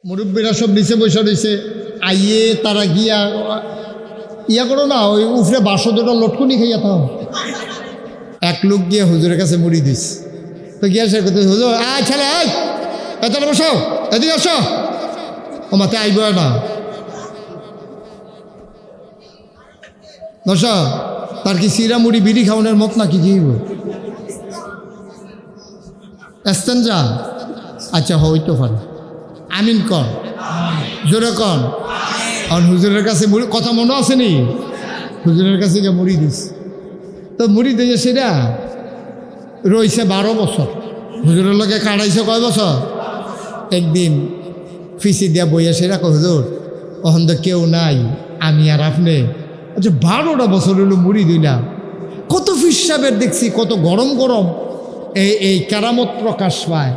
মুরব্বীরা সব নিচে বসে রয়েছে, আইয়ে তারা গিয়া ইয়া করো না, ওই উফরে 12 লটকুনি খাইয়া থাও। এক লোক গিয়ে হুজুরের কাছে মুড়ি দিস, তো গিয়া সে করতে, হুজুর আয় ছেলে আয়, এতটা বসাও, এদিকে আসো, ও মাতে আইব না বসা। তার কি সিরা মুড়ি বিড়ি খাওয়ানোর মত নাকি কিব এস্তেঞ্জা? আচ্ছা হইতো পারে, আমিন কর, জোরে কর। আর হুজুরের কাছে মুড়ি কথা মনে আসেনি, হুজুরের কাছে গিয়ে মুড়ি দিস, তো মুড়ি দিয়ে সেটা রইছে 12 বছর। হুজুরের লোকে কাটাইছে কয় বছর? একদিন ফিসি দিয়া বইয়া সেরা কয়, হুজুর অহন তো কেউ নাই, আমি আর আপনি। আচ্ছা 12টা বছর হলো মুড়ি দিলাম, কত ফিসাবের দেখছি, কত গরম গরম এই কেরামত প্রকাশ পায়,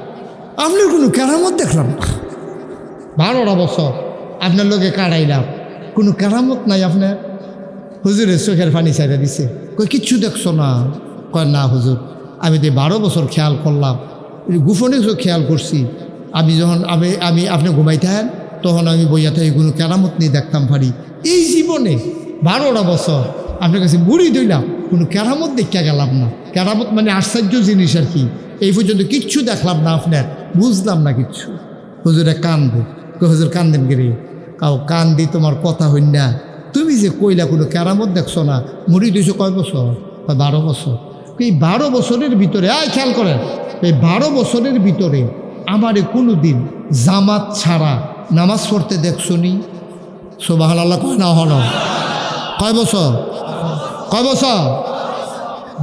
আপনার কোনো কেরামত দেখলাম না। 12টা বছর আপনার লোকে কাটাইলাম, কোনো কেরামত নাই আপনার। হুজুরের চোখের পানি ছাইড়া দিছে, কই কিচ্ছু দেখছো না? কয় না হুজুর, আমি তো 12 বছর খেয়াল করলাম, গোপনে খেয়াল করছি। আমি যখন আমি আপনি ঘুমাইতেন তখন আমি বইয়া থেকে কোনো কেরামত নিয়ে দেখতাম পারি। এই জীবনে 12টা বছর আপনার কাছে মুড়ি দিলাম, কোনো কেরামত দেখা গেলাম না। কেরামত মানে আশ্চর্য জিনিস আর কি, এই পর্যন্ত কিচ্ছু দেখলাম না আপনার, বুঝলাম না কিচ্ছু। হুজুরে কান্দে, হুজুর কান্দেন গেলে কাউ কান দি তোমার কথা হইন না, তুমি যে কইলা কোনো কেরামত দেখছো না, মুড়ি দিয়েছো কয় বছর? 12 বছর। এই 12 বছরের ভিতরে খেয়াল করেন, এই 12 বছরের ভিতরে আমারে কোনো দিন জামাত ছাড়া নামাজ পড়তে দেখছো নি? সুবহানাল্লাহ কয় না হলো? কয় বছর? কয় বছর?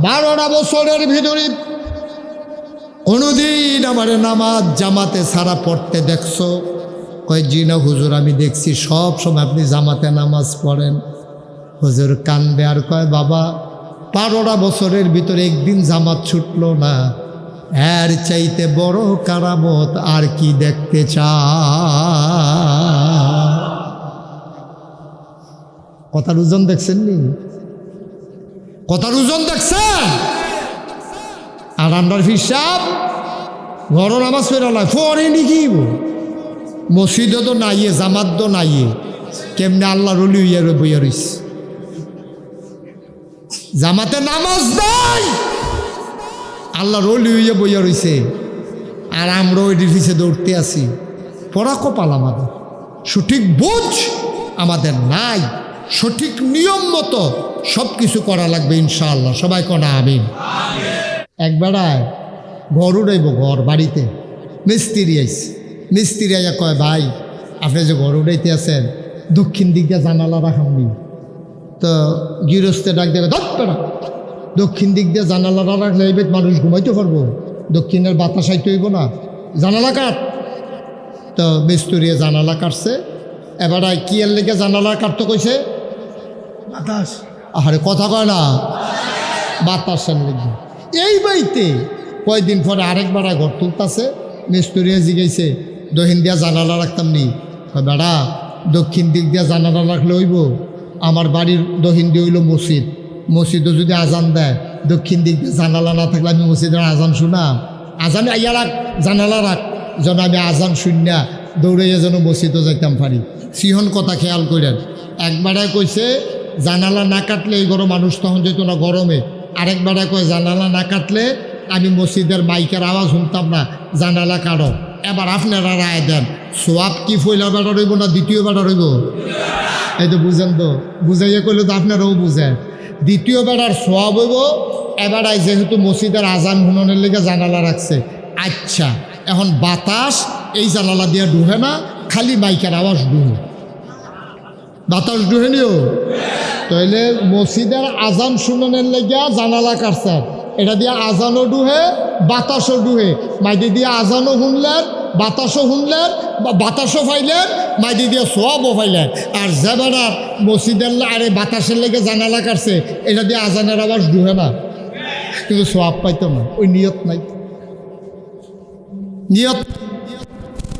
12টা বছরের ভিতরে কোনোদিন আমারে নামাজ জামাতে ছাড়া পড়তে দেখছো? কয় জি না হুজুর, আমি দেখছি সব সময় আপনি জামাতে নামাজ পড়েন। হুজুর কান্দে আর কয়, বাবা 12টা বছরের ভিতরে একদিন জামাত ছুটলো না, এর চাইতে বড় কারামত আর কি দেখতে কথার ওজন দেখছেন নি? কথার ওজন দেখছেন? আর আমরা ফিসাব ঘর নামাজ ফেরালায় ফরেনি কি মসজিদও তো নাইয়ে, জামাত তো নাইয়ে, কেমনে আল্লাহ রলি হইয়া বইয়া রইছে। জামাতে নামাজ নাই, আল্লাহ রলি হইয়া বইয়া রইছে, আর আমরা ওই পিছে দৌড়তে আছি। পড়া কপাল আমাদের, সঠিক বুঝ আমাদের নাই, সঠিক নিয়ম মতো সব কিছু করা লাগবে ইনশাআল্লাহ। সবাই কনা আমিন। একবেলায় ঘর উড়াইব, ঘর বাড়িতে মিস্ত্রি আইছে, মিস্ত্রি আইয়া কয়, ভাই আপনি যে ঘর উড়াইতে আছেন দক্ষিণ দিক দিয়ে জানালা রাখামনি। তো গৃহস্থে ডাক দেবে, ধরা দক্ষিণ দিক দিয়ে জানালা রাখলে এই মানুষ ঘুমাইতে পারবো, দক্ষিণের বাতাস আইতে হইব না, জানালা কাট। তো মিস্ত্রিয়ে জানালা কাটছে। এবার কি এর লেগে জানালা কাটতে কইছে? বাতাস। আরে কথা কয় না, বাতাসের লেগে। এই বাড়িতে কয়দিন পরে আরেকবার ঘর তুলতাছে, মিস্ত্রিয়ে জিগাইছে, দক্ষিণ দিয়া জানালা রাখতাম নি? বেড়া দক্ষিণ দিক দিয়া জানালা রাখলে হইব? আমার বাড়ির দক্ষিণ দিয়ে হইল মসজিদ, মসজিদও যদি আজান দেয় দক্ষিণ দিক দিয়ে জানালা না থাকলে আমি মসজিদের আজান শুনাম? আজান আইয়া রাখ, জানালা রাখ, যেন আমি আজান শুনিয়া দৌড়াইয়া যেন মসজিদও যাইতাম পারি। সিহন কথা খেয়াল করেন। একবারে কইছে জানালা না কাটলে এই ঘরে মানুষ তখন যেত না গরমে। আরেকবারে কয় জানালা না কাটলে আমি মসজিদের মাইকের আওয়াজ শুনতাম না, জানালা কাটো। এবার আপনারা রায় দেন, সোয়াব কি ফইলা বেড়া রইব না দ্বিতীয় বেড়া রইব? এই তো বুঝেন, তো বুঝাইয়া কইলে তো আপনারাও বুঝেন। দ্বিতীয় বেড়ার সোয়াব হইব। এবার যেহেতু মসজিদের আজান শুনানোর লেগে জানালা রাখছে, আচ্ছা এখন বাতাস এই জানালা দিয়ে ঢুহে না, খালি মাইকের আওয়াজ ঢুহে, বাতাস ঢুহে নিও। তাইলে মসজিদের আজান শুনানোর লেগে জানালা কাটছে, এটা দিয়ে আজানও ডুহে বাতাসও ডুহে। মাইদি দিয়ে আজানও শুনলেন, বাতাসও শুনলেন, বাতাসও পাইলেন, মাইদি দিয়ে সোয়াবও পাইলেন। আর যে বেড়ার মসজিদের আরে বাতাসের লেগে জানালা কাটছে, এটা দিয়ে আজানের আওয়াজ ডুহে না, কিন্তু সোয়াব পাইতো না, ওই নিয়ত নাই। নিয়ত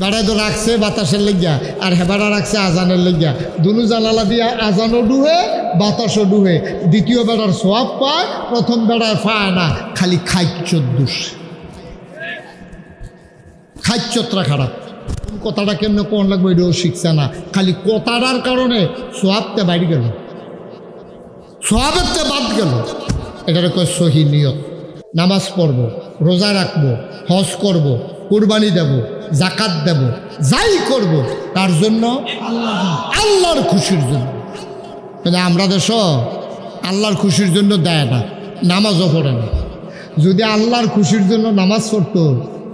বেড়ায় তো রাখছে বাতাসের লেগিয়া, আর হেবাড়া রাখছে আজানের লেগিয়া। দুনু জানালা দিয়ে আজানও ডুহে বাতাসও ডুহে। দ্বিতীয় বেড়ার সোয়াব পায়, প্রথম বেড়ায় পায় না, খালি খাইচ্ছর দোষ, খাইচ্ছতরা খারাপ। কথাটা কেমনে কোন লাগবে এটাও শিখছে না, খালি কথাটার কারণে সোয়াবতে বাইরে গেল, সোয়াবেরতে বাদ গেল। এটারে কয় সহি নিয়ত। নামাজ পড়ব, রোজা রাখবো, হজ করব, কুরবানি দেব, জাকাত দেব, যাই করব তার জন্য আল্লাহর খুশির জন্য। কিন্তু আমরা দেশ আল্লাহর খুশির জন্য দেয় না, নামাজও পড়ে না। যদি আল্লাহর খুশির জন্য নামাজ পড়তো,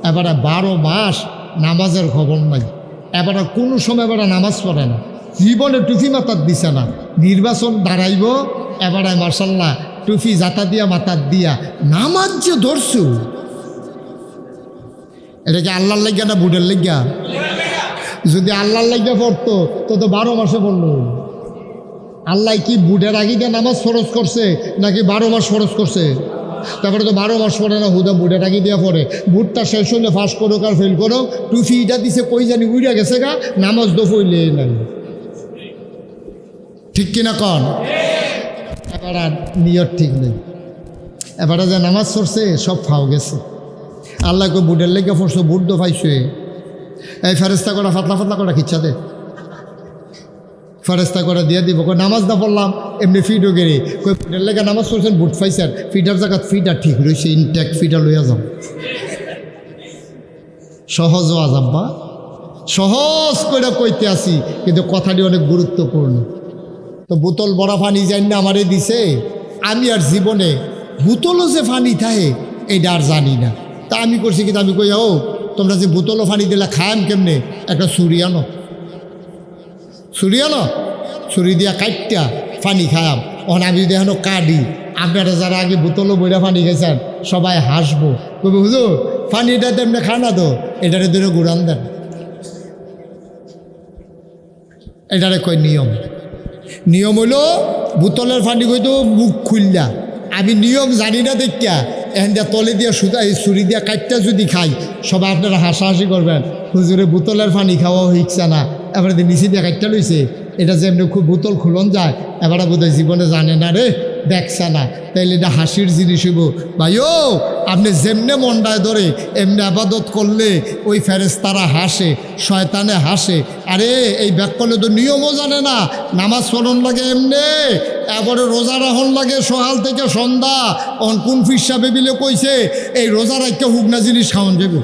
এবারে 12 মাস নামাজের খবর নাই, এবারে কোনো সময় এবারে নামাজ পড়ে না, জীবনে টুপি মাথার দিছে না, নির্বাচন দাঁড়াইব এবারে মার্শাল্লাহ টুপি জাতা দিয়া মাথার দিয়া নামাজ যে ধরছু, এটা কি আল্লাহর লাগিয়া না বুড়ের লাগিয়া? যদি আল্লাহর লাগিয়া পড়তো তো 12 মাসে পড়লো। আল্লাহ কি বুড়ের আগে দিয়ে নামাজ ফরজ করছে নাকি 12 মাস ফরজ করছে? তারপরে তো 12 মাস পড়ে না, হুদা বুড়ের আগে দিয়ে পড়ে। বুটটা শেষ হইলে ফাঁস করুক আর ফেল করুক, টুফি এটা দিছে কই জানি উড়ে গেছে গা, নামাজ তো হইলে নাই। ঠিক কিনা কন? এবার আর নিয়ত ঠিক নেই, এবারে যে নামাজ পড়ছে সব ফাও গেছে। আল্লাহকে বুটের লেগে পড়ছো, বুট তো পাইছে, এই ফেরেস্তা করা ফাতলা ফাতলা করা খিচ্ছা দে, ফেরেস্তা করে দিয়ে দিব। নামাজ না পড়লাম এমনি ফিটও গেড়ে কই বুটের লেগে নামাজ পড়ছেন, বুট পাইছেন, ফিটার জায়গা ফিটার ঠিক রয়েছে, ইনটেক ফিটার লইয়া যাও। সহজ আজাব্বা, সহজ করে কইতে আসি, কিন্তু কথাটি অনেক গুরুত্বপূর্ণ। তো বোতল বড়া পানি জানি না আমারে দিছে, আমি আর জীবনে বোতলও যে পানি থাকে এইটা আর জানি না। তা আমি করছি কিন্তু আমি কই, ও তোমরা যে বোতলও পানি দিলে খায়াম কেমনে, একটা ছুরি আনো, ছুরি আনো, ছুরি দিয়া কাটটা পানি খায়াম। ওখানে আমি যদি এখনো কাটি, আপনারা যারা আগে বোতলও বইরা পানি খাইছেন সবাই হাসবো, কবি হুজুর পানিটা তেমনি খা না তো, এটারে ধরে ঘুরান দেন। এটারে কয় নিয়ম। নিয়ম হইল বোতলের পানি কইতো মুখ খুললা, আমি নিয়ম জানি না দেখিয়া এখন দিয়া তলে দিয়া সুতা এই ছুরি দিয়া কাটটা যদি খাই, সবাই আপনারা হাসাহাসি করবেন, হুজুরে বোতলের পানি খাওয়া হইছে না, এবারে নিচে দিয়া কাটটা লইছে, এটা যে এমনি খুব বোতল খুলন যায়, এবারে বোধহয় জীবনে জানে না রে, দেখছে না, তাইলে এটা হাসির জিনিস হইব। ভাইও আপনি যেমনে মন্ডায় ধরে এমনি আবাদত করলে ওই ফেরেশতারা হাসে, শয়তানে হাসে। আরে এই ব্যাককলে তো নিয়মও জানে না, নামাজ পড়ন লাগে এমনে, এবারে রোজা রাখন লাগে সকাল থেকে সন্ধ্যা। অন কোন ফিসা বেবিলে কইছে এই রোজা রাখতে হুকনা জিনিস খাওয়ান যাব,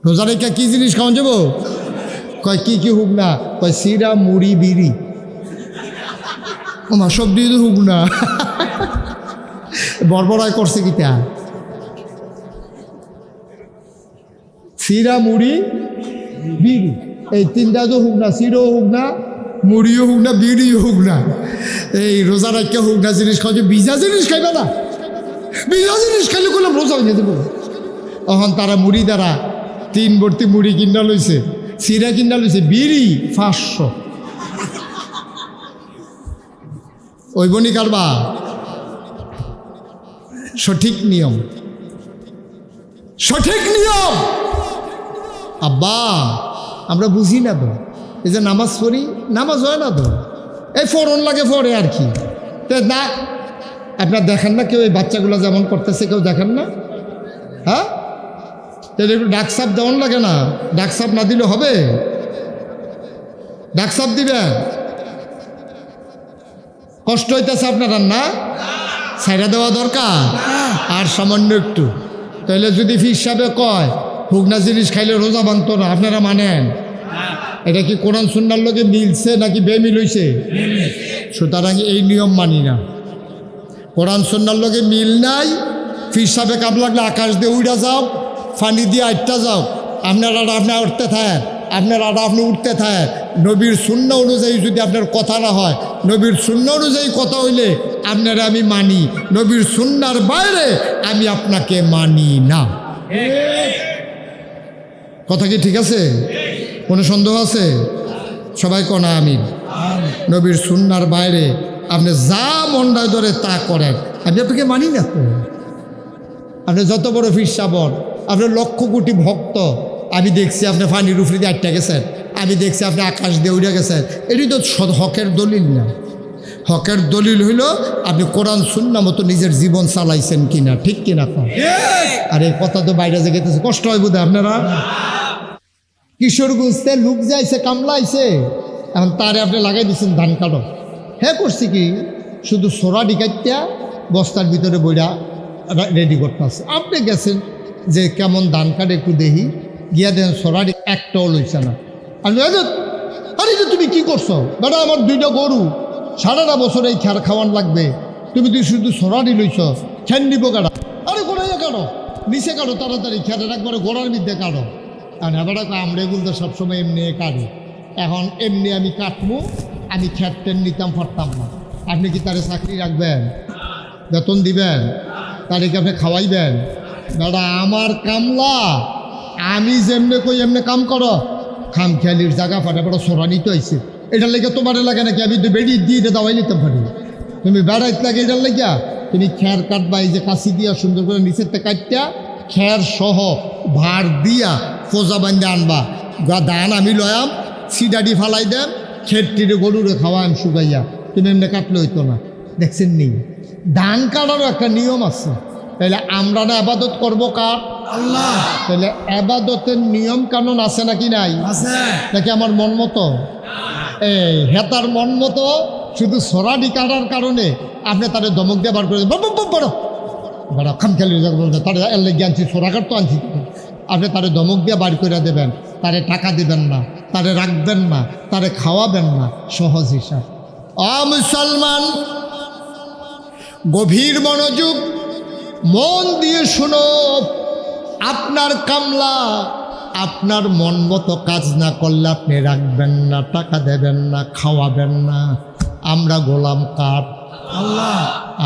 রোজা রেখা কি জিনিস খাওয়ান যাব? কয় কি কি হুকনা? কয় সিরা মুড়ি বিড়ি, আমার সব দিয়ে তো হুকনা। বড়বড়ায় করছে কিটা, সিরা মুড়ি বিড়ি, এই তিনটা তো হুকনা, সিরও হুকনা, মুড়িও হুকনা, বিড়িও হুকনা। এই রোজা রাখতে হুকনা জিনিস খাওয়া, ভিজা জিনিস খাইবে না, ভিজা জিনিস খাইলে করলাম রোজা হয়ে যেতে পারে। তখন তারা মুড়ি দ্বারা 3 ভর্তি মুড়ি কিনা লইছে, সিরা কিনা লইছে, বিড়ি 500। ওই বনি কারবা সঠিক নিয়ম, সঠিক নিয়ম। আব্বা আমরা বুঝি না তো, এই যে নামাজ পড়ি, নামাজ হয় না তো, এই ফোরন লাগে ফোরে আর কি না। আপনার দেখেন না কেউ এই বাচ্চাগুলো যেমন করতেছে, কেউ দেখেন না? হ্যাঁ, তাহলে একটু ডাকসাপ দেওয়ান লাগে না? ডাকসাপ না দিলে হবে? ডাকসাপ দিবেন, কষ্ট হইতেছে আপনার না, ছাইড়া দেওয়া দরকার আর সামান্য একটু। তাহলে যদি ফির সাহেবে কয় হুকনা জিনিস খাইলে রোজা ভাঙতো না, আপনারা মানেন? এটা কি কোরআন সুন্নাহর লগে মিলছে নাকি বেমিল হইছে? সুতরাং এই নিয়ম মানি না, কোরআন সুন্নাহর লগে মিল নাই। ফির সাহেবে কাপ লাগলে আকাশ দিয়ে উড়া যাও, ফানি দিয়ে আটটা যাও, আপনারা আপনি উঠতে থাকেন, আপনারা আপনি উঠতে থাকেন। নবীর সুন্নাহ অনুযায়ী যদি আপনার কথা না হয়, নবীর সুন্নাহ অনুযায়ী কথা হইলে আপনারা আমি মানি, নবীর সুন্নাহর বাইরে আমি আপনাকে মানি না। কথা কি ঠিক আছে? কোনো সন্দেহ আছে? সবাই কোনা আমিন। নবীর সুন্নাহর বাইরে আপনি যা মন্ডায় ধরে তা করেন, আমি আপনাকে মানি না তো। আপনি যত বড় ফির সাবন, আপনার 1,00,000 কোটি ভক্ত, আমি দেখছি আপনি পানির উপরে দিয়ে আটটা গেছেন, আমি দেখছি আপনি আকাশ দিয়ে উড়ে গেছেন, এটি তো হকের দলিল না। হকের দলিল হইল আপনি কোরআন সুন্নাহ মতো নিজের জীবন চালাইছেন কিনা, ঠিক কিনা? আর এই কথা তো বাইরে যে গেতেছে, কষ্ট হয় বোধ আপনারা। কিশোরগঞ্জতে লোক যাইছে, কামলাইছে, এখন তারে আপনি লাগাই দিচ্ছেন ধান কাটো। হ্যাঁ করছি কি, শুধু সোরা ডিকাইত্যা বস্তার ভিতরে বইরা রেডি করতে আছে। আপনি গেছেন যে কেমন ধান কাটে একটু দেখি, গিয়া দেন সোরা একটাও লইছে না। আমি আরে তুমি কি করছো বেটা, আমার 2টা গরু সারাটা বছর এই খ্যার খাওয়ান লাগবে, তুমি শুধু সোরাডি লইছ, খ্যান নিব কাটা। আরে গোড়াইয়া কাটো, নিচে কাটো তাড়াতাড়ি, খ্যারের একবারে গোড়ার মধ্যে কাটো। কারণ এবারে আমরা এগুলো তো সবসময় এমনি কাটি। এখন এমনি আমি কাটবো, আমি খ্যাট টেন নিতাম পারতাম না। আপনি কি তারে চাকরি রাখবেন, বেতন দিবেন, তাদেরকে আপনি খাওয়াইবেন? বেটা আমার কামলা, আমি যেমনে কই এমনি কাম করো। খাম খেয়ালির জায়গা ফাটা বেটা সোরা নিতে হয়েছে, এটার লেগে তোমার লাগে নাকি? আমি তো বেড়ি দিয়ে এটা দাওয়াই নিতাম পারি, তুমি বেড়াইতে লাগে এটার লেগা? তুমি খ্যার কাটবা, এই যে কাশি দিয়া সুন্দর করে নিচের থেকে কাটটা খ্যার সহ ভার দিয়া ফোজা বান্ধে আনবা। ধান আমি লয়াম, সিডাডি ফালাই দেন, খেটটিরে গরুরে খাওয়াম শুকাইয়া, তুমি এমনি কাটলে হইতো না। দেখছেন নি, ধান কাটারও একটা নিয়ম আছে। তাহলে আমরা না আবাদত করবো কার? আল্লাহ। তাহলে আবাদতের নিয়ম কানুন আছে নাকি নাই? নাকি আমার মন মতো? এই হেতার মন মতো শুধু সরাডি কাটার কারণে আপনি তাদের ধমক দিয়ে বার করে বড় খাম খেলি তাদের এলে আনছি, সোরা কাটতো আনছি, আপনি তাদের ধমক দিয়ে বার করে দেবেন, তারে টাকা দিবেন না, তারে রাখবেন না, তারে খাওয়াবেন না, সহজ হিসাব। মুসলমান গভীর মনোযোগ, মন দিয়ে শুনো। আপনার কামলা আপনার মন মতো কাজ না করলে আপনি রাখবেন না, টাকা দেবেন না, খাওয়াবেন না। আমরা গোলাম কার? আল্লাহ।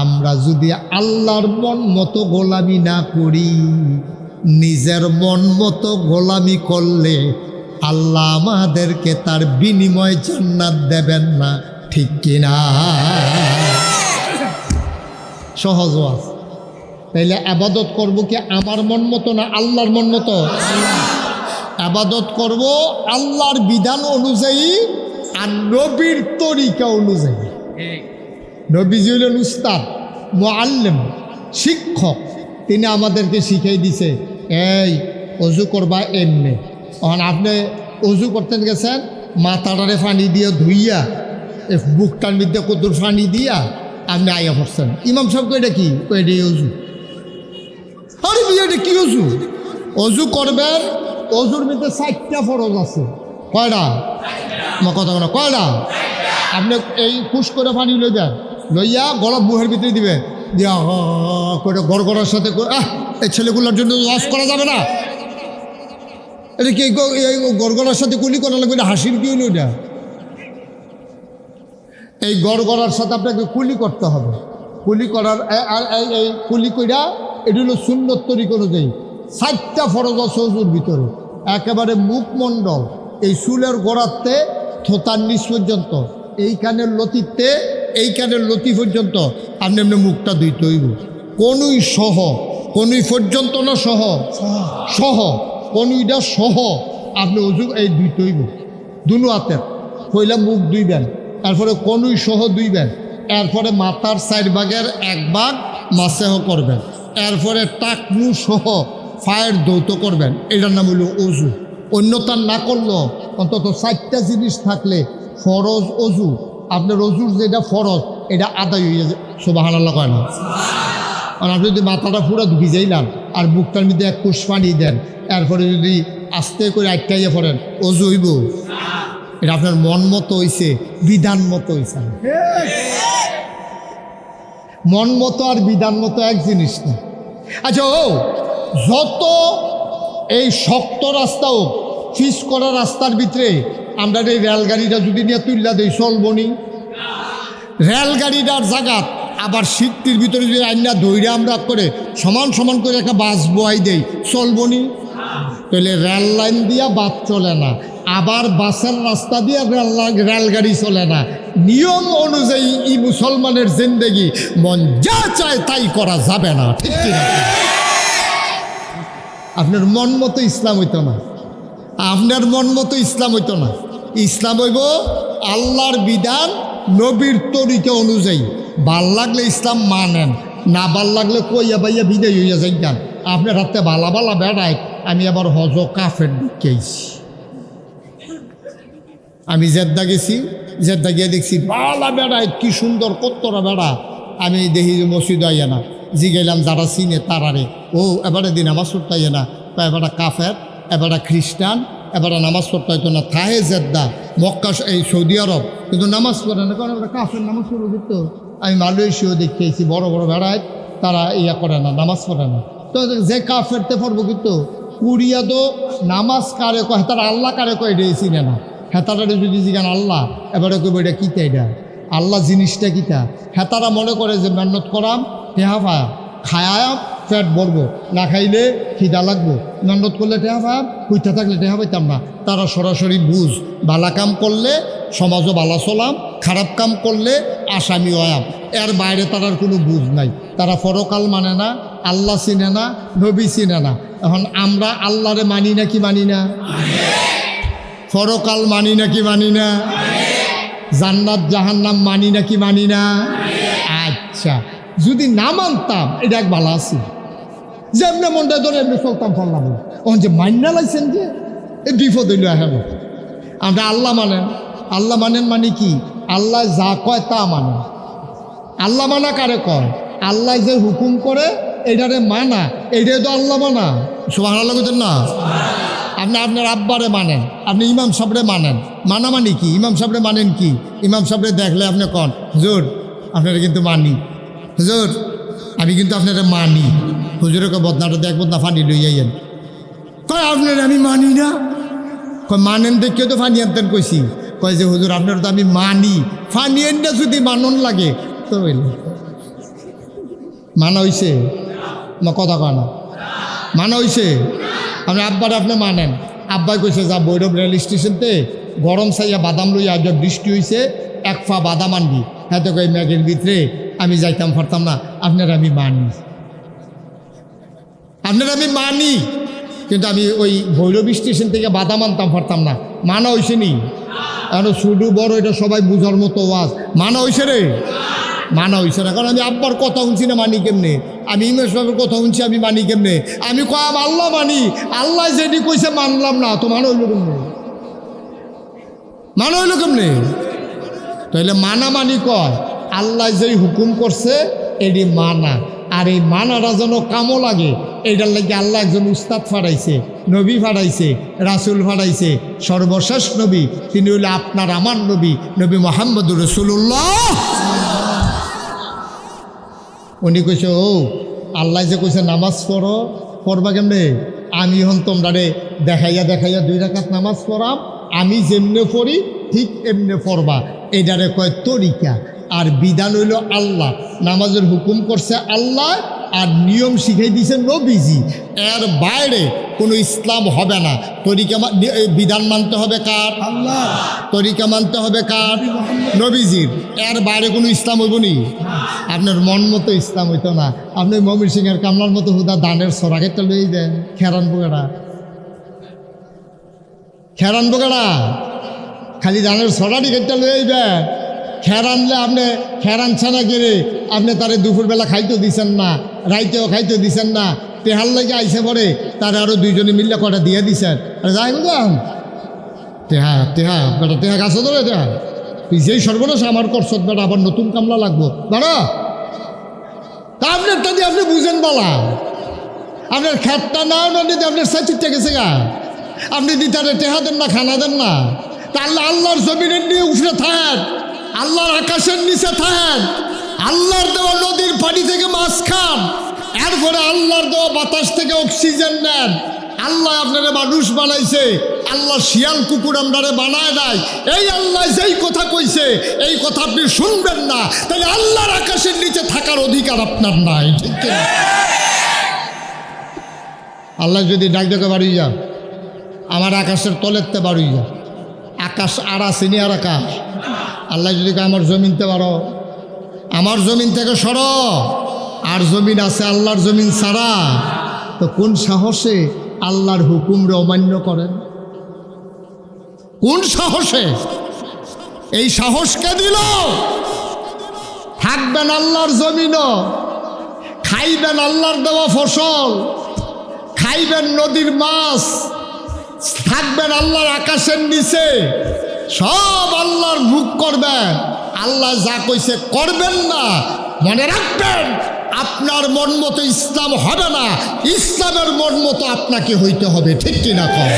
আমরা যদি আল্লাহর মন মতো গোলামি না করি, নিজের মন মতো গোলামি করলে আল্লাহ আমাদেরকে তার বিনিময় জান্নাত দেবেন না, ঠিক কিনা? সহজ আছে। তাইলে আবাদত করব কি আমার মন মতো না আল্লাহর মন মতো? আবাদত করব আল্লাহর বিধান অনুযায়ী আর নবীর তরিকা অনুযায়ী। নবীজি হলেন উস্তাদ, মুআল্লিম, শিক্ষক। তিনি আমাদেরকে শিখাই দিছে, এই অজু করবা এমনি। এখন আপনি অজু করতে গেছেন, মাথাটারে পানি দিয়ে ধুইয়া বুকটার মধ্যে কদুর পানি দিয়া আপনি আইয়া পড়ছেন। ইমাম সাহেব এটা কি? এটা অজু। আরে বিয়ে এটা কি অজু? অজু করবেন, অজুর মধ্যে 4টা ফরজ আছে। কয়টা? আমার কথা বলো, কয়টা? আপনি এই পুশ করে পানি লইবেন, লইয়া গলা বুহের ভিতরে দিবে, দিয়া করে গড়গড়ার সাথে এই ছেলেগুলোর জন্য ওয়াশ করা যাবে না। এটা কি গড়গড়ার সাথে কুলি করা লাগবে? এটা হাসির কি হলো? এটা এই গড়গড়ার সাথে আপনাকে কুলি করতে হবে। কুলি করার আর এই কুলি কইরা এটা হলো সুন্নত তরিকা অনুযায়ী। 4টা ফরজ আছে অজুর ভিতরে। একেবারে মুখমণ্ডল, এই চুলের গোড়াতে থোতার নিচ পর্যন্ত, এইখানের লতিতে এইখানের লতি পর্যন্ত আপনি এমনি মুখটা ধুইতে হইব। কনুই সহ, কনুই পর্যন্ত না সহ? সহ, কনুইটা সহ আপনি অজু এই ধুইতে হইব। দুনো হাতের পয়লা মুখ ধুইবেন, এরপরে কনুই সহ ধুইবেন, এরপরে মাথার 4 ভাগের 1 ভাগ মাসেহ করবেন, এরপরে টাকনু সহ ফায়ের দৌত করবেন। এটার নাম হইল অজু। অন্যতার না করলেও অন্তত 4টা জিনিস থাকলে ফরজ অজু, আপনার অজুর যেটা ফরজ এটা আদায় হয়ে যায়। সুবহানাল্লাহ কয় না? আর আপনি যদি মাথাটা পুরো ভিজাইলাম আর বুকটার মধ্যে 1 কুশ পানি দেন, এরপরে যদি আস্তে করে আটকাইয়া পড়েন, অজু হইব? এটা আপনার মন মতো হইছে, বিধান মতো হইছে। মন মতো আর বিধান মতো এক জিনিস না। আচ্ছা, যত এই শক্ত রাস্তা হোক, ফিস করা রাস্তার ভিতরে আমরা এই রেলগাড়িটা যদি নিয়ে তুললা দেই, চলবনি? রেলগাড়িটার জায়গা আবার সিটটির ভিতরে যদি আইনা ধৈর্য আমরা করে সমান সমান করে একটা বাস বয়াই দেই, চলবনি? তাহলে রেল লাইন দিয়া বাস চলে না, আবার বাসের রাস্তা দিয়ে রেলগাড়ি চলে না। নিয়ম অনুযায়ী ই মুসলমানের জিন্দেগি মন যা চায় তাই করা যাবে না, ঠিক কিনা? আপনার মন মতো ইসলাম হইতো না, আপনার মন মতো ইসলাম হইতো না। ইসলাম হইব আল্লাহর বিধান নবীর তরিকা অনুযায়ী, ভাল লাগলে ইসলাম মানেন, না ভাল লাগলে কইয়া বাইয়া বিদায় হইয়া যাই গান। আপনার হাতে বালা বালা বেড়ায়, আমি আবার হজ কাফের ঢুকেছি। আমি জেদ্দা গেছি, জেদ্দা গিয়ে দেখছি বালা বেড়ায়, কি সুন্দর কত্তরা বেড়া। আমি দেখি যে মসজিদ আইয়া না, জিগাইলাম যারা চিনে তারারে, ও এবারে দিন নামাজ পড়তে আইয়া না, তো এবারে কাফের, এবারে খ্রিস্টান, এবারে নামাজ পড়তে হইতো না। থাহে জেদ্দা, মক্কা, এই সৌদি আরব, কিন্তু নামাজ পড়ে না, কারণ এবারে কাফের নামাজ পড়ে দিত। আমি মালয়েশিয়াও দেখিয়েছি, বড় বড় বেড়ায়, তারা ইয়া করে না, নামাজ পড়ে না। তো যে কাফেরতে পড়বো, কিন্তু কুড়িয়া তো নামাজ কারে কয়, তারা আল্লাহ কারে কয় এটাই চিনে না। হেতারা যদি জিগান আল্লাহ, এবারে কইব এটা কিতা, এটা আল্লাহ জিনিসটা কিতা। হেতারা মনে করে যে মেহনত করাম, টেহা পায়াম, খায়াম পেট ভরবো, না খাইলে খিদা লাগবো, মেহনত করলে টেহা পায়াম, হুইথা থাকলে টেহা পাইতাম না। তারা সরাসরি বুঝ, ভালা কাম করলে সমাজও ভালা চলাম, খারাপ কাম করলে আসামি হয়াম, এর বাইরে তারার কোনো বুঝ নাই। তারা পরকাল মানে না, আল্লাহ চিনে না, নবী চিনে না। এখন আমরা আল্লাহরে মানি না কি মানি না? পরকাল মানি নাকি মানি না? জান্নাত জাহান্নাম মানি নাকি মানি না? আচ্ছা, যদি না মানতাম এটা এক ভালো আছে, যে এমনি মনটা ধরে এমনি চলতাম ফললাম। ওখান যে মান্না লাইছেন যে এই বিপদ হইল। এখন আমরা আল্লাহ মানেন, আল্লাহ মানেন মানে কি? আল্লাহ যা কয় তা মানেন। আল্লাহ মানা কারে কয়? আল্লাহ যে হুকুম করে এইটারে মানা, এইটাই তো আল্লাহ মানা। সুবহানাল্লাহ কইতেন না? আপনি আপনার আব্বারে মানেন, আপনি ইমাম সাহেবরে মানেন। মানা মানে কি? ইমাম সাহেবরে মানেন কি? ইমাম সাহেবরে দেখলে আপনি কন, হুজুর আপনারা কিন্তু মানি, হুজুর আমি কিন্তু আপনারা মানি। হুজুরের বদনাটা দেখ, বদনা ফানি লইয়াইয়েন। কয় আপনার আমি মানি না। কয় মানেন দেখেও তো ফানি আনতেন কইছি। কয় যে হুজুর আপনারা তো আমি মানি, ফানি আনতে যদি মানন লাগে তো মানা হইছে? কথা কয় না, মানা হইছে? আপনি আব্বার আপনি মানেন। আব্বাই কইছে যা বৈরব রেল স্টেশনতে গরম চাইয়া বাদাম লইয়া আজ বৃষ্টি হয়েছে, এক ফা বাদাম আনবি। হ্যাঁ তো কই ম্যাগের ভিতরে আমি যাইতাম পারতাম না। আপনার আমি মানি, আপনার আমি মানি, কিন্তু আমি ওই ভৈরব স্টেশন থেকে বাদাম আনতাম পারতাম না। মানা হয়েছে নি? এখন শুধু বড় এটা সবাই বুঝার মতো ওয়াজ। মানা হয়েছে রে? মানা হয়েছে না, কারণ আমি আব্বার কথা শুনছি না, মানি কেমনে? আমি ইমেশ সাহেবের কথা শুনছি, আমি মানি কেমনে? আমি কয়াম আল্লাহ মানি, আল্লাহ যেটি কইছে মানলাম না, তো মানা হইল কেমনে? মানা হইল কেমনে? তাইলে মানা মানি কয় আল্লাহ যেই হুকুম করছে এটি মানা। আর এই মানাটা যেন কামও লাগে, এইটার লাগে আল্লাহ একজন উস্তাদ ফাড়াইছে, নবী ফাড়াইছে, রাসুল ফাড়াইছে। সর্বশেষ নবী তিনি হইল আপনার আমার নবী, নবী মুহাম্মদুর রাসূলুল্লাহ। উনি কইছে ও আল্লাহ যে কইছে নামাজ পড়ো, পড়বা কেমনে? আমি হন তোমরা দেখাইয়া দেখাইয়া 2 রাকাত নামাজ পড়াম, আমি যেমনে পড়ি ঠিক এমনে পড়বা। এটারে কয় তরিকা। আর বিধান হইল আল্লাহ, নামাজের হুকুম করছে আল্লাহ, আর নিয়ম শিখাই দিয়েছে নবীজি। এর বাইরে কোনো ইসলাম হবে না। তরিকা বিধান মানতে হবে কার? আল্লাহ। তরিকা মানতে হবে কার? নবীজির। এর বাইরে কোনো ইসলাম হইব নি? আপনার মন মতো ইসলাম হইতো না। আপনি মমির সিংহের কামলার মতো হুদা দানের সরাগেরটা লই দেন, খেরান বোগাড়া, খেরান বোগাড়া, খালি দানের সরাটি খেটটা লই দেন। খেরানলে আপনি খেরান ছানা গেলে আপনি তারে দুপুরবেলা খাইতে দিছেন না, রাইতেও খাইতে দিছেন না, তেহার লাগে আইসে পরে তারা আরও 2 জনে মিললে কটা দিয়ে দিছেন। আরে যাই বললাম তেহা তেহা বেটা, তেহা গাছে ধরে তেহা, তুই যেই সর্বনাশ আমার করছত বেটা, আবার নতুন কামলা লাগবো বেড়া। তা আপনারটা দিয়ে আপনি বুঝেন বলা, আপনার খ্যাতটা না দিতে আপনার সাইচিটটা গেছে গা, আপনি দিতারে টেহা দেন না, খানা দেন না। তা আল্লাহ আল্লাহর জমিনের নিয়ে উঠে থাকেন, আল্লাহর আকাশের নিচে থাকেন, আল্লাহর দেওয়া নদীর পানি থেকে মাছ খান, এরপরে আল্লাহর দেওয়া বাতাস থেকে অক্সিজেন নেন। আল্লাহ আপনারে মানুষ বানাইছে, আল্লাহ শিয়াল কুকুর আপনারে বানায় নাই। এই আল্লাহ যেই কথা কইছে এই কথা আপনি শুনবেন না, তাহলে আল্লাহর আকাশের নিচে থাকার অধিকার আপনার নাই। ঠিক আছে? আল্লাহ যদি ডাক ডাকে বাড়ি যা, আমার আকাশের তলেরতে বাড়ি যা, আকাশ আড়া সিনিয়র আকাশ। আল্লাহ যদি আমার জমিনতে পারো, আমার জমিন থেকে সরো, আর জমিন আছে আল্লাহর জমিন ছাড়া, তো কোন সাহসে আল্লাহর হুকুমরে অমান্য করেন? কোন সাহসে? এই সাহস কে দিল? থাকবেন আল্লাহর জমিন, খাইবেন আল্লাহর দেওয়া ফসল, খাইবেন নদীর মাছ, থাকবেন আল্লাহর আকাশের নিচে, সব আল্লাহর ভোগ করবেন। আল্লাহ যা কইছে করবেন না। মনে রাখবেন, আপনার মন মতো ইসলাম হবে না, ইসলামের মন মতো আপনাকে হইতে হবে। ঠিক কিনা কর?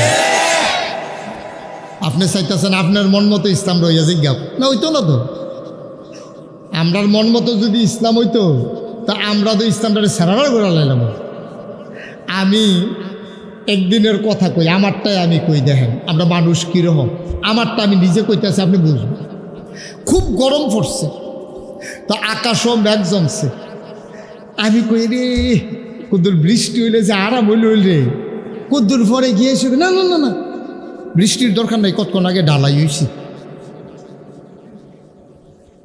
আপনি চাইতেছেন আপনার মন মতো ইসলাম রইয়া জিজ্ঞাপ না, হইতো না তো। আমরার মন মতো যদি ইসলাম হইতো তা আমরা তো ইসলামটা সারাবার করে লাইলাম। আমি একদিনের কথা কই, আমারটাই আমি কই। দেখেন আমরা মানুষ কীরকম, আমারটা আমি নিজে কইতেছি, আপনি বুঝবেন। খুব গরম পড়ছে, তো আকাশও মেঘ জমছে। আমি কই রে কুদ্দুর বৃষ্টি হইলে যে আরাম হইল রে। কুদ্দুর পরে গিয়ে এসে না না না না, বৃষ্টির দরকার নাই, কতক্ষণ আগে ঢালাই হয়েছি।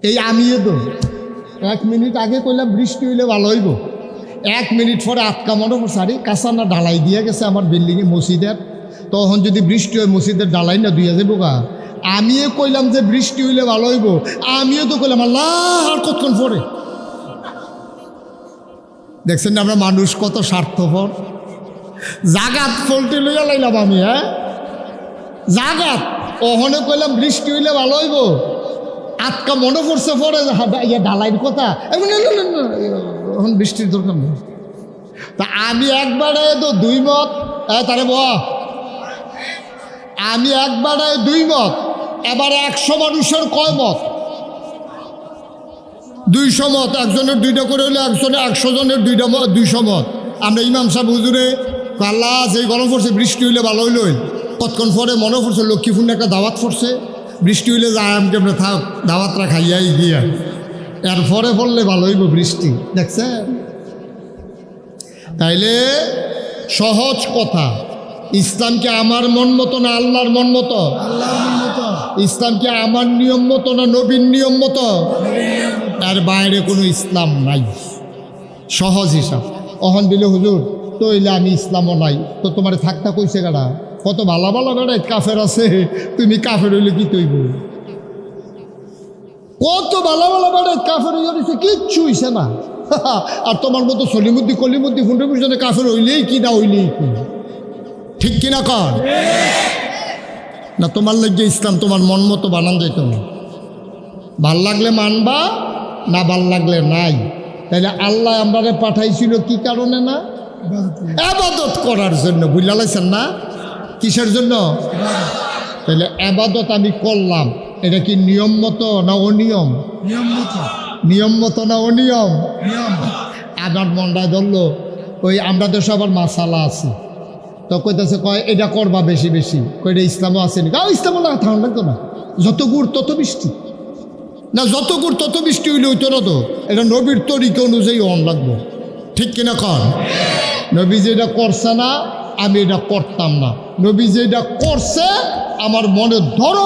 এই আমিও তো 1 মিনিট আগে কইলাম বৃষ্টি হইলে ভালো হইব, 1 মিনিট পরে আটকা মনে করছে আরে কাঁচা না ঢালাই দিয়ে গেছে আমার বিল্ডিংয়ে মসজিদের, তখন যদি বৃষ্টি হয় মসজিদের ঢালাই না দুইয়া যাবো গা। আমিও কইলাম যে বৃষ্টি হইলে ভালো হইব, আমিও তো কইলাম আল্লাহ আর কতক্ষণ পরে। দেখছেন না আমরা মানুষ কত স্বার্থপর। জাগাত ফলটি লইয়া লাইলাম আমি, হ্যাঁ জাগাত ওখানে কইলাম বৃষ্টি হইলে ভালো হইব, আটকা মনে পড়ছে পরে ঢালাইয়ের কথা, এখন বৃষ্টির দরকার নেই। তা আমি একবারে তো 2 মত, তারে আমি একবারে 2 মত, এবারে 100 মানুষের কয় মত? 200 মত। একজনের 2টা করে হইলে একজনের 100 জনের 200 মত। আমরা ইমাম সাহেব হুজুরে আল্লাহ যে গরম পড়ছে বৃষ্টি হইলে ভালো হইল। কতক্ষণ পরে মনে পড়ছে লক্ষ্মীপুরে একটা দাওয়াত পড়ছে, বৃষ্টি হইলে যা আমি কেমন থাক দাওয়াতরা খাইয়াই গিয়া এরপরে পড়লে ভালো হইব বৃষ্টি। দেখছেন? তাইলে সহজ কথা, ইসলাম কি আমার মন মতো না আল্লাহর মন মতো? আল্লাহর মন মতো। ইসলাম কি আমার নিয়ম মতো না নবীর নিয়ম মতো? এর বাইরে কোনো ইসলাম নাই। সহজ হিসাব। অহন দিলে হুজুর তো হইলে আমি ইসলামও নাই, তো তোমার থাকতা কইছে গাড়া, কত ভালো ভালো বেড়াই কাফের আছে, তুমি কাফের হইলে কি তৈব? কত ভালো ভালো বেড়াই কাফের হইয়া দিচ্ছে, কিচ্ছু হইছে না। আর তোমার মতো সলিমুদ্দি কলিমুদ্দি ফুন্ডে পিছনে কাফের হইলেই কি না হইলেই কি। ঠিক কিনা কর না? তোমার লাগছে ইসলাম তোমার মন মতো বানান যাইত না। ভাল লাগলে মানবা, না ভাল লাগলে নাই। তাইলে আল্লাহ আমারে পাঠাইছিল কি কারণে? না ইবাদত করার জন্য। বুঝলা লাইছেন না? কিসের জন্য? তাহলে ইবাদত আমি করলাম, এটা কি নিয়ম মতো না অনিয়ম? নিয়ম মতো না অনিয়ম? আবার মন্ডায় ধরলো ওই আমরা তো সবার মাসালা আছে, তো কইতেছে কয় এটা করবা বেশি বেশি, কইটা ইসলামও আছে নাকি? ইসলামও না থাকুন লাগতো না, যত গুড় তত বৃষ্টি না, যত গুড় তত বৃষ্টি হইলে হইতো না তো। এটা নবীর তরিকা অনুযায়ী অন লাগবো। ঠিক কিনা কর? নবী যেটা করছে না আমি এটা করতাম না, নবী যেটা করছে আমার মনে ধরো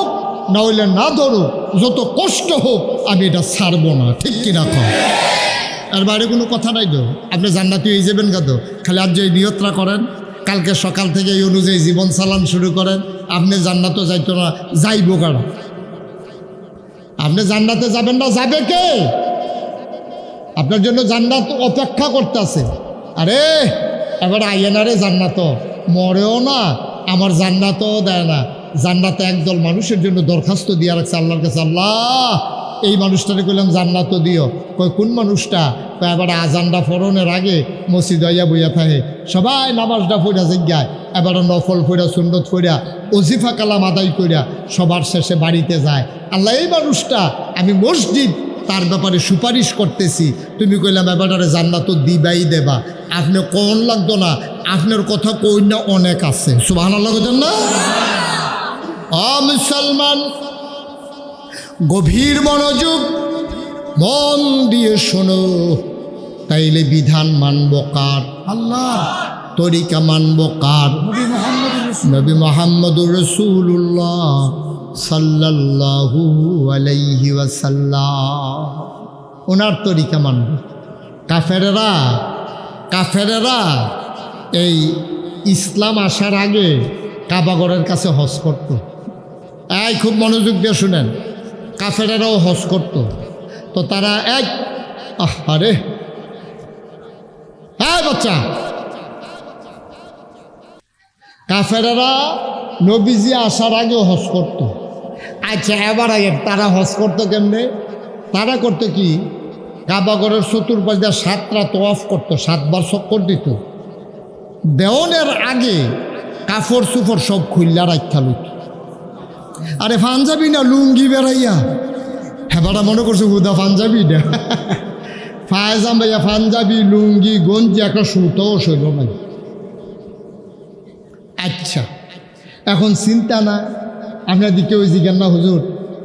না হইলে না ধরো, যত কষ্ট হোক আমি এটা ছাড়বো না। ঠিক কিনা কর? আর বাইরে কোনো কথা নাই তো। আপনি জান্নাতি হয়ে যাবেন কাতো, খালি আজ যে নিয়তরা করেন, কালকে সকাল থেকে এই অনুযায়ী জীবন চালান শুরু করেন, আপনি জান্নাতও যাইতো না, যাইব কারা? আপনি জান্নাতে যাবেন না, যাবে কে? আপনার জন্য জান্নাত অপেক্ষা করতেছে। আরে এবার আইয়েনারে জান্নাত মরেও না, আমার জান্নাতও দেয় না। জান্নাতে একদল মানুষের জন্য দরখাস্ত দিয়ে রাখছে আল্লাহর কাছে, আল্লাহ এই মানুষটারে কইলাম জান্নাত দিও। কই কোন মানুষটা? কয় এবার আজানটা ফরনের আগে মসজিদ হইয়া বইয়া থাকে, সবাই নামাজটা পড়া জিজ্ঞায়, এবার নফল পড়া সুন্নত পড়া ওজিফা কালাম আদায় কইরা সবার শেষে বাড়িতে যায়। আল্লাহ এই মানুষটা আমি মসজিদ তার ব্যাপারে সুপারিশ করতেছি, তুমি কইলাম এবারে জান্নাত দিবাই দেবা। আপনি কোন লাগতো না, আপনার কথা কই না অনেক আছে। সুবহানাল্লাহ বলেন না? মুসলমান গভীর মনোযোগ মন দিয়ে শোনো, তাইলে বিধান মানব কার? আল্লাহ। তরিকা মানব কার? নবী মুহাম্মদুর রাসূলুল্লাহ সাল্লাল্লাহু আলাইহি ওয়াসাল্লাম, ওনার তরিকা মানব। কাফেরেরা এই ইসলাম আসার আগে কাবাগরের কাছে হজ করত। খুব মনোযোগ দিয়ে শুনেন, কাফেরেরাও হজ করত। তো তারা আরে হ্যাঁ বাচ্চা, কাফেরেরা নবীজি আসার আগেও হজ করত। আচ্ছা এবার আগে তারা হজ করতো কেমনে? তারা করতো কি, কাবাগরের চতুর্পাশ দিয়ে 7টা তোয়াফ করতো, 7বার চক্কর দিত। দেওয়ানের আগে কাপড় চুপড় সব খুললা রাখা লইত। আরে পাঞ্জাবি না লুঙ্গি বেড়াইয়া, হেবাটা মনে করছে হুদা পাঞ্জাবি না, ফায়জাম ভাইয়া পাঞ্জাবি লুঙ্গি গঞ্জি একটা সুতোও শৈল ভাই। আচ্ছা এখন চিন্তা না, আপনার দিকে ওই জিজ্ঞান না হুজুর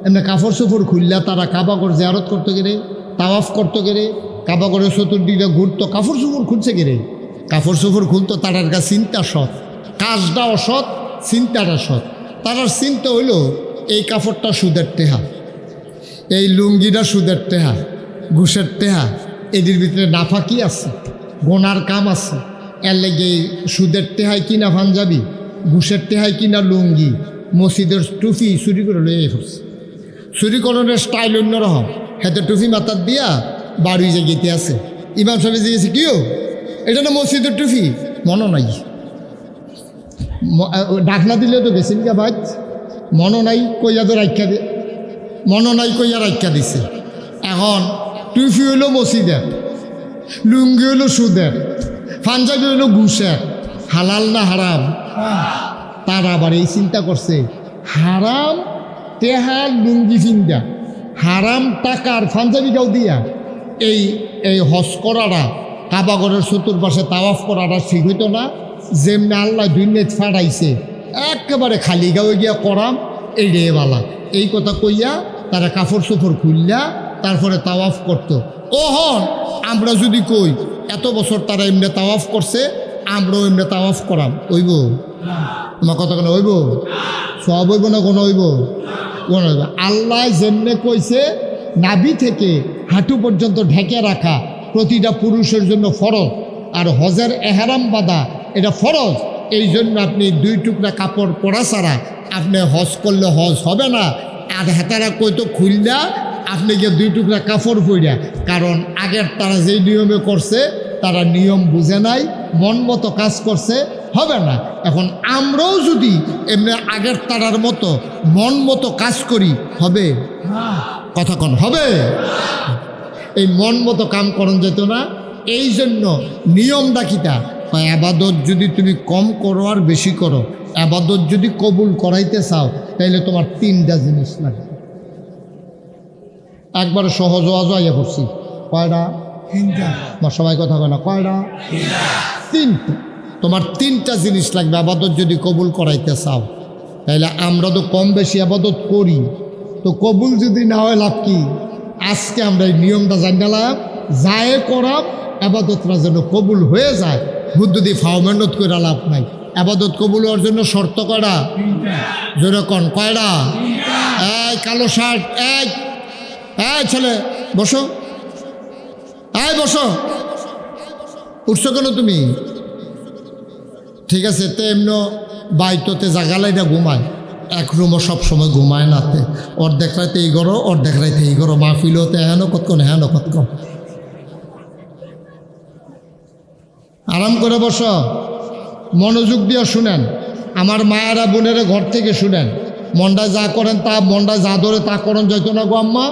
এমনি কাপড় চোপড় খুললা তারা কাবাগর জিয়ারত করতে গেলে, তাওয়াফ করতে গেলে, কাবাগরের চতুর্দিকে ঘুরতো, কাপড় চোপড় খুলছে গেলে, কাপড় চোপড় খুলতো। তারার কাছে চিন্তা সৎ, কাজটা অসৎ, চিন্তাটা সৎ। তারার চিন্তা হইল এই কাপড়টা সুদের টেহা, এই লুঙ্গিটা সুদের টেহা, ঘুষের টেহা, এদের ভিতরে নাফা কি আছে, গোনার কাম আছে। এর লেগে সুদের টেহায় কিনা পাঞ্জাবি, ঘুষের টেহায় কিনা লুঙ্গি, মসজিদের টুপি চুরি করে লয়ে পড়ছে। চুরি করানোর স্টাইল অন্যরকম, হাতে টুপি মাথার দিয়া বাড়ি যে গেতে আছে। ইমাম সাহেব জিজ্ঞেস কিও এটা না মসজিদের টুপি, মনে নাই, ডাকনা দিলে তো গেছেন কে বাজ, মনে নাই কইয়া তো রাখা দে, মনে নাই কইয়া রাখা দিছে। এখন টুপি হইল মসজিদের, লুঙ্গি হইল সুদের, পাঞ্জাবি হইল ঘুষের, হালাল না হারাম? তারা আবার এই চিন্তা করছে হারাম টেহার লুঙ্গি ফিন্দা, হারাম টাকার পাঞ্জাবিটাও দিয়া এই এই হজ করাটা, কাবাগরের চতুর্পাশে তাওয়াফ করাটা ঠিক হইতো না। যেমনি আল্লাহ দুনিয়াত ফাড়াইছে একেবারে খালি গাঁয়ে গিয়া করাম এই রেবালা, এই কথা কইয়া তারা কাপড় চোপড় খুললা তারপরে তাওয়াফ করতো। ওহন আমরা যদি কই এত বছর তারা এমনি তাওয়াফ করছে, আমরাও এমনি তাওয়াফ করাম, হইব? আমার কথা কেন হইব? সব হইব না কোনো হইব? কোন হইব? আল্লাহ যেমনে কইছে নাভি থেকে হাঁটু পর্যন্ত ঢেকে রাখা প্রতিটা পুরুষের জন্য ফরজ, আর হজের এহরাম বাঁধা এটা ফরজ। এই জন্য আপনি 2 টুকরা কাপড় পরা ছাড়া আপনি হজ করলে হজ হবে না। আর হাতারা কইতো খুললা আপনি গিয়ে 2 টুকরা কাপড় পইরা, কারণ আগের তারা যেই নিয়মে করছে তারা নিয়ম বুঝে নাই, মন মতো কাজ করছে, হবে না। এখন আমরাও যদি এমনি আগের তারার মতো মন মতো কাজ করি হবে? কথা কন হবে? এই মন মতো কাম করন যেত না। এই জন্য নিয়মটা কিটা, আবাদত যদি তুমি কম করো আর বেশি করো, আবাদত যদি কবুল করাইতে চাও তাইলে তোমার 3টা জিনিস লাগবে। একবার সহজ ওয়াজ আইয়া করছি, কয়টা? 3টা। আমার সবাই কথা বলে কয়টা? 3টা। তোমার 3টা জিনিস লাগবে আবাদত যদি কবুল করাইতে চাও। তাইলে আমরা তো কম বেশি আবাদত করি, তো কবুল যদি না হয় লাভ কি? আজকে আমরা এই নিয়মটা জানালাম, যায় করাম আবাদতরা যেন কবুল হয়ে যায়। হুদ্দুদি ফাও মেহনত করে লাভ নাই। আবাদত কবুল হওয়ার জন্য শর্ত কয়টা? জোরে কন কয়টা? এই কালো শার্ট, এই ছেলে বসো, বসো, উঠছো কেন তুমি? ঠিক আছে, তে এমনি বাইততে জাগালাই না ঘুমায়, এক রুমও সবসময় ঘুমায় নাতে, অর্ধেক রাইতে এই করো, অর্ধেক রাইতে এই করো, মাহফিল হতে হেন কতক্ষণ, হেন কতক্ষণ। আরাম করে বসো, মনোযোগ দিয়ে শুনেন। আমার মায়েরা বোনেরা ঘর থেকে শুনেন। মন্ডায় যা করেন তা, মন্ডায় যা ধরে তা করণ যাইতো না গো আম্মা,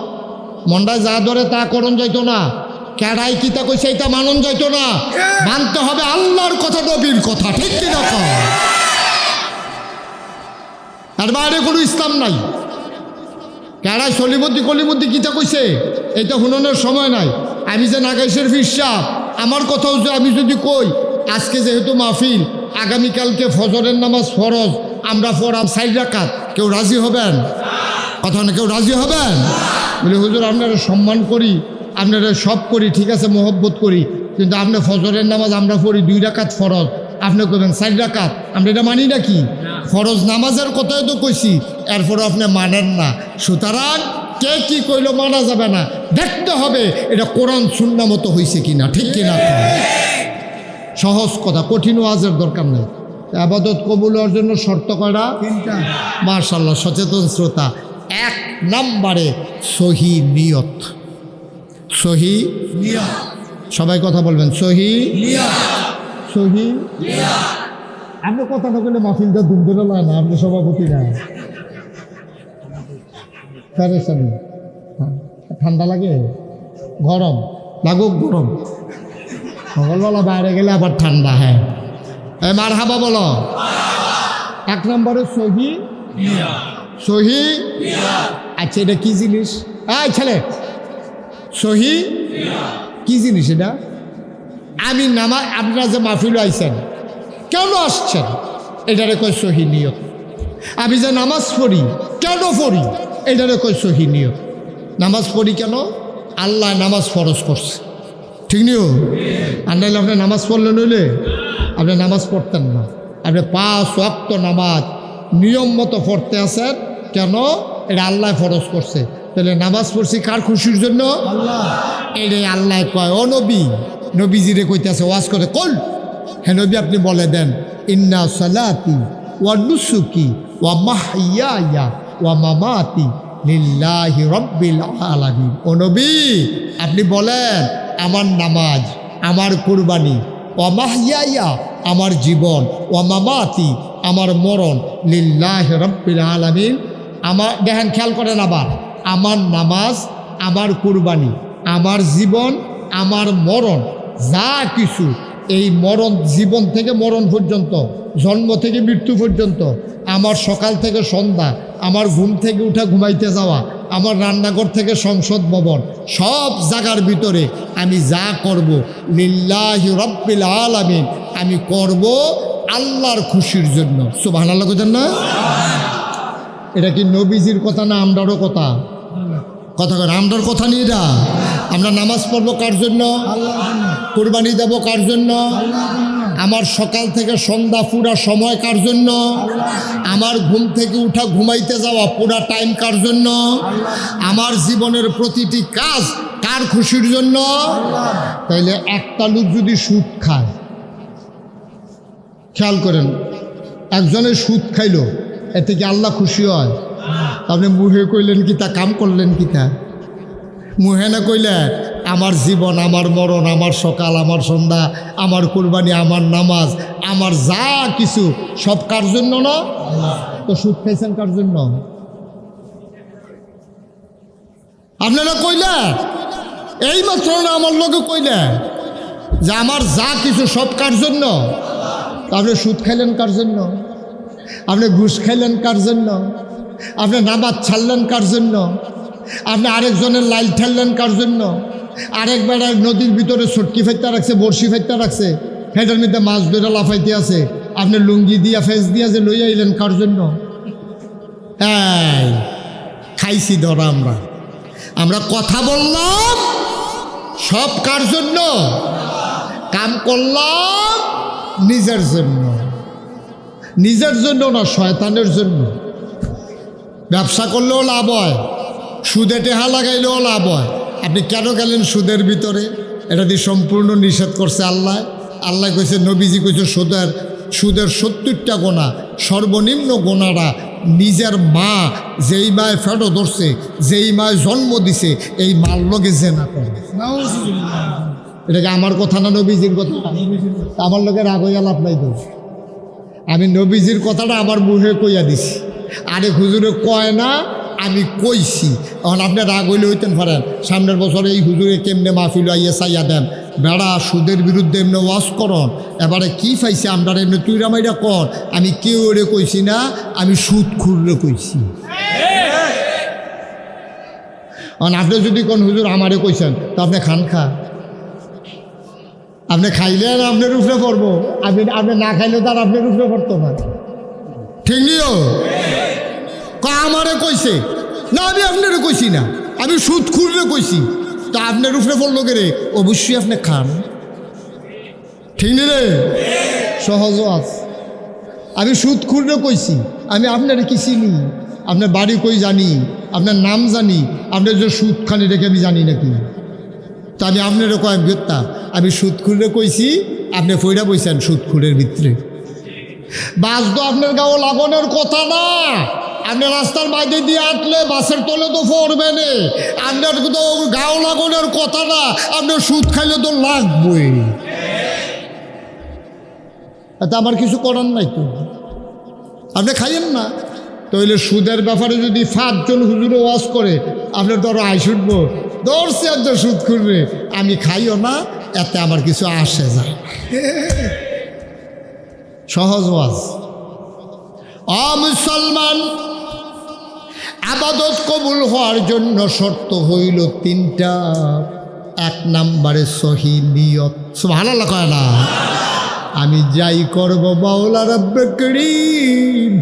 মন্ডায় যা ধরে তা করণ যাইতো না। কেডাই কিতা কইছে এটা মানন যাইতো না, মানতে হবে আল্লাহর কথা, নবীর কথা, ঠিক কিনা? আর বাইরে কোনো ইসলাম নাই। কেডাই সলিমদ্দি কলিমদ্দি কিতা কইছে এটা শুনানোর সময় নাই। আমি যে নাগাইশের ফিরসাহ, আমার কথাও যে আমি যদি কই আজকে যেহেতু মাহফিল, আগামীকালকে ফজরের নামাজ ফরজ, আমরা পড়াম 4 রাকাত, কেউ রাজি হবেন? কথা না, কেউ রাজি হবেন? বলে হুজুর আপনারা সম্মান করি, আপনারা সব করি, ঠিক আছে মহব্বত করি, কিন্তু আপনি ফজরের নামাজ আমরা পড়ি 2 রাকাত ফরজ, আপনি করবেন 4 রাকাত, আমরা এটা মানি নাকি? ফরজ নামাজের কথাই তো কইছি, এরপরও আপনি মানেন না। সুতরাং কে কি কইলো মানা যাবে না, দেখতে হবে এটা কোরআন সুন্নাহ মতো হয়েছে কিনা, ঠিক কিনা? সহজ কথা, কঠিন ওয়াজের দরকার নেই। আবাদত কবুল হওয়ার জন্য শর্ত কয়টা? 3টা। মাশাআল্লাহ, সচেতন শ্রোতা। 1 নম্বরে সহি নিয়ত। সহি নিয়ত, সবাই কথা বলবেন। সহি নিয়ত, সহি নিয়ত। আপনি কথা না বললে মাহফিলটা দুম ধরে লয় না, আপনি সভাপতি না। ঠান্ডা লাগে, গরম লাগুক, গরম সকালবেলা বাইরে গেলে আবার ঠান্ডা। হ্যাঁ, মারহাবা বলো। এক নম্বরে সহি সহি। আচ্ছা, এটা কি জিনিস? এই ছেলে, সহি কি জিনিস এটা? আমি নামাজ, আপনারা যে মাহফিল আইছেন কেন আসছেন, এটারে কয় সহি নিয়ত। আমি যে নামাজ পড়ি কেন পড়ি, এটারে কয় সহি নিয়ত। নামাজ পড়ি কেন? আল্লাহ নামাজ ফরজ করছে, ঠিক নিও। আর নাইলে আপনি নামাজ পড়লেন, নইলে আপনি নামাজ পড়তেন না। আপনি 5 ওয়াক্ত নামাজ নিয়ম মতো পড়তে আছেন কেন? এটা আল্লাহ ফরজ করছে। তাহলে নামাজ পড়ছি কার খুশির জন্য? আল্লাহ। এটাই আল্লাহ কয়, ও নবী, নবীজিরে কইতেছে ওয়াজ করে, কল হ্যাঁ নবী আপনি বলে দেন, ইন্না সালাতি ওয়া নুসুকি ওয়া মাহইয়ায়া ওয়া মামাতি লিল্লাহি রাব্বিল আলামিন। ও নবী আপনি বলেন, আমার নামাজ, আমার কুরবানি, ওয়া মাহইয়ায়া আমার জীবন, ওয়া মামাতি আমার মরণ, লিল্লাহি রাব্বিল আলামিন। আমার দেখেন, খেয়াল করেন, আবার আমার নামাজ, আমার কুরবানি, আমার জীবন, আমার মরণ, যা কিছু এই মরণ, জীবন থেকে মরণ পর্যন্ত, জন্ম থেকে মৃত্যু পর্যন্ত, আমার সকাল থেকে সন্ধ্যা, আমার ঘুম থেকে উঠা ঘুমাইতে যাওয়া, আমার রান্নাঘর থেকে সংসদ ভবন, সব জায়গার ভিতরে আমি যা করব লিল্লাহি রাব্বিল আলামিন, আমি করব আল্লাহর খুশির জন্য। সুবহানাল্লাহ কইতেন না? এটা কি নবীজির কথা না আমরারও কথা? কথা কর, আমরার কথা নিয়ে এটা। আমরা নামাজ পড়বো কার জন্য? কুরবানি দেব কার জন্য? আমার সকাল থেকে সন্ধ্যা পুরা সময় কার জন্য? আমার ঘুম থেকে উঠা ঘুমাইতে যাওয়া পুরা টাইম কার জন্য? আমার জীবনের প্রতিটি কাজ কার খুশির জন্য? তাইলে একটা লোক যদি সুদ খায়, খেয়াল করেন, একজনের সুদ খাইলো, এতে কি আল্লাহ খুশি হয়? আপনি মুহে কইলেন কি তা, কাম করলেন কি তা? মুহে না কইলে আমার জীবন, আমার মরণ, আমার সকাল, আমার সন্ধ্যা, আমার কুরবানি, আমার নামাজ, আমার যা কিছু সব কার জন্য না? তো সুদ খাইছেন কার জন্য? আপনারা কইলে এই মাত্র না আমার লোকে কইলে যে আমার যা কিছু সব কার জন্য? আপনি সুদ খাইলেন কার জন্য? আপনি ঘুষ খাইলেন কার জন্য? আপনি নামাজ ছাড়লেন কার জন্য? আপনি আরেকজনের লাইল ঠেললেন কার জন্য? আরেকবার নদীর ভিতরে ছটকি ফাইতে রাখছে, বড়শি ফাইতে রাখছে, হেঁটার মধ্যে মাছ ধরে লাফাইতে আছে, আপনি লুঙ্গি দিয়া ফেস দিয়া যে লইয়া আইলেন কার জন্য? এই খাইছি ধরা, আমরা কথা বললাম সব কার জন্য? কাম করলাম নিজের জন্য। নিজের জন্য না, শয়তানের জন্য। ব্যবসা করলেও লাভ হয়, সুদে টেহা লাগাইলেও লাভ হয়। আপনি কেন গেলেন সুদের ভিতরে? এটা দিয়ে সম্পূর্ণ নিষেধ করছে আল্লাহ। আল্লাহ কইছে, নবীজি কইছে, সুদের 70টা গোনা, সর্বনিম্ন গোনাটা নিজের মা, যেই মায় ফেটো ধরছে, যেই মায় জন্ম দিছে, এই মার লগে জেনা করে। এটাকে আমার কথা না নবীজির কথা? আমার লোকের রাগ হইয়া লাভ নাই। তো আমি নবীজির কথাটা আমার মুখে কইয়া দিছি, আরে হুজুরে কয় না, আমি কইছি। এখন আপনি রাগ হইলে হইতেন পারেন, সামনের বছর এই হুজুরে কেমনে মাহফিল আইয়া চাইয়া দেন, বেড়া সুদের বিরুদ্ধে এমনি ওয়াজ করন, এবারে কি পাইছে আমরা এমনি তুই রামাইরা কর। আমি কেউ ওরে কইছি না, আমি সুদ খুঁড়লে কইছি। এখন আপনি যদি কোন হুজুর আমারে কইছেন, তো আপনি খান খা, আপনি খাইলে আর আপনার উপরে পড়বো, আপনি না খাইলে তার আপনার উপরে পড়তো না, ঠিক নিও। আমারে কইছে না, আমি আপনারও কইছি না, আমি সুদ খুঁড়লে কইছি, তো আপনার উপরে পড়লো কে রে? অবশ্যই আপনি খান, ঠিক নি রে? সহজ আছে। আমি সুদ খুঁড়লে কইছি, আমি আপনার কি চিনি? আপনার বাড়ি কই জানি, আপনার নাম জানি, আপনার যে সুদ খানি রেখে আমি জানি নাকি? তা আমি আপনারও কয়েক বেরতাম, আমি সুদ খুঁড়লে কইছি, আপনি ফইরা বইছেন সুদ খুঁড়ের ভিতরে। বাস তো আপনার গাও লাগানোর কথা না, আপনি রাস্তার বাইরে দিয়ে আটলে বাসের তলে তো পড়বেন, আপনার তো গাও লাগানোর কথা না, আপনার সুদ খাইলে তো লাগবই। এতে আমার কিছু করার নাই তো, আপনি খাইয়েন না। তাহলে সুদের ব্যাপারে যদি 5 জন হুজুরে ওয়াজ করে, আপনার ধরো আয় শুনবো, ধরছে একজন সুদ করবে, আমি খাইও না, এতে আমার কিছু আসে যায়। সহজ ওয়াজ। মুসলমান, আবাদত কবুল হওয়ার জন্য শর্ত হইল 3টা। 1 নম্বরে সহি নিয়ত। সুবহানাল্লাহ কয় না? আমি যাই করব মাওলা রব্বে করিম,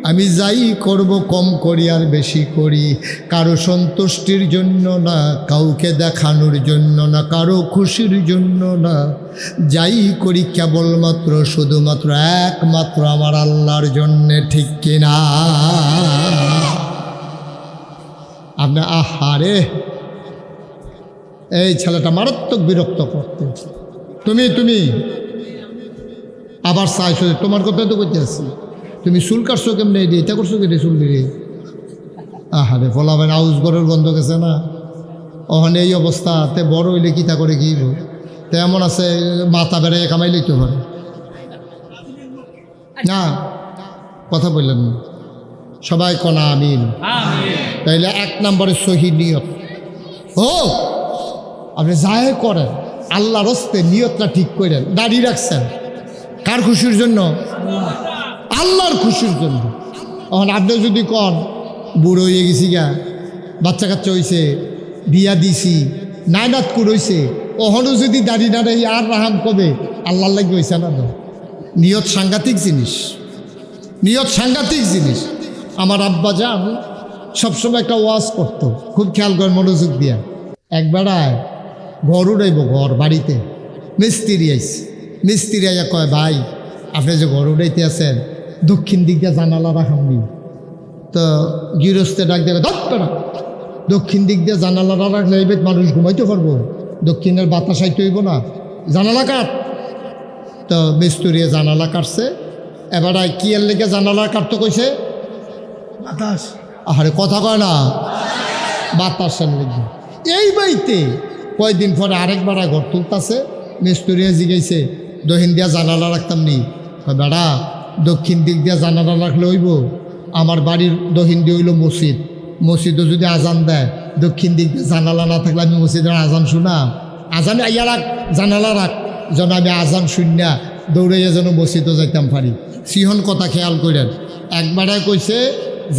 আমি যাই করব কম করি আর বেশি করি, কারো সন্তুষ্টির জন্য না, কাউকে দেখানোর জন্য না, কারো খুশির জন্য না, যাই করি কেবলমাত্র শুধুমাত্র একমাত্র আমার আল্লাহর জন্যে, ঠিক কিনা? আপনি আহারে, এই ছেলেটা মারাত্মক বিরক্ত করতে, তুমি আবার চাইছো, তোমার কথা তো করতে আসছি, তুমি চুল কাটছো কেমনে, এটা করছো কেটে চুল বেরিয়ে, আহারে ফলাবেন আউস ঘরের গন্ধ গেছে না, ওখানে এই অবস্থা, তে বড় হইলে কিতা করে কি তেমন আছে, মাথা বেড়ে কামাই লইতে পারে না, কথা বললেন না সবাই, কনা আমিন। তাইলে 1 নম্বরে সহি নিয়ত। ও আপনি যাই করেন আল্লাহর হস্তে নিয়তটা ঠিক করেন। দাড়ি রাখছেন কার খুশির জন্য? আল্লাহর খুশির জন্য। এখন আপনি যদি কন বুড়ো হয়ে গেছি গা, বাচ্চা কাচ্চা হয়েছে, বিয়া দিছি, নাইনাত কুর হয়েছে, ওহনও যদি দাড়ি না রাখি আর রাহাম কবে, আল্লাহর লাগে হয়েছে না? নিয়ত সাংঘাতিক জিনিস, নিয়ত সাংঘাতিক জিনিস। আমার আব্বা যান সবসময় একটা ওয়াজ করতো, খুব খেয়াল করেন মনোযোগ দিয়া। একবেলায় ঘর উড়াইব, ঘর বাড়িতে মিস্ত্রি আইছে, মিস্ত্রি আইয়া কয়, ভাই আপনি যে ঘর উড়াইতে আছেন দক্ষিণ দিক দিয়ে জানালা রাখামনি। তো গৃহস্থে ডাক দেবে, ধরা দক্ষিণ দিক দিয়ে জানালা রাখলে এই মানুষ ঘুমাইতে পারবো, দক্ষিণের বাতাস আইতে হইব না, জানালা কাট। তো মিস্ত্রি জানালা কাটছে। এবার কি এর লেগে জানালা কাটতে কইছে? বাতাস। আরে কথা কয় না, বাতাসের লেগে। এই বাড়িতে কয়দিন পরে আরেকবার ঘর তুলতাছে, মিস্ত্রি জিগাইছে, দক্ষিণ দিয়া জানালা রাখতাম নি? বেড়া দক্ষিণ দিক দিয়া জানালা রাখলে হইব? আমার বাড়ির দক্ষিণ দিয়ে হইল মসজিদ, মসজিদও যদি আজান দেয়, দক্ষিণ দিক দিয়ে জানালা না থাকলে আমি মসজিদের আজান শুনা? আজান আইয়া রাখ, জানালা রাখ, যেন আমি আজান শুনিয়া দৌড়াইয়া যেন মসজিদও যাইতাম পারি। সিহন কথা খেয়াল করেন। একবারে কইছে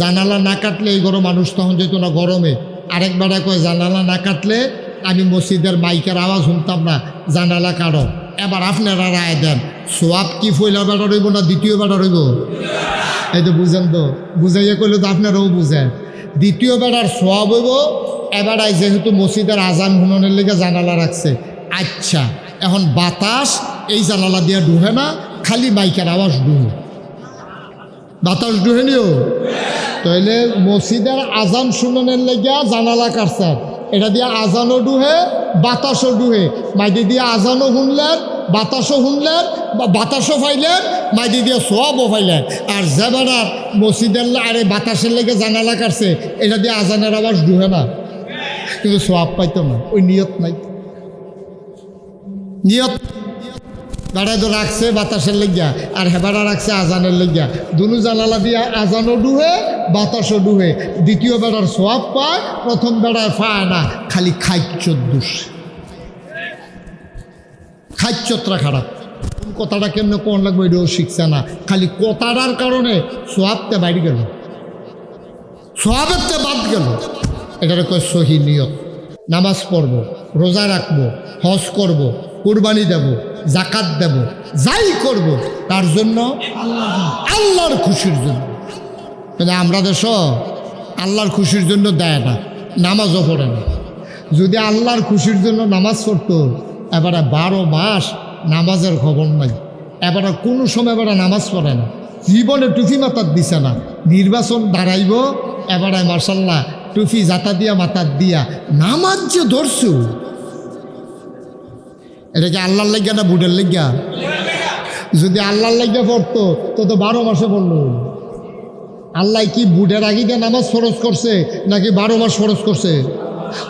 জানালা না কাটলে এই গরম মানুষ তখন যেত না গরমে। আরেকবারে কয় জানালা না কাটলে আমি মসজিদের মাইকের আওয়াজ শুনতাম না, জানালা কাটো। এবার আপনারা রায় দেন, সোয়াব কি ফইলা বেড়া রইব না দ্বিতীয় বেড়া রইব? এই তো বুঝেন, তো বুঝাইয়া করলে তো আপনারাও বুঝেন। দ্বিতীয় বেড়ার সোয়াব হইব। এবার যেহেতু মসজিদের আজান হুননের লেগে জানালা রাখছে, আচ্ছা এখন বাতাস এই জানালা দিয়ে ঢুহে না, খালি মাইকের আওয়াজ ঢুহে, বাতাস ঢুহে নিও। তাইলে মসজিদের আজান শুননের লেগে জানালা কাটছে, এটা দিয়ে আজানও ডুহে বাতাসও ডুহে। মাইদি দিয়ে আজানও শুনলেন, বাতাসও শুনলেন, বা বাতাসও পাইলেন, মাইদি দিয়ে সোয়াবও পাইলেন। আর যে বেড়ার মসজিদের আরে বাতাসের লেগে জানালা কাটছে, এটা দিয়ে আজানের আওয়াজ ডুহে না, কিন্তু সোয়াব পাইতো না, ওই নিয়ত নাই। নিয়ত বেড়ায় তো রাখছে বাতাসের লেগিয়া, আর হেবাড়া রাখছে আজানের লেগিয়া। দুনু জানালা দিয়া আজানও ডুহে বাতাসও ডুহে। দ্বিতীয় বেড়ার সোয়াব পায়, প্রথম বেড়ায় পায় না, খালি খাইচ্ছত দোষ, খাইচ্ছতরা খারাপ। কথাটা কেমনে কোন লাগবে এটাও শিখছে না, খালি কথাটার কারণে সোয়াবতে বাইরে গেল, সোয়াবেরতে বাদ গেল। এটারে কয় সহি নিয়ত। নামাজ পড়ব, রোজা রাখবো, হজ করব, কুরবানি দেব, জাকাত দেব, যাই করব তার জন্য আল্লাহর খুশির জন্য। কিন্তু আমরা দেশ আল্লাহর খুশির জন্য দেয় না, নামাজও পড়ে না। যদি আল্লাহর খুশির জন্য নামাজ পড়তো, এবারে 12 মাস নামাজের খবর নাই, এবারে কোনো সময় এবারে নামাজ পড়ে না, জীবনে টুপি মাথার দিছে না। নির্বাচন দাঁড়াইব, এবারে মার্শাল্লাহ টুপি জাতা দিয়া মাথার দিয়া নামাজ যে ধরছু, এটা কি আল্লাহর লাগিয়া না বুড়ের লাগিয়া? যদি আল্লাহর লাগিয়া পড়তো তো 12 মাসে পড়লো। আল্লাহ কি বুটের আগে দিয়ে নামাজ ফরজ করছে নাকি 12 মাস ফরজ করছে?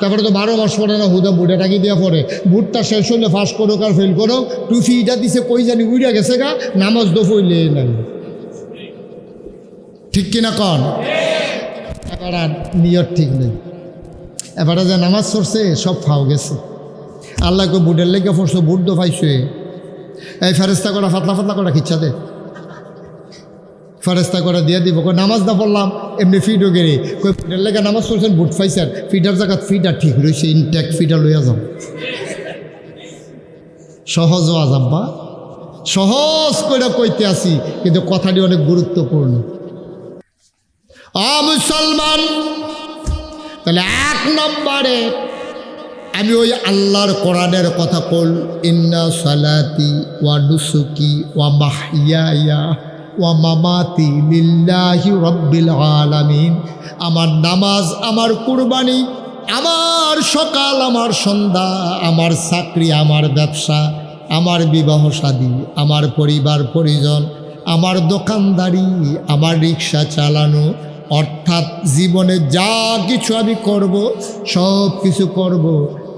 তারপরে তো 12 মাস পড়ে না, হুদা বুটের আগে দিয়ে পড়ে। বুটটা শেষ হলে ফাঁস করুক আর ফেল করুক, টুফিটা দিছে কই জানি উইরা গেছে গা, নামাজ তো পড়লে নাই। ঠিক কিনা কন? এবার আর নিয়ত ঠিক নেই, এবারে যে নামাজ পড়ছে সব ফাও গেছে। আল্লাহকে বুটের লেগে পড়ছো, বুট তো পাইছে। এই ফেরেস্তা করা ফাতলা ফাতলা করা খিচ্ছা দে, ফেরেস্তা করে দিয়ে দিব। কই নামাজ না পড়লাম এমনি ফিটও গেড়ে, কই বুটের লেগে নামাজ পড়ছেন, বুট পাইছেন, ফিটার জায়গা ফিটার ঠিক রয়েছে, ইনটেক ফিটার লইয়া যাও। সহজ আজাব্বা, সহজ করে কইতে আসি, কিন্তু কথাটি অনেক গুরুত্বপূর্ণ। মুসলমান, তাহলে 1 নম্বরে আমি ওই আল্লাহর কোরআনের কথা কল, ইন্না সালাতি ওয়া নুসুকি ওয়া মাহইয়ায়া ওয়া মামাতি লিল্লাহি রাব্বিল আলামিন। আমার নামাজ, আমার কুরবানি, আমার সকাল, আমার সন্ধ্যা, আমার চাকরি, আমার ব্যবসা, আমার বিবাহ শাদী, আমার পরিবার পরিজন, আমার দোকানদারি, আমার রিক্সা চালানো, অর্থাৎ জীবনে যা কিছু আমি করব সব কিছু করব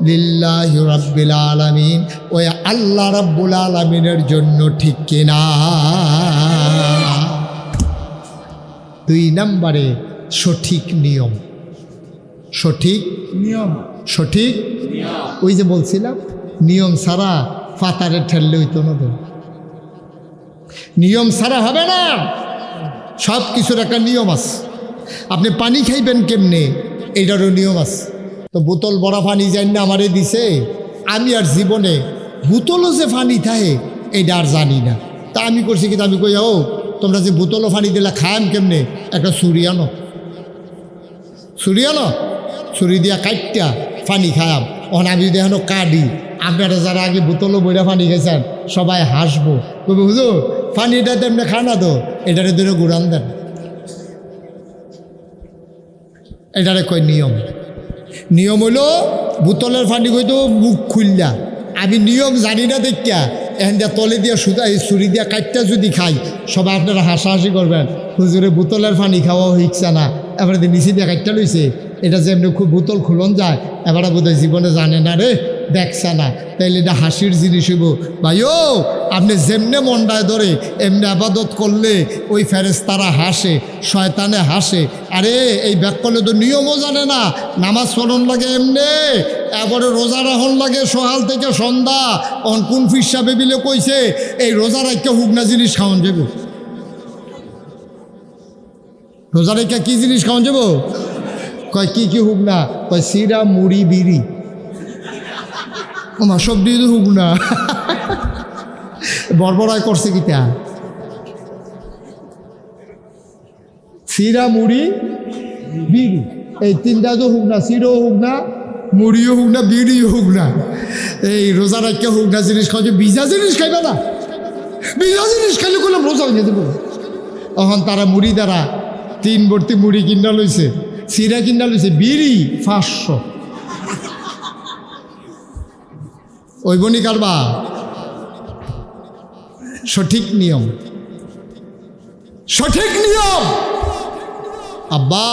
লিল্লাহি রাব্বিল আলামিন, ওই আল্লাহ রাব্বুল আলামিনের জন্য। ঠিক কিনা? 2 নম্বরে সঠিক নিয়ম, সঠিক নিয়ম, সঠিক ওই যে বলছিলাম, নিয়ম ছাড়া ফাতারে ঠেললে হইতো না। তো নিয়ম ছাড়া হবে না, সব কিছুর একটা নিয়ম আছে। আপনি পানি খাইবেন কেমনে, এইটারও নিয়ম আছে। তো বোতল ভরা পানি জানি না আমারে দিছে, আমি আর জীবনে বোতলও যে পানি থাকে এইটা আর জানি না। তা আমি করছি কিন্তু আমি কই, ও তোমরা যে বোতলও পানি দিলা খায়াম কেমনে, একটা ছুরি আনো, ছুরি আনো, ছুরি দিয়া কাটটা পানি খায়াম। ওখানে আমি যদি এখনো কাটি, আপনারা যারা আগে বোতলও বইরা পানি খাইছেন সবাই হাসবো, কবি হুজুর পানিটা তেমনি খানা তো, এটারে ধরে ঘুরান দেন। এটারে কয় নিয়ম। নিয়ম হইল বোতলের পানি কইতো মুখ খুললা, আমি নিয়ম জানি না দেখিয়া এখন দিয়া তলে দিয়া সুতা এই ছুরি দিয়া কাটটা যদি খাই, সবাই আপনারা হাসাহাসি করবেন, হুজুরে বোতলের পানি খাওয়া হইছে না, এবারে নিচে দিয়া কাটটা লইছে, এটা যে এমনি খুব বোতল খুলন যায়, এবারে বোধহয় জীবনে জানে না রে, দেখছে না, তাইলে এটা হাসির জিনিস হইব। ভাইও আপনি যেমনে মন্ডায় ধরে এমনি আবাদত করলে ওই ফেরেশতারা হাসে, শয়তানে হাসে। আরে এই ব্যাককলে তো নিয়মও জানে না, নামাজ পড়ন লাগে এমনে, এবারে রোজা রাখন লাগে সকাল থেকে সন্ধ্যা। কোন ফিরসা বেবিলে কইছে এই রোজা রাখতে হুকনা জিনিস খাওয়ান যাব, রোজা রেখা কি জিনিস খাওয়ান যাব? কয় কি কি হুকনা? কয় সিরা মুড়ি বিড়ি। আমার সব দিয়ে হুক না, বরবরায় করছে কিটা? সিরা মুড়ি বিড়ি, এই 3টা তো হুক না, সিরও হুক না, মুড়িও হুক না, বিড়িও হুক না। এই রোজা রাখতে হুক না জিনিস খাওয়া, ভিজা জিনিস খাইবে না, ভিজা জিনিস খাইলে করলাম রোজা হয়ে দেবো। তখন তারা মুড়ি দ্বারা 3 ভর্তি মুড়ি কিনা লইছে, সিরা কিনা লইছে, বিড়ি 500। ওই বনি কারবা সঠিক নিয়ম, সঠিক নিয়ম। আব্বা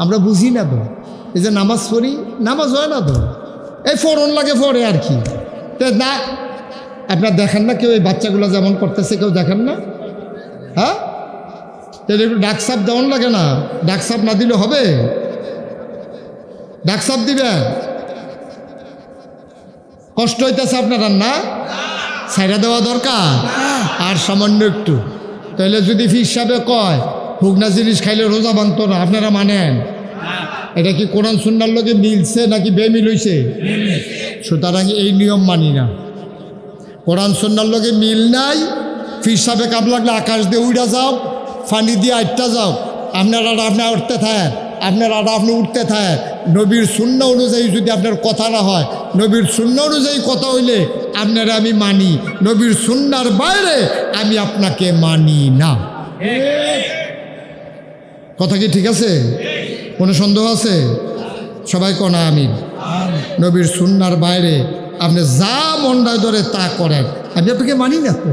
আমরা বুঝি না তো, এই যে নামাজ পড়ি, নামাজ হয় না তো, এই ফোরন লাগে ফোরে আর কি না। আপনার দেখেন না কেউ এই বাচ্চাগুলো যেমন করতেছে, কেউ দেখেন না? হ্যাঁ, তাহলে একটু ডাকসাপ দেওয়ান লাগে না? ডাকসাপ না দিলে হবে? ডাকসাপ দিবেন, কষ্ট হইতেছে আপনার না, ছাইরা দেওয়া দরকার আর সামান্য একটু। তাহলে যদি ফির সাহেবে কয় হুকনা জিনিস খাইলে রোজা ভাঙতো না, আপনারা মানেন? এটা কি কোরআন সুন্নাহর লগে মিলছে নাকি বেমিল হইছে? সুতরাং এই নিয়ম মানি না, কোরআন সুন্নাহর লগে মিল নাই। ফির সাহেবে কাপ লাগলে আকাশ দিয়ে উড়া যাও, ফানি দিয়ে আটটা যাও, আপনারা আপনি উঠতে থাকেন, আপনার আপনি উঠতে থাকেন। নবীর সুন্নাহ অনুযায়ী যদি আপনার কথা না হয়, নবীর সুন্নাহ অনুযায়ী কথা হইলে আপনারা আমি মানি, নবীর সুন্নাহর বাইরে আমি আপনাকে মানি না। কথা কি ঠিক আছে? কোনো সন্দেহ আছে? সবাই কোনা আমি নবীর সুন্নাহর বাইরে আপনি যা মন্ডায় ধরে তা করেন, আমি আপনাকে মানি না। তো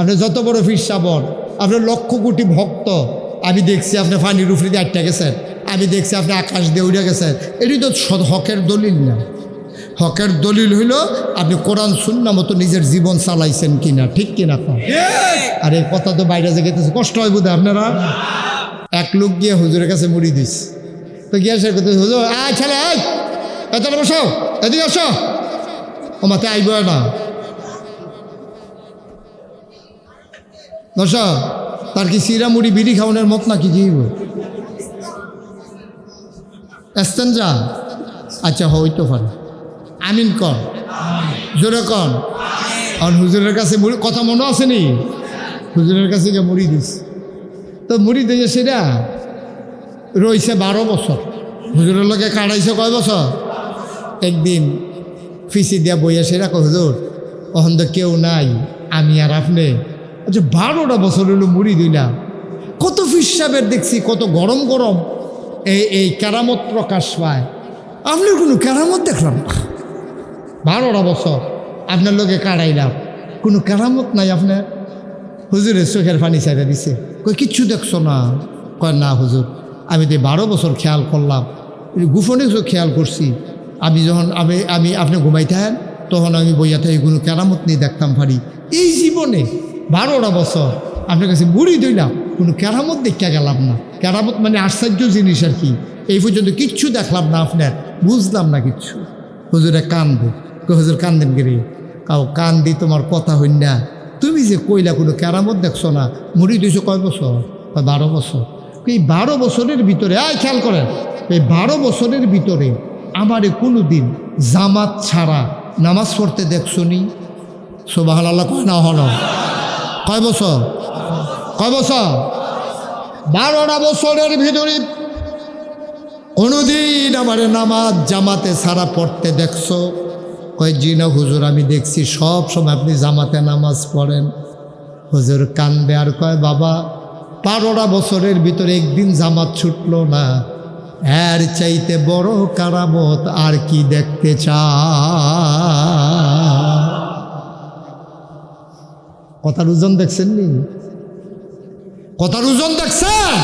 আপনি যত বড় ফিরসা বন, আপনার লক্ষ কোটি ভক্ত, আমি দেখছি আপনি পানির উপরে দিয়ে আটটা গেছেন, আমি দেখছি আপনি আকাশ দিয়ে উড়ে গেছেন। এটি তো হকের দলিল না। হকের দলিল হইল আপনি কোরআন সুন্নাহ মতো নিজের জীবন চালাইছেন কিনা, ঠিক কিনা? আর এই কথা তো বাইরে যে গেতেছে, কষ্ট হয় বোধ আপনারা। এক লোক গিয়ে হুজুরের কাছে মুড়ি দিস, তো গিয়ে সে করতে, হুজুর আয় ছেলে আয়, এত বসো, এদিকে আসো। ও মাথায় আইব না বসো। তার কি সিরা মুড়ি বিড়ি খাওয়ানোর মত নাকি জীব এসতেন যা? আচ্ছা হইতো পারে। আমিন কর, জোরে কর। আর হুজুরের কাছে মুড়ি কথা মনে আসেনি? হুজুরের কাছে গিয়ে মুড়ি দিস, তো মুড়ি দিয়ে সেটা রইছে 12 বছর। হুজুরের লোকে কাটাইছে কয় বছর? একদিন ফিসি দিয়া বইয়া সেরা কয়, হুজুর অহন তো কেউ নাই, আমি আর আপনি। আচ্ছা 12টা বছর হলো মুড়ি দিলাম, কত ফিসাবের দেখছি, কত গরম গরম এই কেরামত প্রকাশ পায়, আপনার কোনো কেরামত দেখলাম না। 12টা বছর আপনার লোকে কাটাইলাম, কোনো কেরামত নাই আপনার। হুজুরের চোখের পানি ছাইড়া দিছে, কই কিচ্ছু দেখছো না? কয় না হুজুর, আমি তো 12 বছর খেয়াল করলাম, গোপনে খেয়াল করছি। আমি যখন আমি আপনি ঘুমাইতেন তখন আমি বইয়া থেকে কোনো কেরামত নিয়ে দেখতাম পারি। এই জীবনে 12টা বছর আপনার কাছে মুড়ি দিলাম, কোনো কেরামত দেখা গেলাম না। কেরামত মানে আশ্চর্য জিনিস আর কি, এই পর্যন্ত কিচ্ছু দেখলাম না আপনার, বুঝলাম না কিচ্ছু। হুজুরে কান্দে, হুজুর কান্দেন গেলে কাউ কান দি তোমার কথা হইন না, তুমি যে কইলা কোনো কেরামত দেখছো না, মুড়ি দিয়েছো কয় বছর? 12 বছর। এই 12 বছরের ভিতরে খেয়াল করেন, এই 12 বছরের ভিতরে আমারে কোনো দিন জামাত ছাড়া নামাজ পড়তে দেখছো নি? সুবহানাল্লাহ কয় না? হলো কয় বছর? কয় বছর? 12টা বছরের ভিতরে কোনোদিন আমারে নামাজ জামাতে ছাড়া পড়তে দেখছো? কয় জি না হুজুর, আমি দেখছি সব সময় আপনি জামাতে নামাজ পড়েন। হুজুর কান্দে আর কয়, বাবা 12টা বছরের ভিতরে একদিন জামাত ছুটলো না, এর চাইতে বড় কারামত আর কি দেখতে চায়? কথার ওজন দেখছেন নি? কথার ওজন দেখছেন?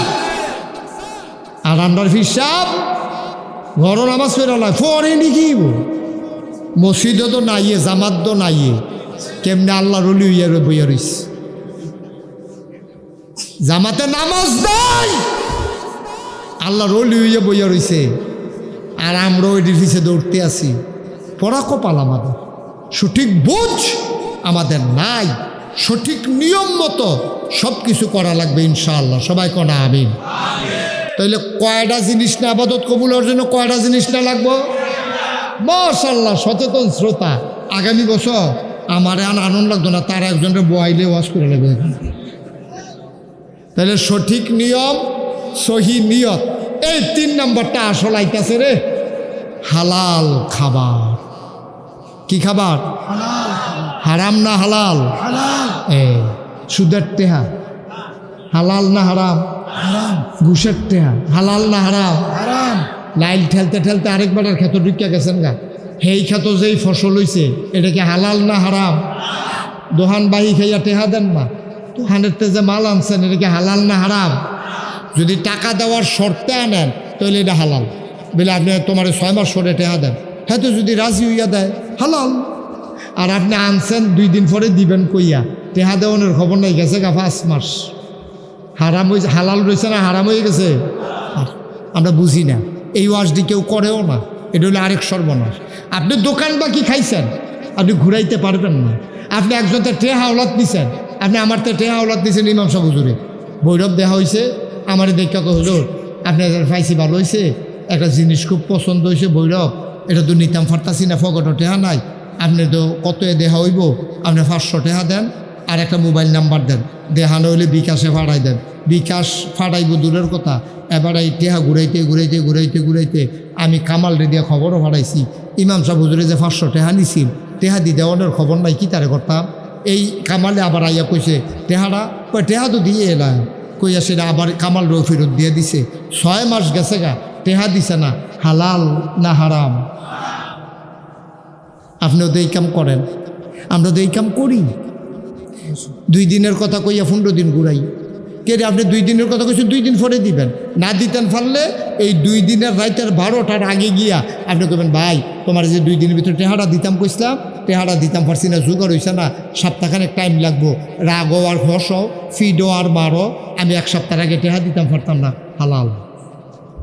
আর আমরা ফিসাব ঘর নামাজ পড়া না পড়েনি কি মসজিদও তো নাইয়ে, জামাত তো নাইয়ে, কেমনে আল্লাহর ওলি হইয়া বইয়া রইছে। জামাতে নামাজ নাই, আল্লাহর ওলি হইয়া বইয়া রইছে, আর আমরা ওইটির পিছে দৌড়তে আছি। পড়া কপাল আমাদের, সঠিক বুঝ আমাদের নাই, সঠিক নিয়ম মতো সব কিছু করা লাগবে ইনশাআল্লাহ। সবাই কনা আমিন। তাইলে কয়টা জিনিস না আবাদত কবুলের জন্য কয়টা জিনিস না লাগবো? মাশাআল্লাহ, সচেতন শ্রোতা, আগামী বছর আমার আনন্দ লাগতো না, তার একজনের বয়াইলে ওয়াজ করে লাগবে। তাহলে সঠিক নিয়ম, সহি নিয়ত, এই 3 নম্বরটা আসল আইতাছে রে। হালাল খাবার। কি খাবার? হারাম না হালাল? সুদের টেহা হালাল না হারাম? ঘুষের টেহা হালাল না হারাম? লাইল ঠেলতে ঠেলতে আরেকবারের ক্ষেত ঢুকিয়া গেছেন গা, সেই ক্ষেত যেই ফসল হইছে এটা কি হালাল না হারাম? দোহান বাহি খাইয়া টেহা দেন না, দোহানের যে মাল আনছেন এটা কি হালাল না হারাম? যদি টাকা দেওয়ার শর্তে আনেন তাহলে এটা হালাল, বলে আপনি তোমার 6 মাস পরে টেহা দেন, হ্যাঁ তো যদি রাজি হইয়া দেয় হালাল। আর আপনি আনছেন 2 দিন পরে দিবেন কইয়া, টেহা দেওয়ানোর খবর নাই, গেছে গা 5 মাস, হারাম হয়েছে, হালাল রয়েছে না হারাম হয়ে গেছে? আমরা বুঝি না, এই ওয়াজটি কেউ করেও না, এটা হলো আরেক সর্বনাশ। আপনি দোকান বা কি খাইছেন, আপনি ঘুরাইতে পারবেন না। আপনি একজনতে টেহা হাওলাত দিচ্ছেন, আপনি আমার তো টেহা হাওলাত দিচ্ছেন ইমাম সাহেব হুজুরে, ভৈরব দেহা হয়েছে, আমার দেখা তো হুজুর আপনি ফাইসি ভালো হয়েছে, একটা জিনিস খুব পছন্দ হয়েছে ভৈরব, এটা তো নিতাম ফারতাছি না, ফগটো টেহা নাই, আপনি তো কত দেহা হইব, আপনি 500 টেহা দেন আর একটা মোবাইল নাম্বার দেন, দেহানো হইলে বিকাশে ফাড়াই দেন, বিকাশ ফাড়াইব দূরের কথা, এবার এই টেহা ঘুরাইতে ঘুরাইতে ঘুরাইতে ঘুরাইতে আমি কামাল রে দিয়ে খবরও ফাড়াইছি, ইমাম সাহেব হুজুরে যে 500 টেহা নিছিল, টেহা দি দেওয়ানোর খবর নাই, কি তারে করতাম? এই কামালে আবার আইয়া কইছে টেহারা, কই টেহা তো দিয়ে এলাম, কইয়া সেটা আবার কামাল রো ফেরত দিয়ে দিছে, 6 মাস গেছে গা, টেহা দিছে না, হালাল না হারাম? আপনিও তো এই কাম করেন, আমরা তো এই কাম করি। 2 দিনের কথা কইয়া 15 দিন ঘুরাই, কে রে আপনি 2 দিনের কথা কইছেন 2 দিন পরে দিবেন, না দিতেন পারলে এই 2 দিনের রাইতের 12টার আগে গিয়া আপনি কইবেন ভাই তোমার যে 2 দিনের ভিতরে টেহারা দিতাম কইছিলাম, টেহারা দিতাম পারছি না, জোগাড় হইছে না, সপ্তাহখানেক টাইম লাগবো, রাগও আর হসও ফিডও আর মারো, আমি 1 সপ্তাহ আগে টেহা দিতাম পারতাম না। হালাল,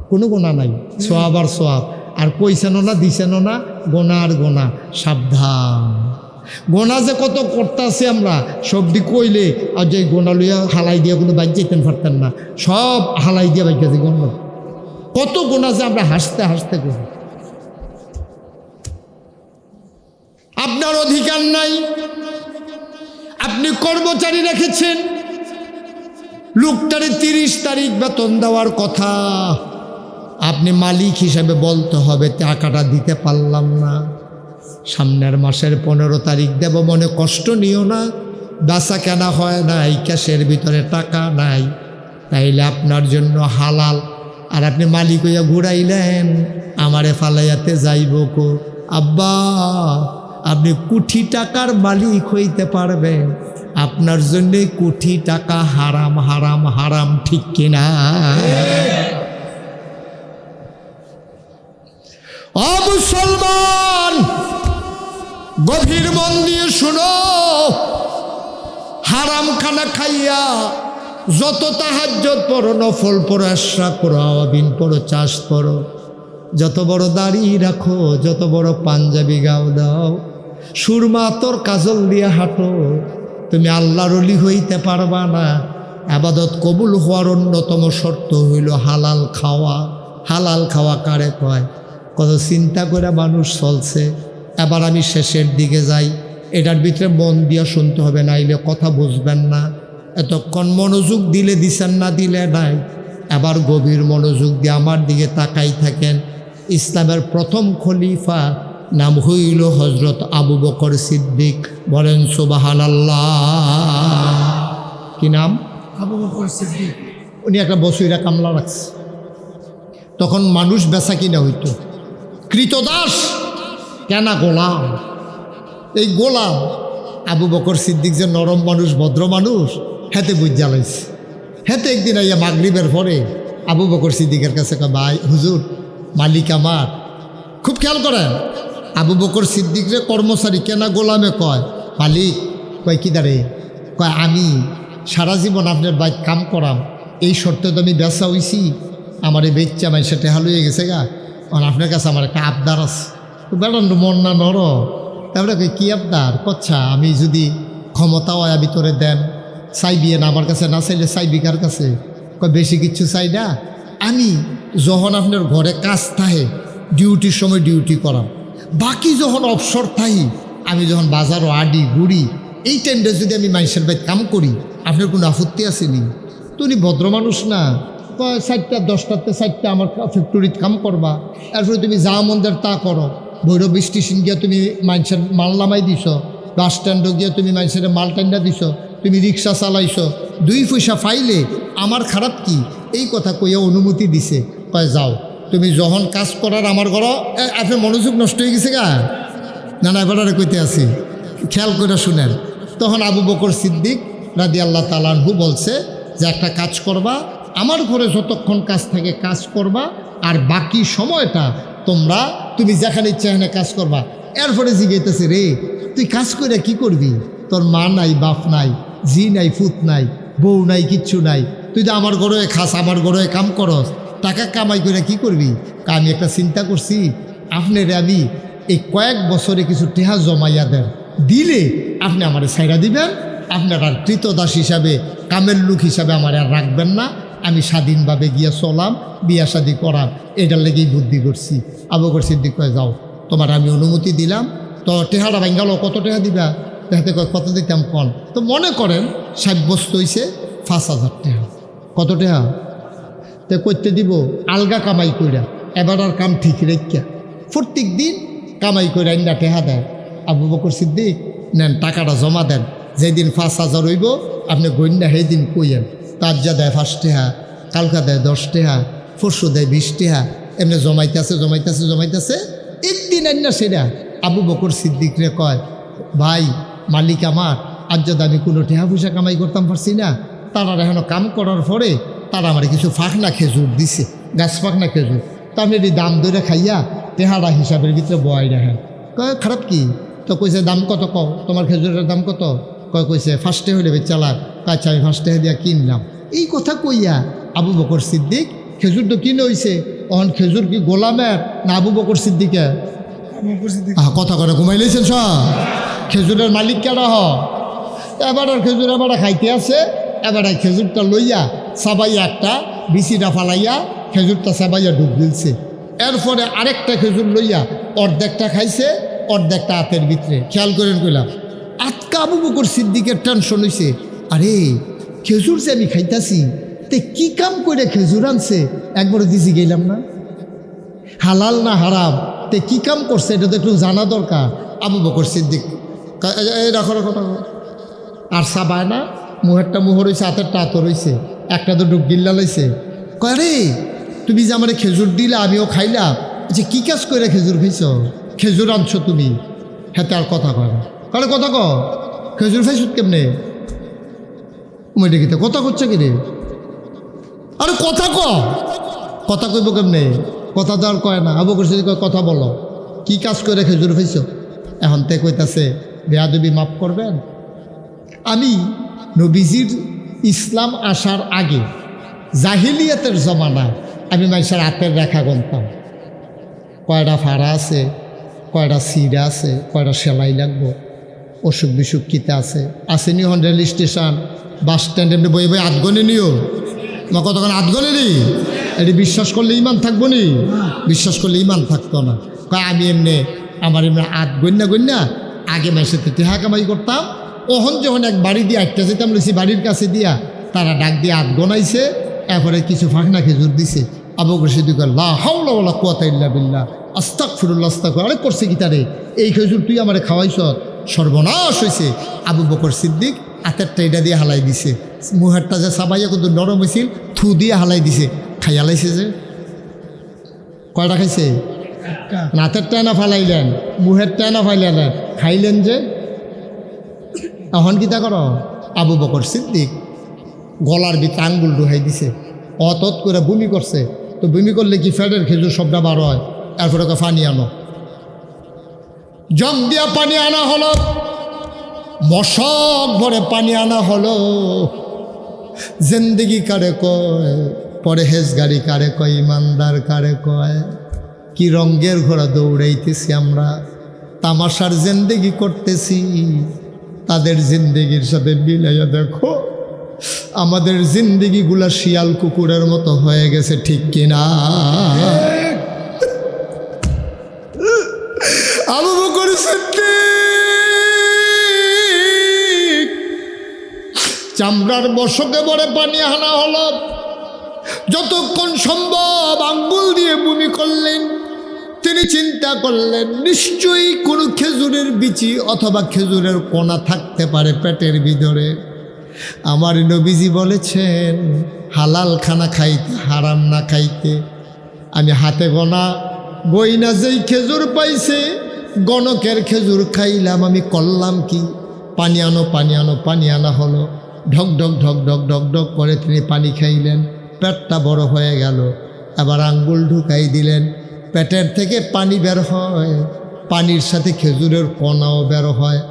কোনো গোনা নাই, সোয়াব আর সোয়াব। আর কইছেনও না দিছেনও না, গোনা আর গোনা। সাবধান, গোনা যে কত করতেছে আমরা সবদি কইলে আর যে গোনা লইয়া হালাই দিয়া কোনো বাইক যেতেন পারতেন না, সব হালাই দিয়া বাইক গেছে গোনা। কত গোনা যে আমরা হাসতে হাসতে করি। আপনার অধিকার নাই, আপনি কর্মচারী রেখেছেন, লোকটারে 30 তারিখ বেতন দেওয়ার কথা, আপনি মালিক হিসাবে বলতে হবে টাকাটা দিতে পারলাম না, সামনের মাসের 15 তারিখ দেব, মনে কষ্ট নিও না, বেচা কেনা হয় নাই, ক্যাশের ভিতরে টাকা নাই, তাইলে আপনার জন্য হালাল। আর আপনি মালিক হইয়া ঘুরাইলেন, আমারে ফালাইয়াতে যাইব কো। আব্বা আপনি কোটি টাকার মালিক হইতে পারবেন, আপনার জন্যে কোটি টাকা হারাম হারাম হারাম, ঠিক কিনা? ও মুসলমান, গভীর মন দিয়ে শুনো, হারাম খানা খাইয়া যত তাহাজ্জুদ পড়ো, নফল পড়ো, আশরা করো, আওয়াবিন পড়ো, চাষ পড়ো, যত বড় দাড়ি রাখো, যত বড় পাঞ্জাবি গাও দাও, সুরমা তোর কাজল দিয়ে হাঁটো, তুমি আল্লাহর ওলি হইতে পারবা না। আবাদত কবুল হওয়ার অন্যতম শর্ত হইল হালাল খাওয়া। হালাল খাওয়া কারে কয়? কত চিন্তা করে মানুষ চলছে। এবার আমি শেষের দিকে যাই, এটার ভিতরে মন দিয়া শুনতে হবে, নাইলে কথা বুঝবেন না। এতক্ষণ মনোযোগ দিলে দিছেন, না দিলে নাই। এবার গভীর মনোযোগ দিয়ে আমার দিকে তাকাই থাকেন। ইসলামের প্রথম খলিফা নাম হইল হজরত আবু বকর সিদ্দিক। বলেন সুবহানাল্লাহ। কি নাম? আবু বকর সিদ্দিক। উনি একটা বছইরা কামলা রাখছে। তখন মানুষ বেচা কিনা হইতো, কৃতদাস কেনা গোলাম। এই গোলাম আবু বকর সিদ্দিক যে নরম মানুষ, ভদ্র মানুষ, হেতে বুঝ জ্বালাইছে। হেতে একদিন আইয়া মাগরিবের পরে আবু বকর সিদ্দিকের কাছে কয়, ভাই হুজুর, মালিক আমার। খুব খেয়াল করেন, আবু বকর সিদ্দিকরে কর্মচারী কেনা গোলামে কয়, মালিক। কয় কি দাঁড়ে? কয় আমি সারা জীবন আপনার বাইক কাম করাম, এই শর্তে তো আমি বেচা হইছি, আমার এই বেচ্চা মাই সেটা হাল হয়ে গেছে গা, কারণ আপনার কাছে আমার একটা আবদার আছে। বেড়ান মন না নর। তারপরে কী আবদার? কচ্ছা আমি যদি ক্ষমতা হয় আমি তোরে দেন, চাইবি না আমার কাছে, না চাইলে চাইবি কার কাছে? কয় বেশি কিচ্ছু চাই না, আমি যখন আপনার ঘরে কাজ থাকে ডিউটির সময় ডিউটি করাম, বাকি যখন অবসর থাকি, আমি যখন বাজারও আডি ঘুরি, এই টাইমটা যদি আমি মানুষের বাইক কাম করি, আপনার কোনো আপত্তি আসেনি? তুমি ভদ্র মানুষ না? 4টা 10টাতে 4টা আমার ফ্যাক্টরিতে কাম করবা, এরপরে তুমি যা মন্দের তা করো। ভৈরব স্টেশন গিয়া তুমি মানুষের মাল নামাই দিছ, বাস স্ট্যান্ডও গিয়া তুমি মানুষের মাল টাইনা দিছ, তুমি রিক্সা চালাইছ, 2 পয়সা পাইলে আমার খারাপ কি? এই কথা কইয়া অনুমতি দিছে। কয় যাও, তুমি যখন কাজ করার আমার ঘর। আপনার মনোযোগ নষ্ট হয়ে গেছে গা? না না, এবারে কইতে আছি, খেয়াল করে শুনেন। তখন আবু বকর সিদ্দিক রাদিয়াল্লাহু তাআলা আনহু বলছে যে একটা কাজ করবা, আমার ঘরে যতক্ষণ কাজ থাকে কাজ করবা, আর বাকি সময়টা তুমি যেখানে ইচ্ছা এখানে কাজ করবা। এরপরে জিজ্ঞাইতেছে, রে তুই কাজ করে কি করবি? তোর মা নাই, বাপ নাই, জি নাই, ফুত নাই, বউ নাই, কিচ্ছু নাই, তুই তো আমার ঘরে খাস, আমার ঘরে কাম করস, টাকা কামাই করে কি করবি? আমি একটা চিন্তা করছি, আপনার আমি এই কয়েক বছরে কিছু টেহা জমাইয়া দেন, দিলে আপনি আমার ছাইড়া দিবেন, আপনার আর কৃতদাস হিসাবে, কামের লোক হিসাবে আমার আর রাখবেন না, আমি স্বাধীনভাবে গিয়া চলাম, বিয়া শাদি করাম। এটার লেগেই বুদ্ধি করছি। আবু বকর সিদ্দিক কয়, যাও, তোমার আমি অনুমতি দিলাম। তো টেহাটা ভাঙ্গালো, কত টাকা দিবা? দেখাতে কয়, কত দিতাম কন? তো মনে করেন সাব্যস্ত হয়েছে 5,000 টাকা। কত টাকা? তো করতে দিব আলগা কামাই কইরা, এবার আর কাম ঠিক রেখা প্রত্যেক দিন কামাই করে আইনা টেহা দেয়। আবু বকর সিদ্দিক নেন, টাকাটা জমা দেন, যেদিন 5,000 হইব আপনি গন্যা সেই দিন কইয়েন। তার যা দেয় 5 টাকা, কালকা দেয় 10 টাকা, পরশু দেয় 20 টাকা, এমনি জমাইতেছে। একদিন আইনা সেটা আবু বকর সিদ্দিক রে কয়, ভাই মালিক আমার, আজ যদি আমি কোনো টেহা পয়সা কামাই করতাম পারছি না, তারা এখন কাম করার পরে তারা আমার কিছু ফাঁকনা খেজুর দিছে, গাছ ফাঁকনা খেজুর। তো আমি এটি দাম ধরে খাইয়া তেহারা হিসাবের ভিতরে বয় রাখেন। কয় খারাপ কি? তো কইছে দাম কত কও, তোমার খেজুরের দাম কত? কইছে ফার্স্টে হইলে চালাক। আচ্ছা আমি ফার্স্টে দিয়া কিনলাম। এই কথা কইয়া আবু বকর সিদ্দিক খেজুর তো কিনে হইছে, অহন খেজুর কি গোলামের না আবু বকর সিদ্দিকে? কথা করে ঘুমাই লইছেন সব। খেজুরের মালিক কেডা হ? এবার খেজুর এবার খাইতে আছে, এবার খেজুরটা লইয়া সাবাইয়া একটা বিচিটা ফালাইয়া খেজুরটা সাবাইয়া ডুব দিলছে। এরপরে আরেকটা খেজুর লইয়া অর্ধেকটা খাইছে, অর্ধেকটা হাতের ভিতরে। খেয়াল করেন কইলাম আজকা আবু বকর সিদ্দিকের টেনশন হইছে, আরে খেজুর যে আমি খাইতাছি তে কি কাম করে খেজুর আনছে একবারও দিছি গেলাম না, হালাল না হারাম, তে কি কাম করছে এটা তো একটু জানা দরকার। আবু বকর সিদ্দিক রাখো রাখো রাখো, আর সাবায় না, মুহেরটা মুহর হয়েছে, হাতেরটা হাতর হয়েছে, একটা তো ডুব গিল্লা লাইছে। কয় রে তুমি যে আমার খেজুর দিলে আমিও খাইলাম, যে কি কাজ করে খেজুর খাইছ, খেজুর আনছো তুমি? হ্যাঁ আর কথা কয় না, কারো কথা ক খেজুর খাইছ কেমনে? মই দেখিতে কথা করছে কি রে? আরে কথা ক, কথা কইব কেমনে? কথা তো আর কয় না। আবু বকর সিদ্দিক কয় কথা বলো, কি কাজ করে খেজুর খাইছ? এখন তে কইতাছে বেয়াদবি মাফ করবেন, আমি নবীজির ইসলাম আসার আগে জাহিলিয়াতের জমানায় আমি মানুষের হাতের রেখা গুনতাম, কয়টা ফাড়া আছে, কয়টা সিরা আছে, কয়টা সেলাই লাগবো, অসুখ বিসুখ কিতে আছে, আসেনি হন রেল স্টেশন বাস স্ট্যান্ড এমনি বই বই আধগনে নিও মা, কতক্ষণ আধগনে নি? এটি বিশ্বাস করলে ইমান থাকবো নি? বিশ্বাস করলে ইমান থাকতো না। কয় আমি এমনি আমার এমনি আধ গন্যা আগে মাসে টেহা কামাই করতাম, ওহন যখন এক বাড়ি দিয়ে একটা যেতাম লইছি বাড়ির কাছে দিয়া, তারা ডাক দিয়ে আধ গনাইছে, এরপরে কিছু ফাঁকনা খেজুর দিছে। আবু বকর সিদ্দিক লা হাওলা ওয়ালা কুওয়াতা ইল্লা বিল্লাহ, আস্তাগফিরুল্লাহ আস্তাগফিরুল্লাহ। আরে করছে কি তারে, এই খেজুর তুই আমারে খাওয়াইছ, সর্বনাশ হয়েছে। আবু বকর সিদ্দিক হাতেরটা এটা দিয়ে হালাই দিছে, মুহেরটা যে সাবাইয়া কিন্তু নরম হয়েছিল থু দিয়ে হালাই দিছে, খাইয়া লাইছে। যে কয়টা খাইছে? হাতেরটা না ফালাইলেন, মুহেরটা না ফাইলেন, খাইলেন যে। এখন কিতা করো? আবু বকর সিদ্দিক গলার ভিতরে আঙ্গুল ঢুকাই দিছে, অতত করে বমি করছে। তো বমি করলে কি ফ্যাটের খেজুর সবটা বার হয়? এরপরে পানি আনো, জগ দিয়া পানি আনা হলো, মশক ভরে পানি আনা হলো। জিন্দেগি কারে কয়, পরহেজগারি কারে কয়, ইমানদার কারে কয়? কি রঙ্গের ঘোড়া দৌড়াইতেছি আমরা, তামাশার জিন্দেগি করতেছি। তাদের জিন্দেগির সাথে মিলাইয়া দেখো, আমাদের জিন্দেগিগুলা শিয়াল কুকুরের মতো হয়ে গেছে, ঠিক কিনা? আবু বকর সিদ্দিক চামড়ার বশকে ভরে পানি আনা হলো, যতক্ষণ সম্ভব আঙ্গুল দিয়ে বমি করলেন। তিনি চিন্তা করলেন নিশ্চয়ই কোনো খেজুরের বিচি অথবা খেজুরের কোনা থাকতে পারে পেটের ভিতরে। আমার নবীজি বলেছেন হালাল খানা খাইতে, হারাম না খাইতে। আমি হাতে গোনা গইনা যেই খেজুর পাইছে, গণকের খেজুর খাইলাম। আমি করলাম কি? পানি আনো পানি আনো, পানি আনা হলো। ঢক ঢক ঢক ঢক ঢক ঢক করে তিনি পানি খাইলেন, পেটটা বড় হয়ে গেল। আবার আঙ্গুল ঢুকাই দিলেন, পেটের থেকে পানি বের হয়, পানির সাথে খেজুরের কণাও বের হয়।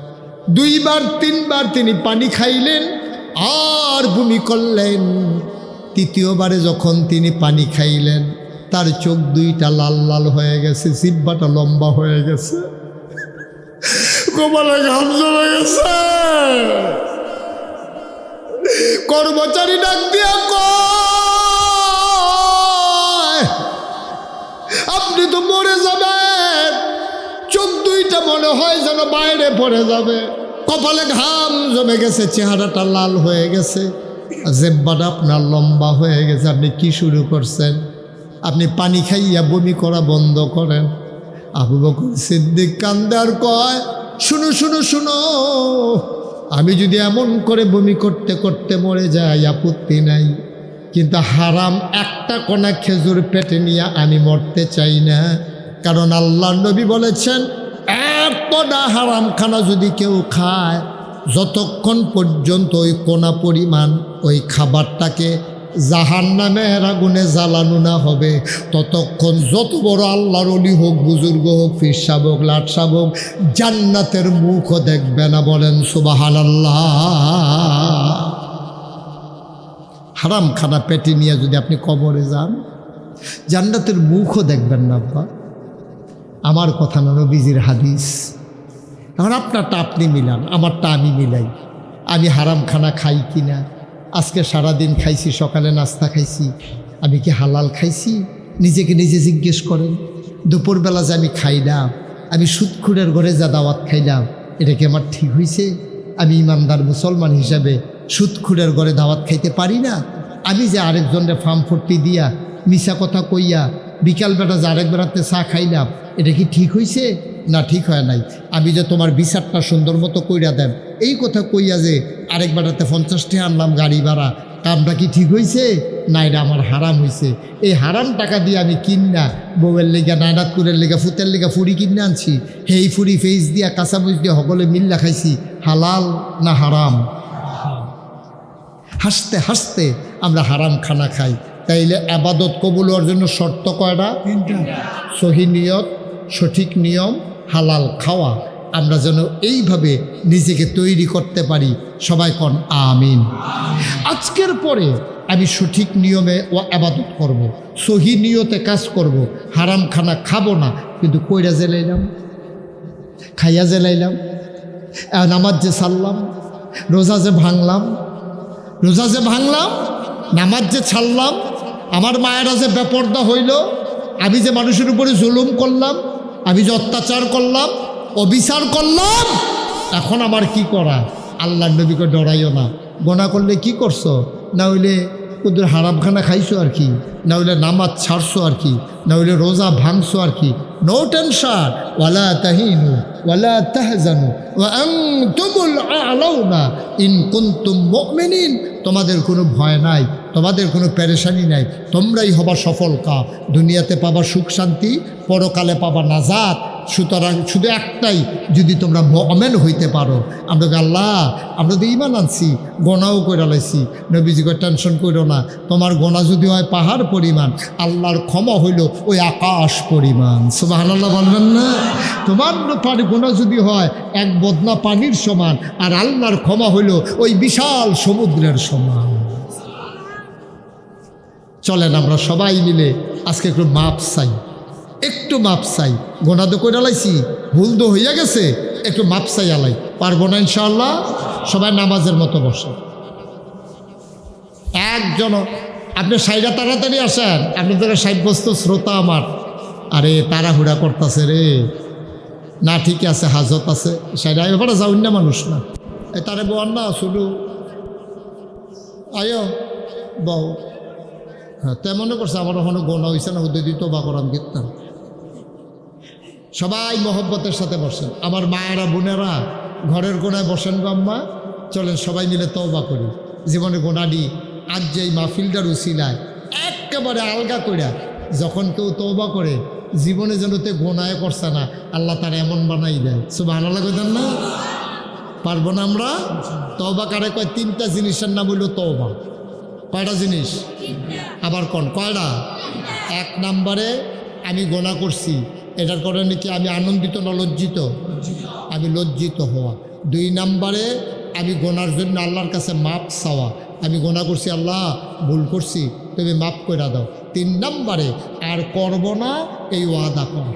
দুইবার তিনবার তিনি পানি খাইলেন আর বমি করলেন। তৃতীয়বারে যখন তিনি পানি খাইলেন, তার চোখ দুইটা লাল লাল হয়ে গেছে, জিহ্বাটা লম্বা হয়ে গেছে, কপালে ঘাম জমে গেছে। কর্মচারী ডাক দিয়া কয়, আপনি তো মরে যাবেন। চোখ দুইটা মনে হয় যেন বাইরে পড়ে যাবে, কপালে ঘাম জমে গেছে, চেহারাটা লাল হয়ে গেছে, জিহ্বাটা আপনার লম্বা হয়ে গেছে। আপনি কি শুরু করছেন? আপনি পানি খাইয়া বমি করা বন্ধ করেন। আবু বকর সিদ্দিক কান্দে আর কয়, শুনো শুনো শুনো, আমি যদি এমন করে বমি করতে করতে মরে যাই আপত্তি নাই, কিন্তু হারাম একটা কোনা খেজুর পেটে নিয়ে আমি মরতে চাই না। কারণ আল্লাহর নবী বলেছেন, এক কোনা হারাম খানা যদি কেউ খায় যতক্ষণ পর্যন্ত ওই কোনা পরিমাণ ওই খাবারটাকে জাহান্নামের আগুনে জ্বালানো না হবে, ততক্ষণ যত বড় আল্লাহর ওলি হোক, বুজুর্গ হোক, পীর সাহেব হোক, লাট সাহেব হোক, জান্নাতের মুখও দেখবে না। বলেন সুবহানাল্লাহ। হারাম খানা পেটে নিয়ে যদি আপনি কবরে যান, জান্নাতের মুখও দেখবেন না। আব্বা, আমার কথা না, নবীজির হাদিস। এখন আপনারটা আপনি মিলান, আমারটা আমি মিলাই। আমি হারাম খানা খাই কি না? আজকে সারাদিন খাইছি, সকালে নাস্তা খাইছি, আমি কি হালাল খাইছি? নিজেকে নিজে জিজ্ঞেস করেন। দুপুরবেলা যে আমি খাইলাম, আমি সুদখুরের ঘরে যা দাওয়াত খাইলাম, এটা কি আমার ঠিক হয়েছে? আমি ইমানদার মুসলমান হিসাবে সুদখুরের ঘরে দাওয়াত খাইতে পারি না? আমি যে আরেকজনের ফার্ম ফট্টি দিয়া মিশা কথা কইয়া বিকালবেলা যে আরেক বেড়াতে চা খাইলাম, এটা কি ঠিক হয়েছে না ঠিক হয় নাই? আমি যে তোমার বিচারটা সুন্দর মতো কইরা দেন, এই কথা কইয়া যে আরেক বেড়াতে 50 টাকা আনলাম গাড়ি ভাড়া, কামটা কি ঠিক হয়েছে না এটা আমার হারাম হয়েছে? এই হারাম টাকা দিয়ে আমি কিনা বউয়ের লেগা, নানাতকুরের লেগা, ফুতের লেগা ফুড়ি কিনে আনছি, হেই ফুড়ি ফেস দিয়া কাঁচামরিচ দিয়ে সকলে মিল্লা খাইছি, হালাল না হারাম? হাসতে হাসতে আমরা হারাম খানা খাই। তাইলে আবাদত কবুল হওয়ার জন্য শর্ত কয়টা? সহি নিয়ত, সঠিক নিয়ম, হালাল খাওয়া। আমরা যেন এইভাবে নিজেকে তৈরি করতে পারি। সবাই কোন আমিন। আজকের পরে আমি সঠিক নিয়মে ও আবাদত করব, সহি নিয়তে কাজ করব, হারাম খানা খাবো না। কিন্তু কইরা জেলাইলাম, খাইয়া জেলাইলাম, নামাজ যে ছাড়লাম, রোজা যে ভাঙলাম, নামাজ যে ছাড়লাম, আমার মায়েরা যে বেপর্দা হইল, আমি যে মানুষের উপরে জুলুম করলাম, আমি যে অত্যাচার করলাম, অবিচার করলাম, এখন আমার কি করা? আল্লাহর নবীকে ডরাইও না। গোনা করলে কি করছো? না হইলে ওদের হারামখানা খাইছো আর কি, না হইলে নামাজ ছাড়ছো আর কি, না হইলে রোজা ভাঙছো আর কি। নো টেনশন, ওয়ালা তাহিনু ওয়ালা তাহজানু ওয়া আনতুমুল আ'লাউনা ইন কুনতুম মুমিনিন। তোমাদের কোনো ভয় নাই, তোমাদের কোনো পেরেশানি নাই, তোমরাই হবা সফল কা। দুনিয়াতে পাবা সুখ শান্তি, পরকালে পাবা নাজাত। সুতরাং শুধু একটাই, যদি তোমরা মুমিন হইতে পারো। আমরা আল্লাহ, আমরা তো ঈমান আনছি, গোনাও কইরা লাইছি। নবীজিকে টেনশন করো না, তোমার গোনা যদি হয় পাহাড় পরিমাণ, আল্লাহর ক্ষমা হইল ওই আকাশ পরিমাণ। সুবহানাল্লাহ বলবেন না? তোমার গোনা যদি হয় এক বদনা পানির সমান, আর আল্লাহর ক্ষমা হইল ওই বিশাল সমুদ্রের সমান। চলেন আমরা সবাই মিলে আজকে একটু মাপ চাই, একটু মাপ চাই। গোনা তো কইরা লাইছি, ভুল তো হইয়া গেছে, একটু মাপ চাই আলাই। পারবো না ইনশাআল্লাহ? সবাই নামাজের মতো বসে। একজন আপনি সাইডা তাড়াতাড়ি আসেন, আপনাদের সাব্যস্ত শ্রোতা আমার। আরে তাড়াহুড়া করতেছে রে, না ঠিক আছে, হাজত আছে, সাইডা ব্যাপারে যাউন না মানুষ না। এ তারে বোয়ার না শুধু আয়ো বউ। হ্যাঁ, তেমনও করছে, আমার ওখানে গোনা হয়েছে না, ওদের দিত বা করাম কীর্তন। সবাই মহব্বতের সাথে বসেন। আমার মায়েরা বোনেরা ঘরের গোনায় বসেন গো আম্মা। চলেন সবাই মিলে তওবা করি, জীবনে গোনাডি আজ যে এই মাহফিলটার উসিলায় একেবারে আলগা কইরা যখন কেউ তওবা করে, জীবনে যেন তে গোনায় করছে না, আল্লাহ তার এমন বানাই দেয়। সুবহানাল্লাহ কইতেন না? পারবো না আমরা? তওবা কারে কয়? 3টা জিনিসের নাম হইল তওবা। কয়টা জিনিস? আবার কোন কয়টা? 1 নম্বরে আমি গোনা করছি, এটার কারণে কি আমি আনন্দিত না লজ্জিত? আমি লজ্জিত হওয়া। 2 নম্বরে আমি গোনার জন্য আল্লাহর কাছে মাপ চাওয়া, আমি গোনা করছি, আল্লাহ ভুল করছি, তুমি মাপ করে দাও। 3 নম্বরে আর করব না এই ওয়াদা করা।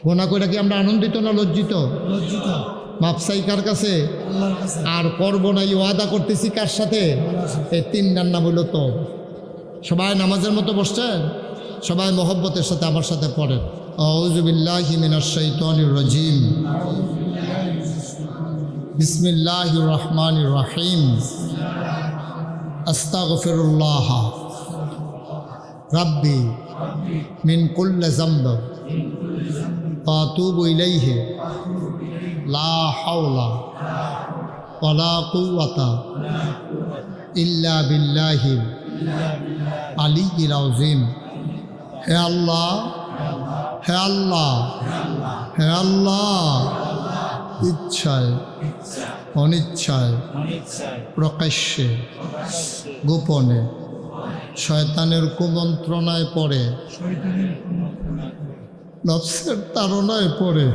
গোনা করে কি আমরা আনন্দিত না লজ্জিত? লজ্জিত। মাপ চাই কার কাছে? আল্লাহর কাছে। আর করব না এই ওয়াদা করতেছি কার সাথে? এই 3টার নাম হলো তো। সবাই নামাজের মতো বসছেন, সবাই মহব্বতের সাথে আমার সাথে পড়েন। আউযু বিল্লাহি মিনাশ শাইতানির রাজিম, বিসমিল্লাহির রহমানির রহিম, আস্তাগফিরুল্লাহ রাব্বি মিন কুল্লি যামব ওয়া আতুবু ইলাইহি লা হাওলা ওয়ালা কুওয়াতা ইল্লা বিল্লাহিল আলিয়্যিল আযীম। হে আল্লাহ, হে আল্লাহ, হে আল্লাহ, ইচ্ছায় অনিচ্ছায় প্রকাশ্যে গোপনে শয়তানের কুমন্ত্রণায় পড়ে নফসের তাড়নায় পড়ে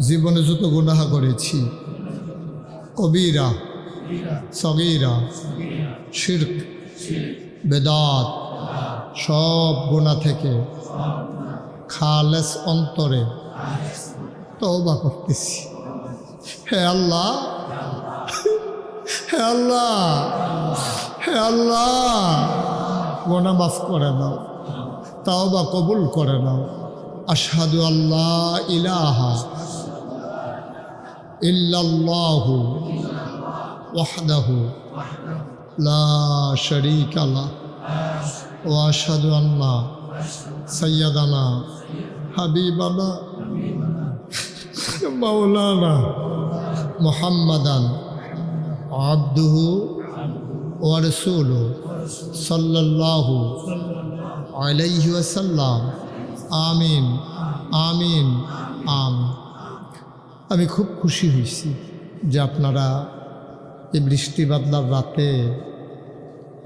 জীবনে যত গুনাহ করেছি কবিরা সগীরা শিরক বেদাত সব গুনাহ থেকে খালেস অন্তরে তওবা করতেছি। হে আল্লাহ, হে আল্লাহ, হে আল্লাহ, গুনাহ মাফ করে দাও, তওবা কবুল করে নাও। আশহাদু আল্লাহ ইলাহা ইল্লাল্লাহু ওয়াহদাহু লা শারীকা লাহু ওয়া আশহাদু আন্না সাইয়্যিদানা হাবিবানা মাওলানা মুহাম্মাদান আবদুহু ওয়া রাসূলুহু সাল্লাল্লাহু আলাইহি ওয়াসাল্লাম। আমিন আমিন আমিন। আমি খুব খুশি হয়েছি যে আপনারা এই বৃষ্টি বাদলার রাতে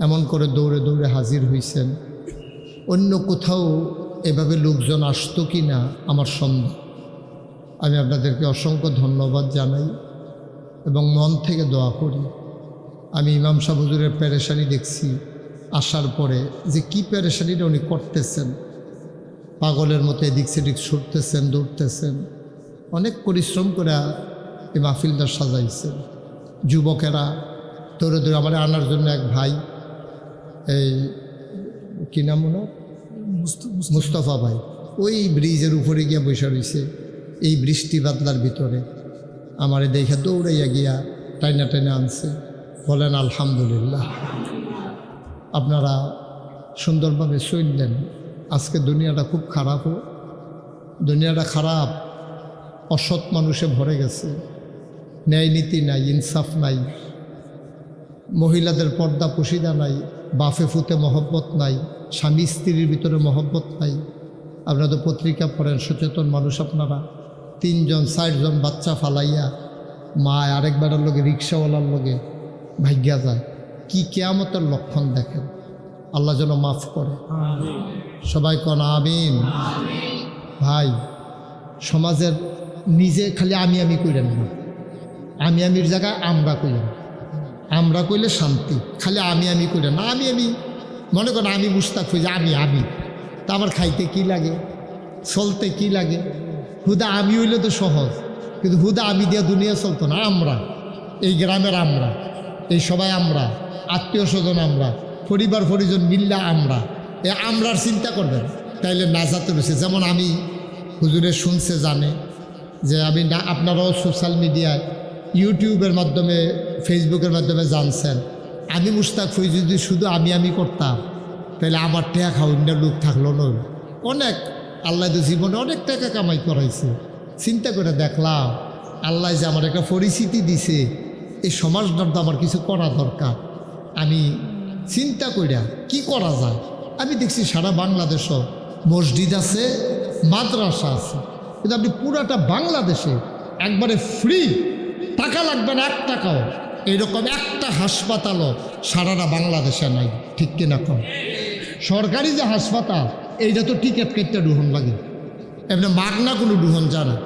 এমন করে দৌড়ে দৌড়ে হাজির হয়েছেন। অন্য কোথাও এভাবে লোকজন আসতো কি না আমার সন্দেহ। আমি আপনাদেরকে অসংখ্য ধন্যবাদ জানাই এবং মন থেকে দোয়া করি। আমি ইমাম সাহেব হুজুরের পেরেশানি দেখছি আসার পরে, যে কি পেরেশানিটা উনি করতেছেন, পাগলের মতো এদিক সেদিক ছুটতেছেন, দৌড়তেছেন, অনেক পরিশ্রম করে এই মাহফিলটা সাজাইছেন। যুবকেরা দৌড়ে দৌড়ে আমার আনার জন্য এক ভাই, এই কী নাম ওনার, মুস্তফা ভাই, ওই ব্রিজের উপরে গিয়া বসে রয়েছে এই বৃষ্টি বাদলার ভিতরে। আমারে দেখে দৌড়াইয়া গিয়া টাইনা টাইনা আনছে। বলেন আলহামদুলিল্লাহ। আপনারা সুন্দরভাবে চললেন। আজকে দুনিয়াটা খুব খারাপ, দুনিয়াটা খারাপ, অসৎ মানুষে ভরে গেছে, ন্যায় নীতি নাই, ইনসাফ নাই, মহিলাদের পর্দা পুশিদা নাই, বাফে ফুতে মহব্বত নাই, স্বামী স্ত্রীর ভিতরে মহব্বত নাই। আপনারা তো পত্রিকা পড়েন, সচেতন মানুষ আপনারা। 3 জন 4 জন বাচ্চা ফালাইয়া মা আরেকবারের লগে রিক্সাওয়ালার লগে ভাগ্যা যায়। কি কিয়ামতের লক্ষণ দেখেন। আল্লাহ যেন মাফ করে। সবাই কন আমিন। ভাই, সমাজের নিজে খালি আমি কইলেন না, আমির জায়গায় আমরা কইলেন। আমরা কইলে শান্তি, খালি আমি কইলেন না। আমি মনে করেন আমি মুস্তাক হই যে আমি তা আমার খাইতে কি লাগে, চলতে কি লাগে। হুদা আমি হইলে তো সহজ, কিন্তু হুদা আমি দিয়া দুনিয়া চলতো না। আমরা এই গ্রামের, আমরা এই সবাই, আমরা আত্মীয় স্বজন, আমরা পরিবার পরিজন মিল্লা, আমরা এ আমরার চিন্তা করবেন, তাইলে নাজাতে রয়েছে। যেমন আমি হুজুরে শুনছে, জানে যে আমি না, আপনারাও সোশ্যাল মিডিয়ায় ইউটিউবের মাধ্যমে ফেসবুকের মাধ্যমে জানছেন। আমি মুস্তাক হই যদি শুধু আমি করতাম, তাহলে আমার টাকা খাওয়ার লোক থাকলো না। অনেক আল্লাহ তো জীবনে অনেক টাকা কামাই করাইছে। চিন্তা করে দেখলাম আল্লাহ যে আমার একটা পরিস্থিতি দিছে, এই সমাজটার তো আমার কিছু করা দরকার। আমি চিন্তা কইরা কি করা যায়। আমি দেখছি সারা বাংলাদেশও মসজিদ আছে, মাদ্রাসা আছে, কিন্তু আপনি পুরাটা বাংলাদেশে একবারে ফ্রি, টাকা লাগবে না 1 টাকাও, এইরকম একটা হাসপাতালও সারাটা বাংলাদেশে নাই। ঠিক কিনা কম? সরকারি যে হাসপাতাল, এইটা তো টিকিট কেটে ডুহন লাগে, এমনি মাগনা কোনো ডুহন জানা।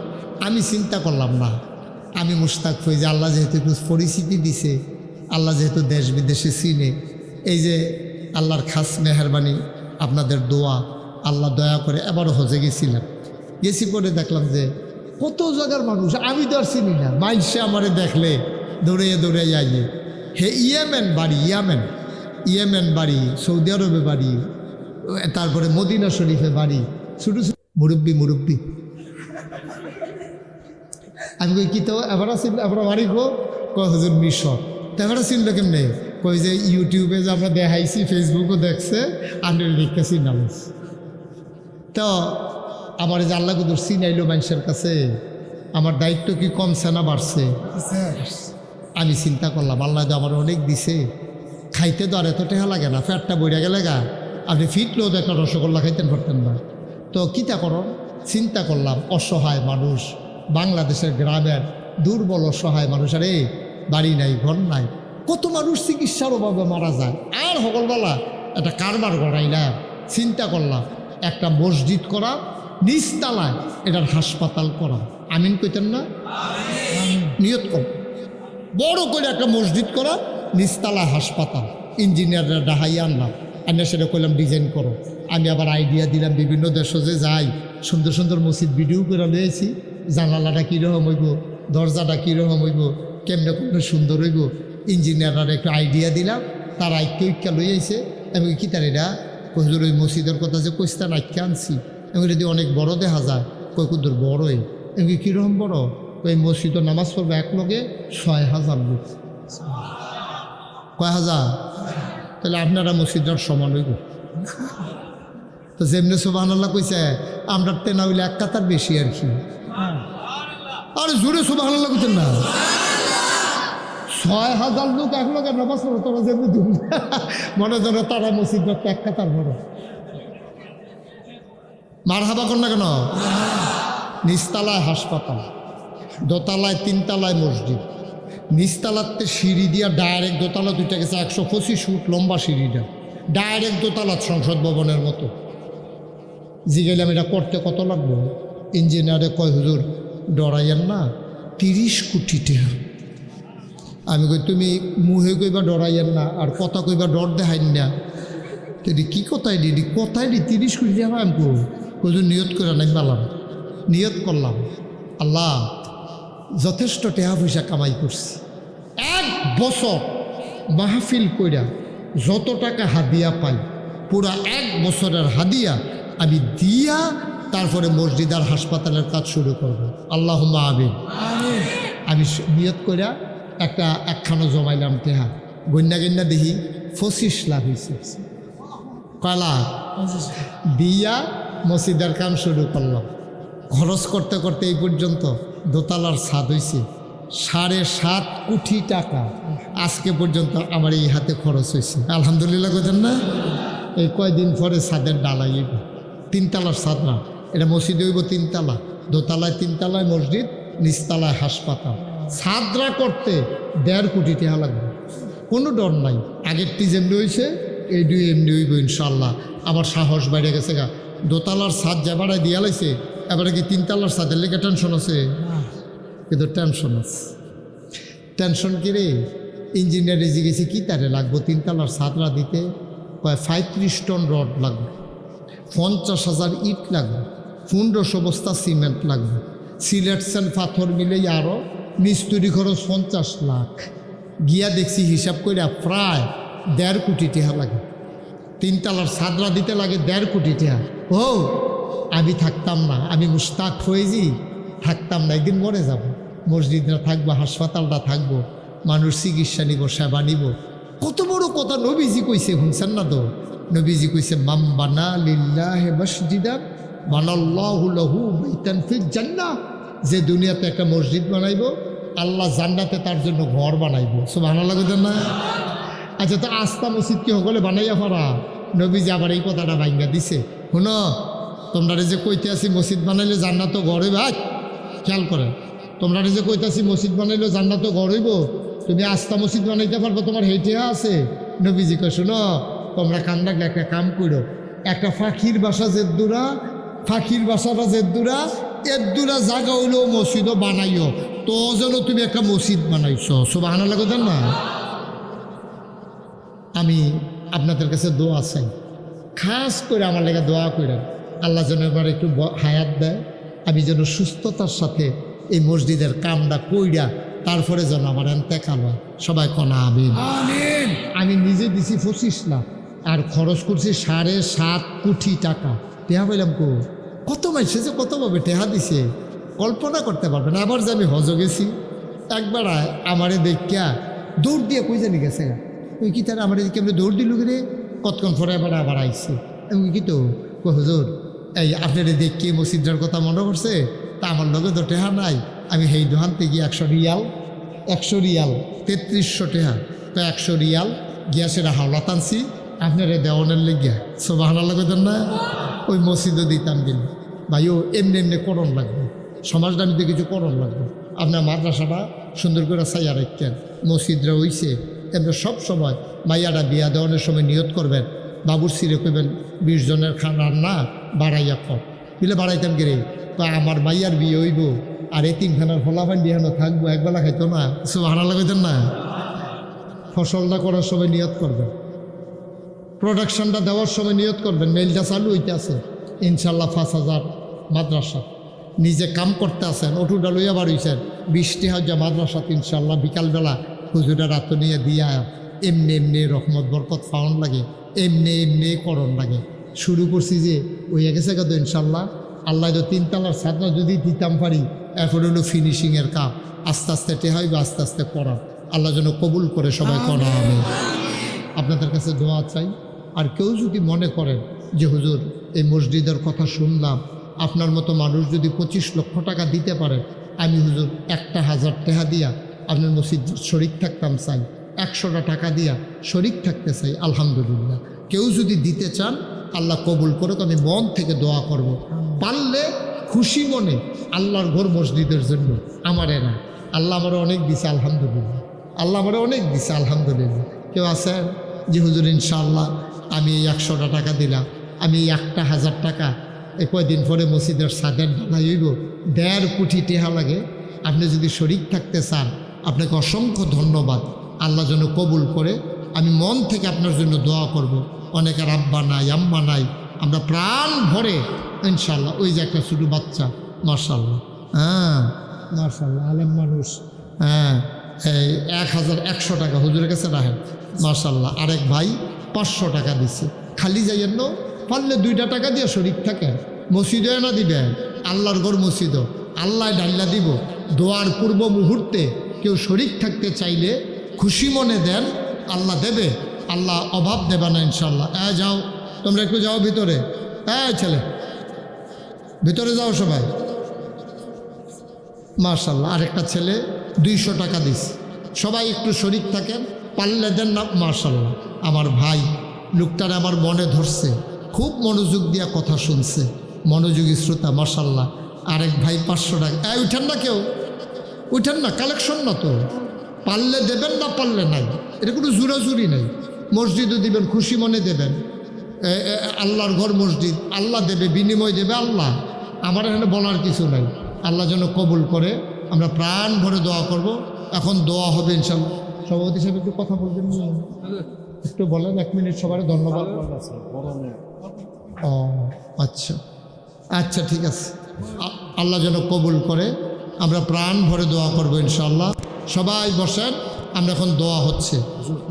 আমি চিন্তা করলাম না, আমি মুস্তাক হই যে আল্লাহ যেহেতু একটু পরিস্থিতি দিছে, আল্লাহ যেহেতু দেশ বিদেশে চিনে, এই যে আল্লাহর খাস মেহরবানি, আপনাদের দোয়া, আল্লাহ দয়া করে এবারও হজে গেছিলাম। গেছি পরে দেখলাম যে কত জায়গার মানুষ, আমি তো আর চিনি না, মাইসে আমারে দেখলে দৌড়ে দৌড়ে যাইয়ে। হে ইয়েমেন বাড়ি, ইয়েমেন বাড়ি, সৌদি আরবে বাড়ি, তারপরে মদিনা শরীফে বাড়ি, ছোটো ছোটো মুরব্বী। আমি কই কি তো এবার চিনল, এবার বাড়ি হুজুর মিশর, তো এবার চিনল কেমনে? কই যে ইউটিউবে যে আমরা দেখাইছি, ফেসবুকও দেখছে, আমি দেখতেছি নামাজ। তো আমার যে আল্লাহ কুদুর চিনাইলো মানুষের কাছে, আমার দায়িত্ব কি কমছে না বাড়ছে? আমি চিন্তা করলাম আল্লাহ তো আমার অনেক দিছে, খাইতে তো আর এত টাকা লাগে না, ফ্যাটটা বইরা গেলে গা আপনি ফিটলেও তো একটা রসগোল্লা খাইতেন পারতেন না। তো কীটা করো, চিন্তা করলাম অসহায় মানুষ, বাংলাদেশের গ্রামের দুর্বল অসহায় মানুষের বাড়ি নাই, ঘর নাই, কত মানুষ চিকিৎসার অভাবে মারা যায়। আর সকলবেলা একটা কারবার করাইলাম, চিন্তা করলাম একটা মসজিদ করা, নিচতলায় এটার হাসপাতাল করা। আমিন কইতেন না? নিয়ত কর, বড় করে একটা মসজিদ করা, নিচতলায় হাসপাতাল। ইঞ্জিনিয়াররা ডাহাই আনলাম, আমি সেটা কইলাম ডিজাইন করো। আমি আবার আইডিয়া দিলাম, বিভিন্ন দেশে যে যাই সুন্দর সুন্দর মসজিদ ভিডিও করে লয়েছি, জানালাটা কীরকম হইব, দরজাটা কীরকম হইব, কেমনে কেমনে সুন্দর হইব। ইঞ্জিনিয়াররা একটু আইডিয়া দিলাম, তারা ঐক্য লইয়াছে। আমি কি তার এটা হুজুর ওই মসজিদের কথা যে কইস্তান আইক্যা আনছি, আমি যদি অনেক বড় দেখা যায়, কই কুদুর বড়ই। আমি কীরকম বড়? ওই মসজিদে নামাজ পড়বে এক লগে 6,000 লোক। কয় হাজার? তাহলে আপনারা মসজিদের সমান হইব। তো যেমনি সুবহানাল্লাহ কইছে, আমরা টেনা হইলে এক কাতার বেশি আর কি। আরে জোরে সুবহানাল্লাহ কইতেন না? 6,000 লোক এক লগে নামাজ পড়ো, তোরা যেমনি দুম মনে ধরো তারা মসজিদের এক কাতার বড়। মারহাবা কর না কেন? নিচতলায় হাসপাতাল, দোতলায় 3তলায় মসজিদ, নিচতলাতে সিঁড়ি দিয়া ডাইরেক্ট দোতলা দুইটা গেছে, 125 ফুট লম্বা সিঁড়িটা, ডাইরেক্ট দোতলা সংসদ ভবনের মতো। জিগাইলাম এটা করতে কত লাগবে? ইঞ্জিনিয়ারে কয় হুজুর ডরাইয়েন না, 30 কোটি টাকা। আমি কই তুমি মুহে কইবা ডরাইয়েন না, আর কথা কইবা ডর দেখাইন না। তুই কি কথাই দিদি, কথাই দি 30 কোটি টাকা। আমি হুজুর নিয়ত করে নাই পালাম, নিয়ত করলাম আল্লাহ যথেষ্ট টাকা পয়সা কামাই করছি, 1 বছর মাহফিল কইরা যত টাকা হাদিয়া পাই, পুরা 1 বছরের হাদিয়া আমি দিয়া তারপরে মসজিদ আর হাসপাতালের কাজ শুরু করব। আল্লাহুম্মা আমিন। আমি নিয়ত কইরা একখানো জমাইলাম টেহা, গন্যা দেখি 25 লাখ হয়েছে। কয়লা দিয়া মসজিদের কাম শুরু করলাম। খরচ করতে করতে এই পর্যন্ত দোতলার ছাদ হয়েছে 7.5 কোটি টাকা। আজকে পর্যন্ত আমার এই হাতে খরচ হয়েছে। আলহামদুলিল্লাহ কইতেন না? এই কয়দিন পরে ছাদের ডালাই 3তলার ছাদ না, এটা মসজিদ হইব 3তলা, দোতলায় 3তলায় মসজিদ, নিচতলায় হাসপাতাল। ছাদরা করতে 1.5 কোটি টাকা লাগবে, কোনো ডর নাই। আগেরটি যেমনি হয়েছে এই 2 এমনি হইব ইনশাল্লাহ। আমার সাহস বাইরে গেছে গা। দোতলার ছাদ যে বাড়ায় দিয়া লাইছে, এবারে কি 3তলার ছাদের লেগে টেনশন আছে? কিন্তু টেনশন আছে। টেনশন কি রে? ইঞ্জিনিয়ারে জিগেছি কি তারে লাগবো 3তলার ছাদরা দিতে? কয় 35 টন রড লাগবে, 50,000 ইট লাগবে, 1500 বস্তা সিমেন্ট লাগবে, সিলেকশন পাথর মিলে আরও মিস্ত্রি খরচ 50 লাখ। গিয়া দেখছি হিসাব করে প্রায় 1.5 কোটি টাকা লাগে। 3তলার ছাদরা দিতে লাগে 1.5 কোটি টাকা। ও আমি থাকতাম না, আমি মুস্তাক হয়েছি, থাকতাম না, একদিন মরে যাব। মসজিদটা থাকবো, হাসপাতালটা থাকবো, মানুষ চিকিৎসা নিব, সেবা নিব। কত বড় কথা নবীজি কইছে, শুনছেন না তো? নবীজি কইছে মাম বানা লিল্লাহি মসজিদান বানাল্লাহু লাহু বাইতান ফিল জান্নাহ। যে দুনিয়াতে একটা মসজিদ বানাইবো, আল্লাহ জান্নাতে তার জন্য ঘর বানাইবো। সুবহানাল্লাহ কইতেন না? আচ্ছা, তো আস্থা মসজিদ কি সকলে বানাইয়া পারা? নবীজি আবার এই কথাটা ভাঙ্গা দিছে। শুনো, তোমরা যে কইতে আসি মসজিদ বানাইলে জান্নাত ঘর হইব, খেয়াল করে, তোমরা যে কইতে আসি মসজিদ বানাইলে জান্নাত ঘর হইব, তুমি আস্থা মসজিদ বানাইতে পারবো? তোমার হেঁটে আছে? নবীজি কয় শুনো, তোমরা কান লাগলে একটা কাম করো, একটা ফাঁকির বাসা জেদ্দুরা, ফাঁকির বাসাটা জেদ্দুরা, এদ্দুরা জায়গা হইলেও মসজিদও বানাইও, তো যেন তুমি একটা মসজিদ বানাইছ। সুবহানাল্লাহ কইতেন না? আমি আপনাদের কাছে দোয়া চাই, খাস করে আমার লেগে দোয়া করেন, আল্লাহ যেন এবার একটু হায়াত দেয়, আমি যেন সুস্থতার সাথে এই মসজিদের কামটা কইরা তারপরে যেন আমার এন্তেকাল হয়। সবাই কনা আমিন। আমি নিজে দিছি 25 লাখ, আর খরচ করছি 7.5 কোটি টাকা। টেহা পাইলাম কত মাইছে যে কতভাবে টেহা দিছে কল্পনা করতে পারবেন। আবার যে আমি হজ গেছি, একবার আমারে দেখিয়া দৌড় দিয়ে কই জানি গেছে, ওই কি তারা আমার কেমনি দৌড় দিল রে, কতক্ষণ পরে আবার আইসে। আমি কি তো হুজুর এই আপনার দেখিয়ে মসজিদটার কথা মনে করছে, তা আমার লগে তো টেহা নাই। আমি সেই দোকানতে গিয়ে 100 রিয়াল 3300 টেহা, তো 100 রিয়াল গিয়া সেটা হাওলাত আনছি আপনার দেওয়ানের লেগিয়া। সুবহানাল্লাহ কইতেন না? ওই মসজিদও দিতাম দিন ভাইও, এমনি এমনি করণ লাগবে। সমাজদানিতে কিছু করণ লাগবে। আপনার মাদ্রাসাটা সুন্দর করে সাইয়া রাখতেন, মসজিদরা হইছে, এমনি সব সময় মাইয়াটা বিয়া দেওয়ানোর সময় নিয়ত করবেন, বাবুর সিরে কইবেন 20 জনের রান্না বাড়াইয়া কম বিলে বাড়াইতাম গেরে বা আমার মাইয়ার বিয়ে হইব আর এই 3খানার ফলাফান বিহানো থাকবো, একবেলা খাইতো না, সুবহানাল্লাহ কইতেন না। ফসলটা করার সময় নিয়ত করবেন, প্রোডাকশনটা দেওয়ার সময় নিয়ত করবেন, মেলটা চালু হইতে আছে ইনশাল্লাহ 5,000 মাদ্রাসা নিজে কাম করতে আছেন, অটুটা লইয়া বাড়িয়েছেন 20টি হাজার মাদ্রাসাত ইনশাল্লাহ বিকালবেলা হুজুরা রাত নিয়ে দিয়া এমনি এমনি রহমত বরকত পাওয়ান লাগে, এমনি এমনি করণ লাগে। শুরু করছি যে হইয়া গেছে কত ইনশাল্লাহ। আল্লাহ তো 3 তলার ছাদনা যদি দিতাম পারি, এরপর হলো ফিনিশিংয়ের কাম, আস্তে আস্তে টেহাই বা আস্তে আস্তে করা। আল্লাহ যেন কবুল করে সবাই করা হবে। আপনাদের কাছে দোয়া চাই। আর কেউ যদি মনে করেন যে হুজুর এই মসজিদের কথা শুনলাম, আপনার মতো মানুষ যদি 25 লক্ষ টাকা দিতে পারে, আমি হুজুর 1,000 টাকা দিয়া আপনার মসজিদ শরিক থাকতাম চাই, 100টা টাকা দিয়া শরিক থাকতে চাই, আলহামদুলিল্লাহ। কেউ যদি দিতে চান আল্লাহ কবুল করুক, আমি মন থেকে দোয়া করব। পারলে খুশি মনে আল্লাহর ঘর মসজিদের জন্য, আমারে না, আল্লাহ আমারে অনেক দিছে আলহামদুলিল্লাহ, আল্লাহ আমারে অনেক দিছে আলহামদুলিল্লাহ। কেউ আছেন যে হুজুর ইনশাআল্লাহ আমি এই 100টা টাকা দিলাম, আমি এই 1,000 টাকা এই কয়দিন পরে মসজিদের ছাদের ঢালাই হইব, 1.5 কোটি টাকা লাগে, আপনি যদি শরিক থাকতে চান আপনাকে অসংখ্য ধন্যবাদ। আল্লাহ যেন কবুল করে, আমি মন থেকে আপনার জন্য দোয়া করব। অনেকের আব্বা নাই, আম্মা নাই, আমরা প্রাণ ভরে ইনশাল্লাহ। ওই যে একটা ছোটো বাচ্চা, মাশাল্লাহ, হ্যাঁ মাশাল্লাহ, আলেম মানুষ, হ্যাঁ, এই 1,100 টাকা হুজুরের কাছে রাখেন, মাশাল্লাহ। আরেক ভাই 500 টাকা দিচ্ছে। খালি যাইয়েন না, পারলে 2টা টাকা দিয়ে শরিক থাকে, মসজিদে না দিবেন, আল্লাহর ঘর মসজিদও আল্লাহ ডাল্লা দিব। দোয়ার পূর্ব মুহূর্তে কেউ শরিক থাকতে চাইলে খুশি মনে দেন, আল্লাহ দেবে, আল্লাহ অভাব দেবে না ইনশাল্লাহ। যাও তোমরা একটু যাও ভিতরে, ছেলে ভিতরে যাও সবাই, মাশাল্লাহ। আরেকটা ছেলে 200 টাকা দিস, সবাই একটু শরিক থাকেন, পারলে দেন না, মাশাল্লাহ। আমার ভাই লোকটারে আমার মনে ধরছে, খুব মনোযোগ দিয়া কথা শুনছে, মনোযোগী শ্রোতা, মাশাল্লাহ। আরেক ভাই 500 টাকা, উঠেন না, কেউ উঠেন না, কালেকশন না তো, পারলে দেবেন, না পারলে নাই, এটা কোনো জোরাজুরি নাই। মসজিদও দিবেন, খুশি মনে দেবেন, আল্লাহর ঘর মসজিদ, আল্লাহ দেবে, বিনিময় দেবে আল্লাহ, আমার এখানে বলার কিছু নাই। আল্লাহ যেন কবুল করে, আমরা প্রাণ ভরে দোয়া করব। এখন দোয়া হবে ইনশাল্লাহ। সভাপতি সাহেব একটু কথা বলবেন, একটু বলেন 1 মিনিট, সবার ধন্যবাদ। ও আচ্ছা আচ্ছা, ঠিক আছে। আল্লাহ যেন কবুল করে, আমরা প্রাণ ভরে দোয়া করবো ইনশাল্লাহ। সবাই বসেন, আমরা এখন দোয়া হচ্ছে।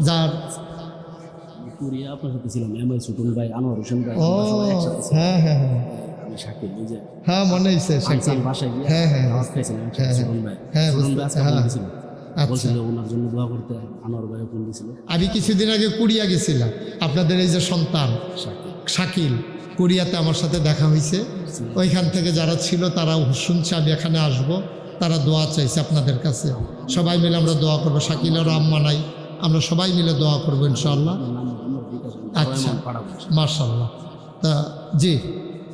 যার আপনার সাথে ছিলাম, ভাই, আনোয়ার হোসেন ভাই, হ্যাঁ হ্যাঁ হ্যাঁ, আমি শাকিল, ওই যে হ্যাঁ মনে হয়েছে, বাসায় গিয়ে হ্যাঁ হ্যাঁ ভাত খাইছিলাম, ভাই, হ্যাঁ, বলছিল ওনার জন্য দোয়া করতে, আনোয়ার ভাই ফোন দিয়েছিল। আমি কিছুদিন আগে কুড়িয়া গেছিলাম, আপনাদের এই যে সন্তান শাকিল, কুড়িয়াতে আমার সাথে দেখা হয়েছে। ওইখান থেকে যারা ছিল তারা শুনছে আমি এখানে আসব, তারা দোয়া চাইছে আপনাদের কাছে। সবাই মিলে আমরা দোয়া করবো, শাকিলেরও আম্মা নাই, আমরা সবাই মিলে দোয়া করবো ইনশাআল্লাহ। আচ্ছা, মাশাআল্লাহ। তা জি,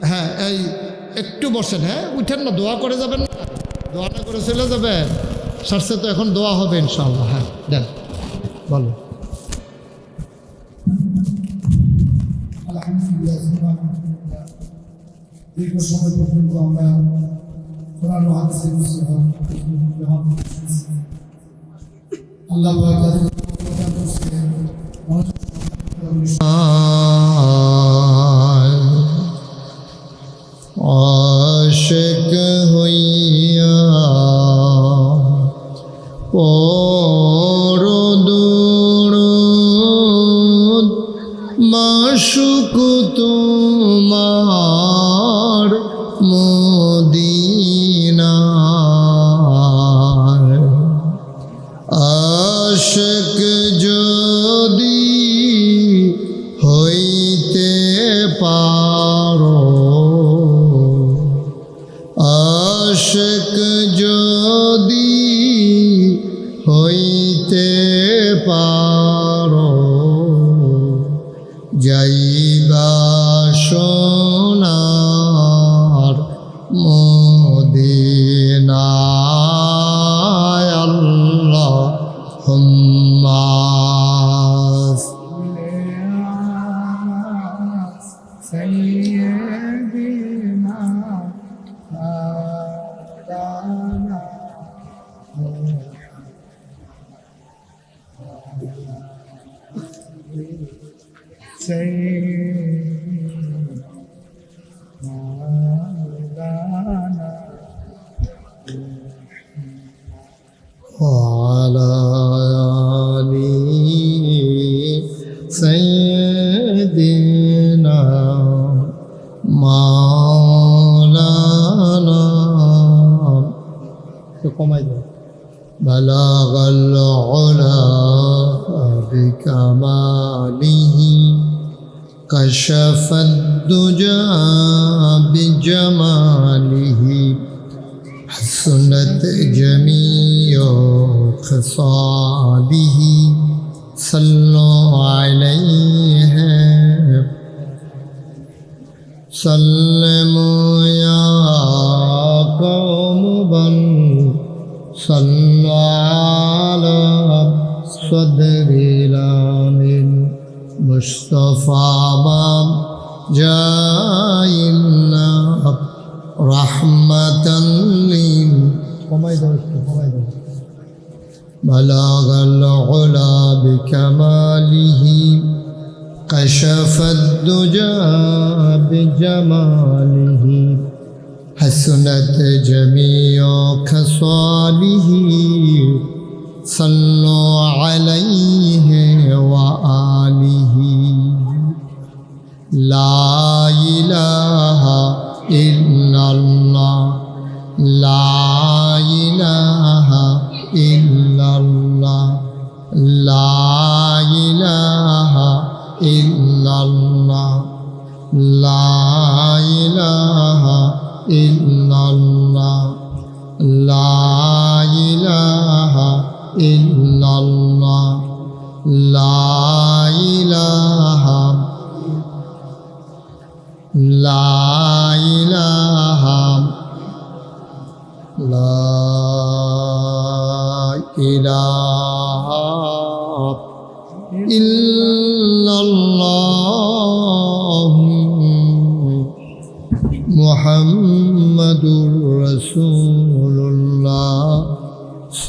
হ্যাঁ, এই একটু বসেন, হ্যাঁ উঠেন না, দোয়া করে যাবেন না, দোয়া না করে চলে যাবেন, সারছে তো এখন দোয়া হবে ইনশাআল্লাহ। হ্যাঁ দেন, বলো। আলহামদুলিল্লাহ, দীর্ঘ সময় পর্যন্ত আমরা কোরআন ও হাদিসের আল্লাহ আশিক হইয়া পরদুরুদ মাশুক তোমার মদিনার, আশিক যদি হইতে পারো, আশিক যদি হইতে পারো, যাইবা সোনার মদিনায়। سيدنا مولانا سيدنا مولانا وعلى آل سيدنا مولانا بلغ العلا بكماله كشف الدجى بجماله حسنت جميع خصاله صلوا عليه سلموا يا قوم بل صلوا على صدر الأمين مصطفى باب جاينا رحمة لي بلغ العلا بكماله كشف الدجى بجماله حسنت جميع خصاله صلوا عليه وآله لا إله إلا الله لا إله إلا الله لا إله إلا الله لا إله إلا الله لا إله إلا الله لا إله لا إله لا إله إلا الله محمد رسول الله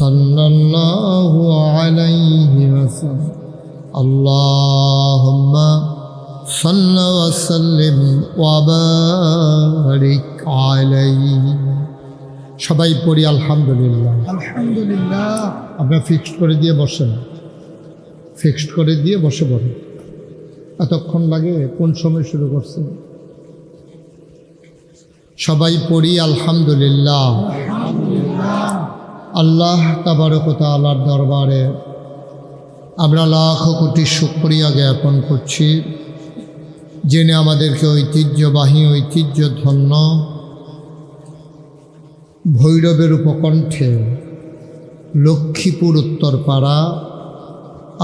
صلى الله عليه وسلم اللهم صل وسلم وبارك عليه সবাই পড়ি আলহামদুলিল্লাহ। আলহামদুলিল্লাহ। আপনারা ফিক্সড করে দিয়ে বসেন, ফিক্সড করে দিয়ে বসে পড়েন। এতক্ষণ লাগে? কোন সময় শুরু করছেন? সবাই পড়ি আলহামদুলিল্লাহ। আল্লাহ তাবারক ওয়া তাআলার দরবারে আমরা লাখ কোটি শুকরিয়া জ্ঞাপন করছি, যিনি আমাদেরকে ঐতিহ্যবাহী ঐতিহ্যধন্য ভৈরবের উপকণ্ঠে লক্ষ্মীপুর উত্তরপাড়া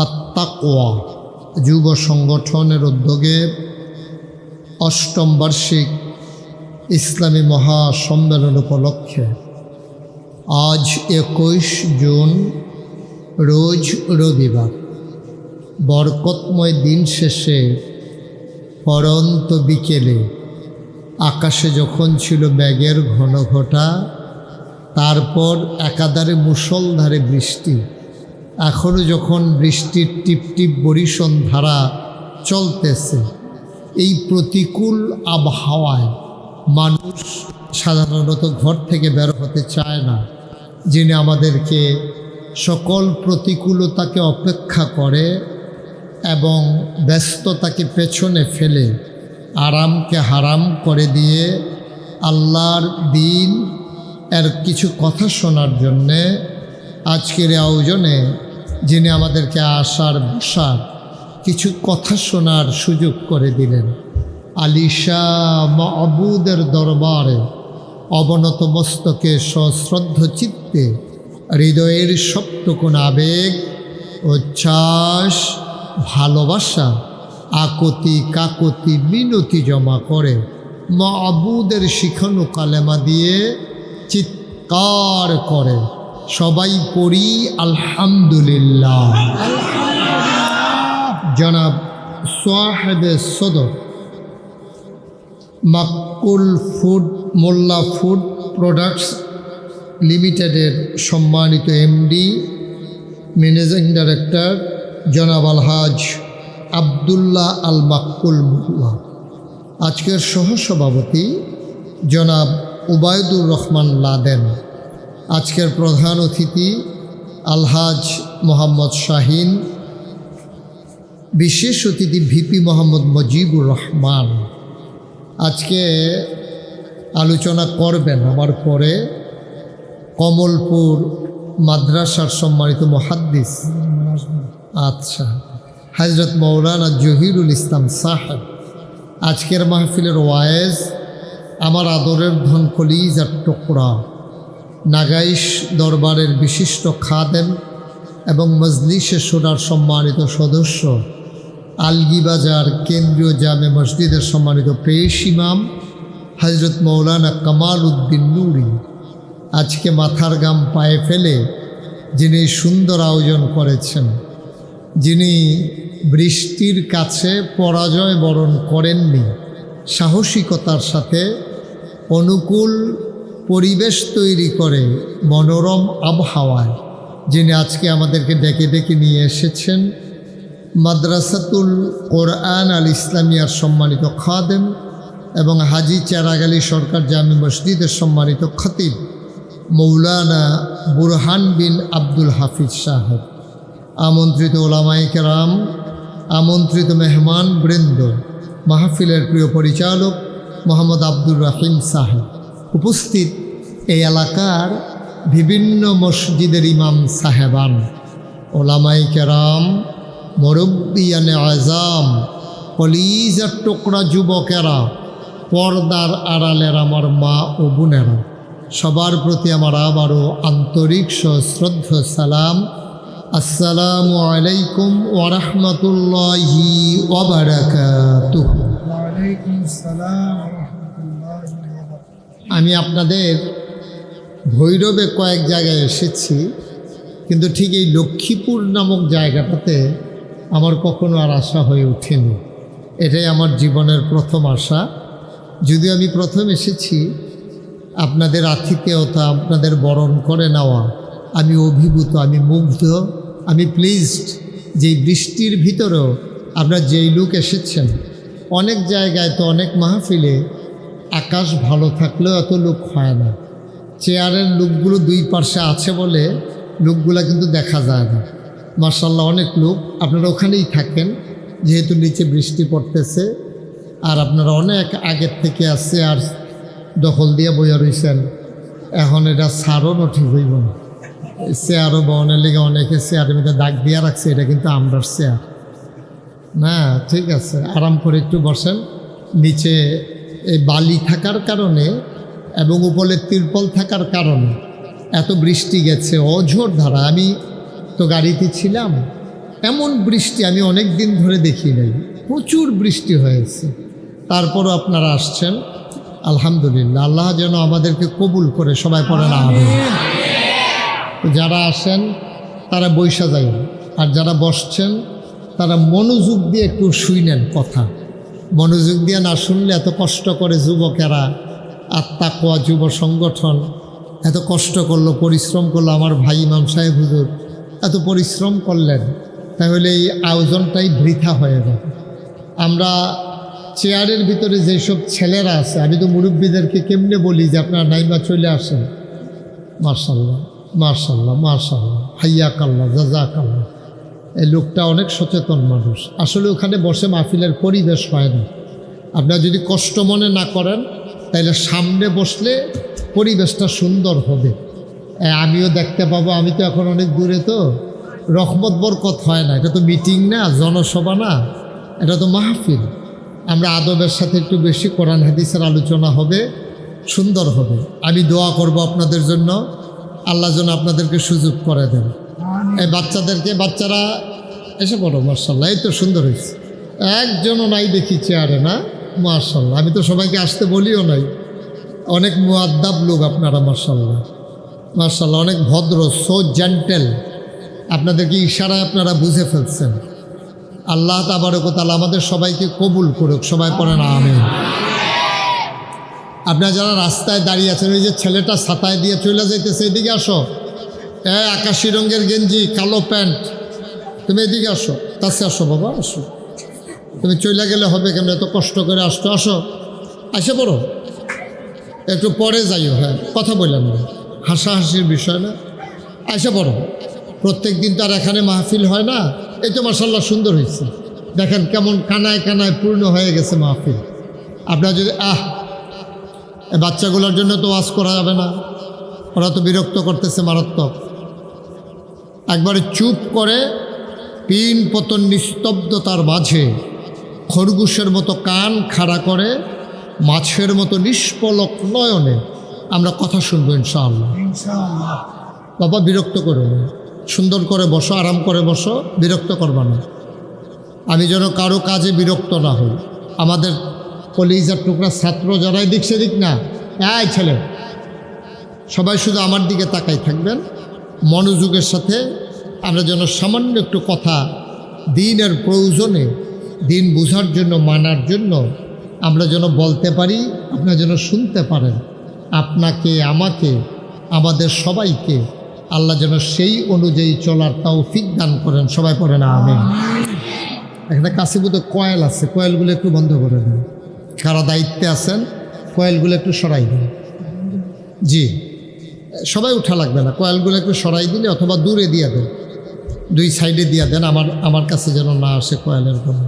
আত্মাকওয়া যুব সংগঠনের উদ্যোগে ৮ম বার্ষিক ইসলামী মহাসম্মেলন উপলক্ষে আজ ২১ জুন রোজ রবিবার বরকতময় দিন শেষে পরন্ত বিকেলে আকাশে যখন ছিল মেঘের ঘন ঘটা, তারপর একাধারে মুষলধারে বৃষ্টি, এখনও যখন বৃষ্টির টিপটিপ বরিশন ধারা চলতেছে, এই প্রতিকূল আবহাওয়ায় মানুষ সাধারণত ঘর থেকে বের হতে চায় না, যিনি আমাদেরকে সকল প্রতিকূলতাকে অপেক্ষা করে এবং ব্যস্ততাকে পেছনে ফেলে আরামকে হারাম করে দিয়ে আল্লাহর দিন এর কিছু কথা শোনার জন্যে আজকের আয়োজনে যিনি আমাদেরকে আসার বসার কিছু কথা শোনার সুযোগ করে দিলেন, আলিশা মাবুদের দরবারে অবনত মস্তকে সশ্রদ্ধ চিত্তে হৃদয়ের সবটুকুন আবেগ, উচ্ছ্বাস, ভালোবাসা, আকতি কাকতি মিনতি জমা করে মাবুদের শিখানো কালেমা দিয়ে চিৎকার করে সবাই পড়ি আলহামদুলিল্লাহ। জনাব সাহেবে সদর মাক্কুল ফুড মোল্লা ফুড প্রোডাক্টস লিমিটেডের সম্মানিত এমডি ম্যানেজিং ডাইরেক্টর জনাব আলহাজ আবদুল্লাহ আল মাক্কুল মোল্লা, আজকের সহসভাপতি জনাব উবায়দুর রহমান লাদেন, আজকের প্রধান অতিথি আলহাজ মোহাম্মদ শাহিন, বিশেষ অতিথি ভিপি মোহাম্মদ মজিবুর রহমান। আজকে আলোচনা করবেন আমার পরে কমলপুর মাদ্রাসার সম্মানিত মুহাদ্দিস আচ্ছা হযরত মৌলানা জহিরুল ইসলাম সাহেব। আজকের মাহফিলের ওয়ায়েজ আমার আদরের ধন কলিজার টুকরা, নাগাইশ দরবারের বিশিষ্ট খাদেম এবং মজলিসে শোনার সম্মানিত সদস্য, আলগিবাজার কেন্দ্রীয় জামে মসজিদের সম্মানিত পেশ ইমাম হযরত মৌলানা কামাল উদ্দিন নুরি। আজকে মাথার গাম পায়ে ফেলে যিনি সুন্দর আয়োজন করেছেন, যিনি বৃষ্টির কাছে পরাজয় বরণ করেননি, সাহসিকতার সাথে অনুকূল পরিবেশ তৈরি করে মনোরম আবহাওয়ায় যিনি আজকে আমাদেরকে ডেকে ডেকে নিয়ে এসেছেন, মাদ্রাসাতুল কোরআন আল ইসলামিয়ার সম্মানিত খাদেম এবং হাজি চেরাগালী সরকার জামি মসজিদের সম্মানিত খতিব মৌলানা বুরহান বিন আব্দুল হাফিজ সাহেব, আমন্ত্রিত ওলামায়ে কেরাম, আমন্ত্রিত মেহমান বৃন্দ, মাহফিলের প্রিয় পরিচালক মোহাম্মদ আব্দুর রহিম সাহেব, উপস্থিত এই এলাকার বিভিন্ন মসজিদের ইমাম সাহেবান, ওলামায়ে কেরাম, মুরব্বিয়ানে আযাম, কলিজার টুকরা যুবকেরা, পর্দার আড়ালের আমার মা ও বোনেরা, সবার প্রতি আমার আবারও আন্তরিক সশ্রদ্ধ সালাম। আসসালামু আলাইকুম ওয়া রাহমাতুল্লাহি ওয়া বারাকাতুহু। ওয়ালাইকুম আসসালাম ওয়া রাহমাতুল্লাহি ওয়া বারাকাতুহু। আমি আপনাদের ভৈরবে কয়েক জায়গায় এসেছি, কিন্তু ঠিক এই লক্ষ্মীপুর নামক জায়গাটাতে আমার কখনো আর আশা হয়ে ওঠেনি। এটাই আমার জীবনের প্রথম আশা। যদিও আমি প্রথম এসেছি, আপনাদের আতিথেয়তা, আপনাদের বরণ করে নেওয়া, আমি অভিভূত, আমি মুগ্ধ, আমি প্লিজড যে বৃষ্টির ভিতরেও আপনারা যেই লোক এসেছেন। অনেক জায়গায় তো অনেক মাহফিলে আকাশ ভালো থাকলেও এত লোক হয় না, চেয়ারের লোকগুলো দুই পাশে আছে বলে লোকগুলা কিন্তু দেখা যায় না। মাশাআল্লাহ অনেক লোক, আপনারা ওখানেই থাকেন যেহেতু নিচে বৃষ্টি পড়তেছে, আর আপনারা অনেক আগের থেকে আসছে আর দখল দিয়ে বইয়া রয়েছেন। এখন এটা সারও ঠিক হইব না, চেয়ারও বহনের লেগে অনেকে চেয়ারের মধ্যে দাগ দিয়া রাখছে, এটা কিন্তু আমরার চেয়ার না। ঠিক আছে, আরাম করে একটু বসেন। নিচে এই বালি থাকার কারণে এবং উপরে তিরপল থাকার কারণে এত বৃষ্টি গেছে অঝোর ধারা। আমি তো গাড়িতে ছিলাম, এমন বৃষ্টি আমি অনেক দিন ধরে দেখি নাই, প্রচুর বৃষ্টি হয়েছে। তারপরও আপনারা আসছেন, আলহামদুলিল্লাহ। আল্লাহ যেন আমাদেরকে কবুল করে, সবাই পড়ে না হবে। যারা আসেন তারা বৈশা যায়, আর যারা বসছেন তারা মনোযোগ দিয়ে একটু শুনেন কথা। মনোযোগ দিয়ে না শুনলে এত কষ্ট করে যুবকেরা, আত্মাকোয়া যুব সংগঠন এত কষ্ট করলো, পরিশ্রম করলো, আমার ভাই ইমাম সাহেব হুজুর এত পরিশ্রম করলেন, তাহলে এই আয়োজনটাই বৃথা হয়ে যাবে। আমরা চেয়ারের ভিতরে যেসব ছেলেরা আছে, আমি তো মুরব্বীদেরকে কেমনে বলি যে আপনারা নাইমা চলে আসেন। মাশাআল্লাহ মাশাআল্লাহ মাশাআল্লাহ, হাইয়াকাল্লাহ জাযাকাল্লাহ। এই লোকটা অনেক সচেতন মানুষ। আসলে ওখানে বসে মাহফিলের পরিবেশ হয় না। আপনারা যদি কষ্ট মনে না করেন তাহলে সামনে বসলে পরিবেশটা সুন্দর হবে, আমিও দেখতে পাবো। আমি তো এখন অনেক দূরে, তো রহমত বরকত হয় না। এটা তো মিটিং না, জনসভা না, এটা তো মাহফিল। আমরা আদবের সাথে একটু বেশি কোরআন হাদিসের আলোচনা হবে, সুন্দর হবে। আমি দোয়া করব আপনাদের জন্য, আল্লাহ যেন আপনাদেরকে সুযোগ করে দেন। এই বাচ্চাদেরকে, বাচ্চারা এসে পড়ো। মাশাআল্লাহ, এই তো সুন্দর হয়েছে। একজনও নাই দেখি চেয়ারে, না? মাশাআল্লাহ, আমি তো সবাইকে আসতে বলিও নাই। অনেক মুআদ্দাব লোক আপনারা, মাশাআল্লাহ মাশাআল্লাহ, অনেক ভদ্র, সো জেন্টেল। আপনাদেরকে ইশারায় আপনারা বুঝে ফেলছেন। আল্লাহ তাবারক ওয়া তাআলা আমাদের সবাইকে কবুল করুক, সবাই পড়েন আমিন। আপনারা যারা রাস্তায় দাঁড়িয়ে আছেন, ওই যে ছেলেটা ছাতায় দিয়ে চলে যাইতেছে, এদিকে আসো। আকাশি রঙের গেঞ্জি, কালো প্যান্ট, তুমি এদিকে আসো। কাছে আসো বাবা, আসো। তুমি চলে গেলে হবে কেন? এত কষ্ট করে আসতো, আসো, আসে পড়ো। একটু পরে যাইও, হ্যাঁ, কথা বললাম না, হাসাহাসির বিষয় না। আসে পড়ো। প্রত্যেক দিন তো আর এখানে মাহফিল হয় না। এই তো মাশাআল্লাহ সুন্দর হয়েছে, দেখেন কেমন কানায় কানায় পূর্ণ হয়ে গেছে মাহফিল। আপনারা যদি এই বাচ্চাগুলোর জন্য তো ওয়াজ করা যাবে না, ওরা তো বিরক্ত করতেছে মারাত্মক। একবারে চুপ করে পিন পতন নিস্তব্ধতার মাঝে খরগোশের মতো কান খাড়া করে মাছের মতো নিষ্পলক নয়নে আমরা কথা শুনবো ইনশাআল্লাহ। ইনশাআল্লাহ। বাবা বিরক্ত করো না, সুন্দর করে বসো, আরাম করে বসো, বিরক্ত করবা না। আমি যেন কারো কাজে বিরক্ত না হই। আমাদের কলিজার টুকরা ছাত্র যারাই দিক সেদিক না, এই ছেলে সবাই শুধু আমার দিকে তাকাই থাকবেন মনোযোগের সাথে। আমরা যেন সামান্য একটু কথা দিনের প্রয়োজনে, দিন বুঝার জন্য, মানার জন্য আমরা যেন বলতে পারি, আপনারা যেন শুনতে পারেন। আপনাকে, আমাকে, আমাদের সবাইকে আল্লাহ যেন সেই অনুযায়ী চলার তৌফিক দান করেন। সবাই পড়েন আমিন। এখানে কাশিপুতে কয়েল আছে, কয়েলগুলো একটু বন্ধ করে দেন। কারা দায়িত্বে আছেন কয়েলগুলো একটু সরাই দেন। জি, সবাই উঠা লাগবে না, কয়েলগুলো একটু সরাই দিলে অথবা দূরে দিয়ে দেন, দুই সাইডে দিয়ে দেন, আমার কাছে যেন না আসে কয়েলের গন্ধ।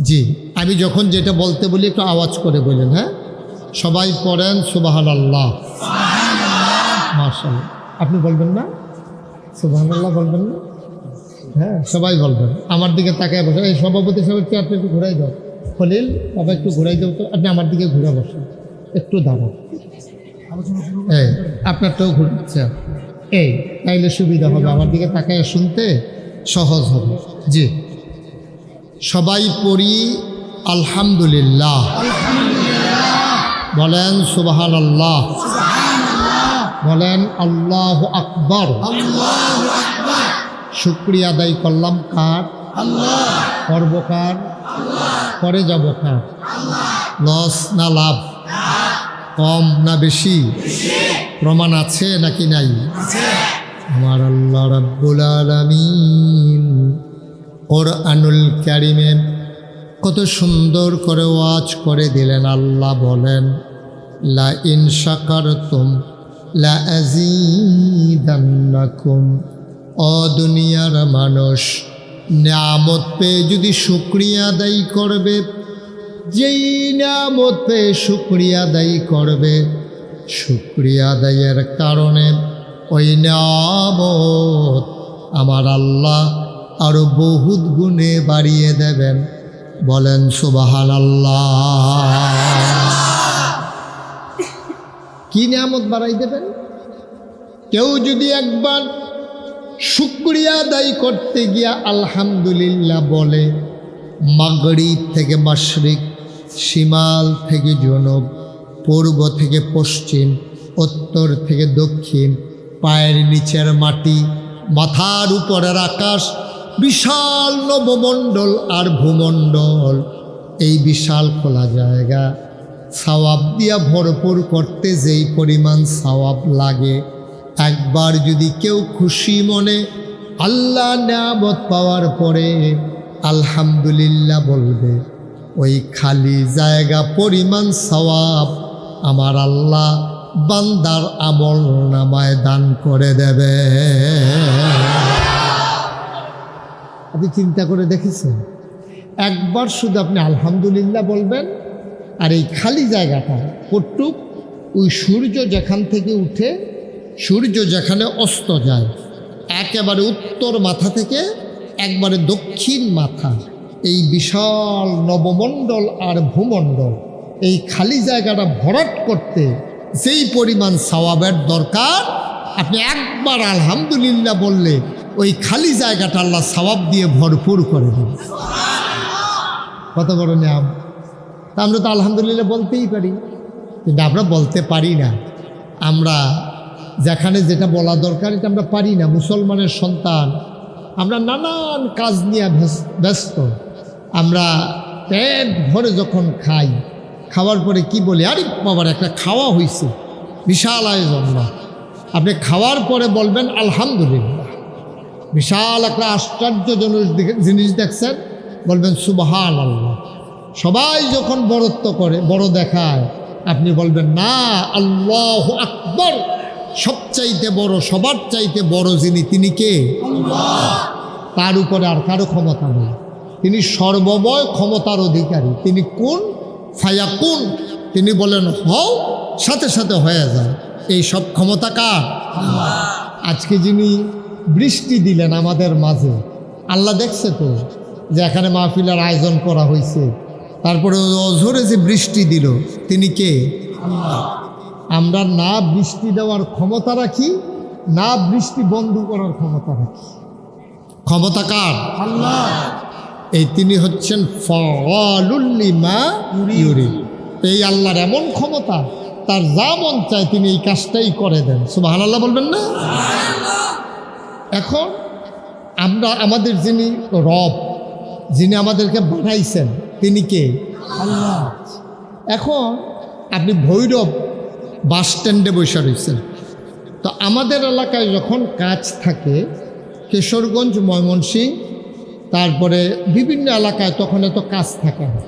জি, আমি যখন যেটা বলতে বলি একটু আওয়াজ করে বলেন। হ্যাঁ, সবাই পড়েন সুবহানাল্লাহ, মাশাআল্লাহ। আপনি বলবেন না সুবহানাল্লাহ? বলবেন না? হ্যাঁ, সবাই বলবেন। আমার দিকে তাকায় বসে। এই সভাপতি সাহেবের চেয়ারটা একটু ঘুরাই দাও। খলিল বাবা একটু ঘুরাই দাও তো। আপনি আমার দিকে ঘুরে বসেন, একটু দাঁড়ান। এই আপনারটাও ঘুরছে, এই তাইলে সুবিধা হবে, আমার দিকে তাকায় শুনতে সহজ হবে। জি, সবাই পড়ি আলহামদুলিল্লাহ, বলেন সুবহানাল্লাহ, বলেন আল্লাহু আকবার। শুকরিয়া আদায় করলাম কার? আল্লাহ। করব কার? আল্লাহ। করে যাব কার? আল্লাহ। লস না লাভ? কম না বেশি? প্রমাণ আছে নাকি নাই? আমার আল্লাহ রাব্বুল আলামিন কোরআনুল কারীমে কত সুন্দর করে ওয়াজ করে দিলেন। আল্লাহ বলেন, লা ইন শাকারতুম লা আযীদান্নাকুম। ও দুনিয়ার মানুষ, নিয়ামত পেয়ে যদি শুকরিয়া আদায় করবে, যেই নিয়ামত পেয়ে শুকরিয়া আদায় করবে, শুকরিয়া আদায়ের কারণে ওই নিয়ামত আমার আল্লাহ আরো বহুত গুণে বাড়িয়ে দেবেন। বলেন সুবহানাল্লাহ। কি নিয়ামত বাড়াই দেবেন? কেউ যদি একবার শুকরিয়া আদায় করতে গিয়া আলহামদুলিল্লাহ বলে, মাগরিব থেকে মাশরিক, শিমাল থেকে জনব, পূর্ব থেকে পশ্চিম, উত্তর থেকে দক্ষিণ, পায়ের নিচের মাটি, মাথার উপরের আকাশ, বিশাল নবমণ্ডল আর ভূমণ্ডল, এই বিশাল খোলা জায়গা সওয়াব দিয়া ভরপুর করতে যেই পরিমাণ সওয়াব লাগে, একবার যদি কেউ খুশি মনে আল্লাহ নিয়ামত পাওয়ার পরে আলহামদুলিল্লাহ বলবে, ওই খালি জায়গা পরিমাণ সওয়াব আমার আল্লাহ বান্দার আমল নামায় দান করে দেবে। আপনি চিন্তা করে দেখেছেন? একবার শুধু আপনি আলহামদুলিল্লাহ বলবেন, আর এই খালি জায়গাটা কটুক, ওই সূর্য যেখান থেকে উঠে সূর্য যেখানে অস্ত যায়, একেবারে উত্তর মাথা থেকে একবারে দক্ষিণ মাথা, এই বিশাল নবমণ্ডল আর ভূমণ্ডল, এই খালি জায়গাটা ভরাট করতে যেই পরিমাণ সওয়াবের দরকার, আপনি একবার আলহামদুলিল্লাহ বললে ওই খালি জায়গাটা আল্লাহ সওয়াব দিয়ে ভরপুর করে দেন। কত বড় নিয়াম! আমরা তো আলহামদুলিল্লাহ বলতেই পারি, কিন্তু আমরা বলতে পারি না। আমরা যেখানে যেটা বলা দরকার এটা আমরা পারি না। মুসলমানের সন্তান আমরা, নানান কাজ নিয়ে ব্যস্ত। আমরা পেট ভরে যখন খাই, খাওয়ার পরে কি বলি, আরে বাবার একটা খাওয়া হয়েছে, বিশাল আয়োজন না। আপনি খাওয়ার পরে বলবেন আলহামদুলিল্লাহ, বিশাল একটা আশ্চর্যজনক জিনিস দেখছেন, বলবেন সুবহানাল্লাহ। সবাই যখন বড়ত্ব করে, বড় দেখায়, আপনি বলবেন না, আল্লাহু আকবার, সবচাইতে বড়, সবার চাইতে বড় যিনি, তিনি কে? তার উপরে আর কারো ক্ষমতা নেই। তিনি সর্বময় ক্ষমতার অধিকারী। তিনি কোন ফায়াকুন, তিনি বলেন হও, সাথে সাথে হয়ে যায়। এই সব ক্ষমতা কার? আজকে যিনি বৃষ্টি দিলেন আমাদের মাঝে, আল্লাহ দেখছে তো যে এখানে মাহফিলের আয়োজন করা হয়েছে, তারপরে অঝরে যে বৃষ্টি দিল, তিনি কে? আমরা না বৃষ্টি দেওয়ার ক্ষমতা রাখি, না বৃষ্টি বন্ধ করার ক্ষমতা রাখি। ক্ষমতা কার? আল্লাহ। এই তিনি হচ্ছেন ফাআলুল লিমা ইউরিদ। এই আল্লাহর এমন ক্ষমতা, তার যা মন চায় তিনি এই কাজটাই করে দেন। সুবহানাল্লাহ বলবেন না? এখন আমরা আমাদের যিনি রব, যিনি আমাদেরকে বানাইছেন, তিনি কে? আল্লাহ। এখন আপনি ভৈরব বাস স্ট্যান্ডে বসে রয়েছেন, তো আমাদের এলাকায় যখন কাজ থাকে, কিশোরগঞ্জ, ময়মনসিংহ, তারপরে বিভিন্ন এলাকায় তখন এত কাজ থাকে না।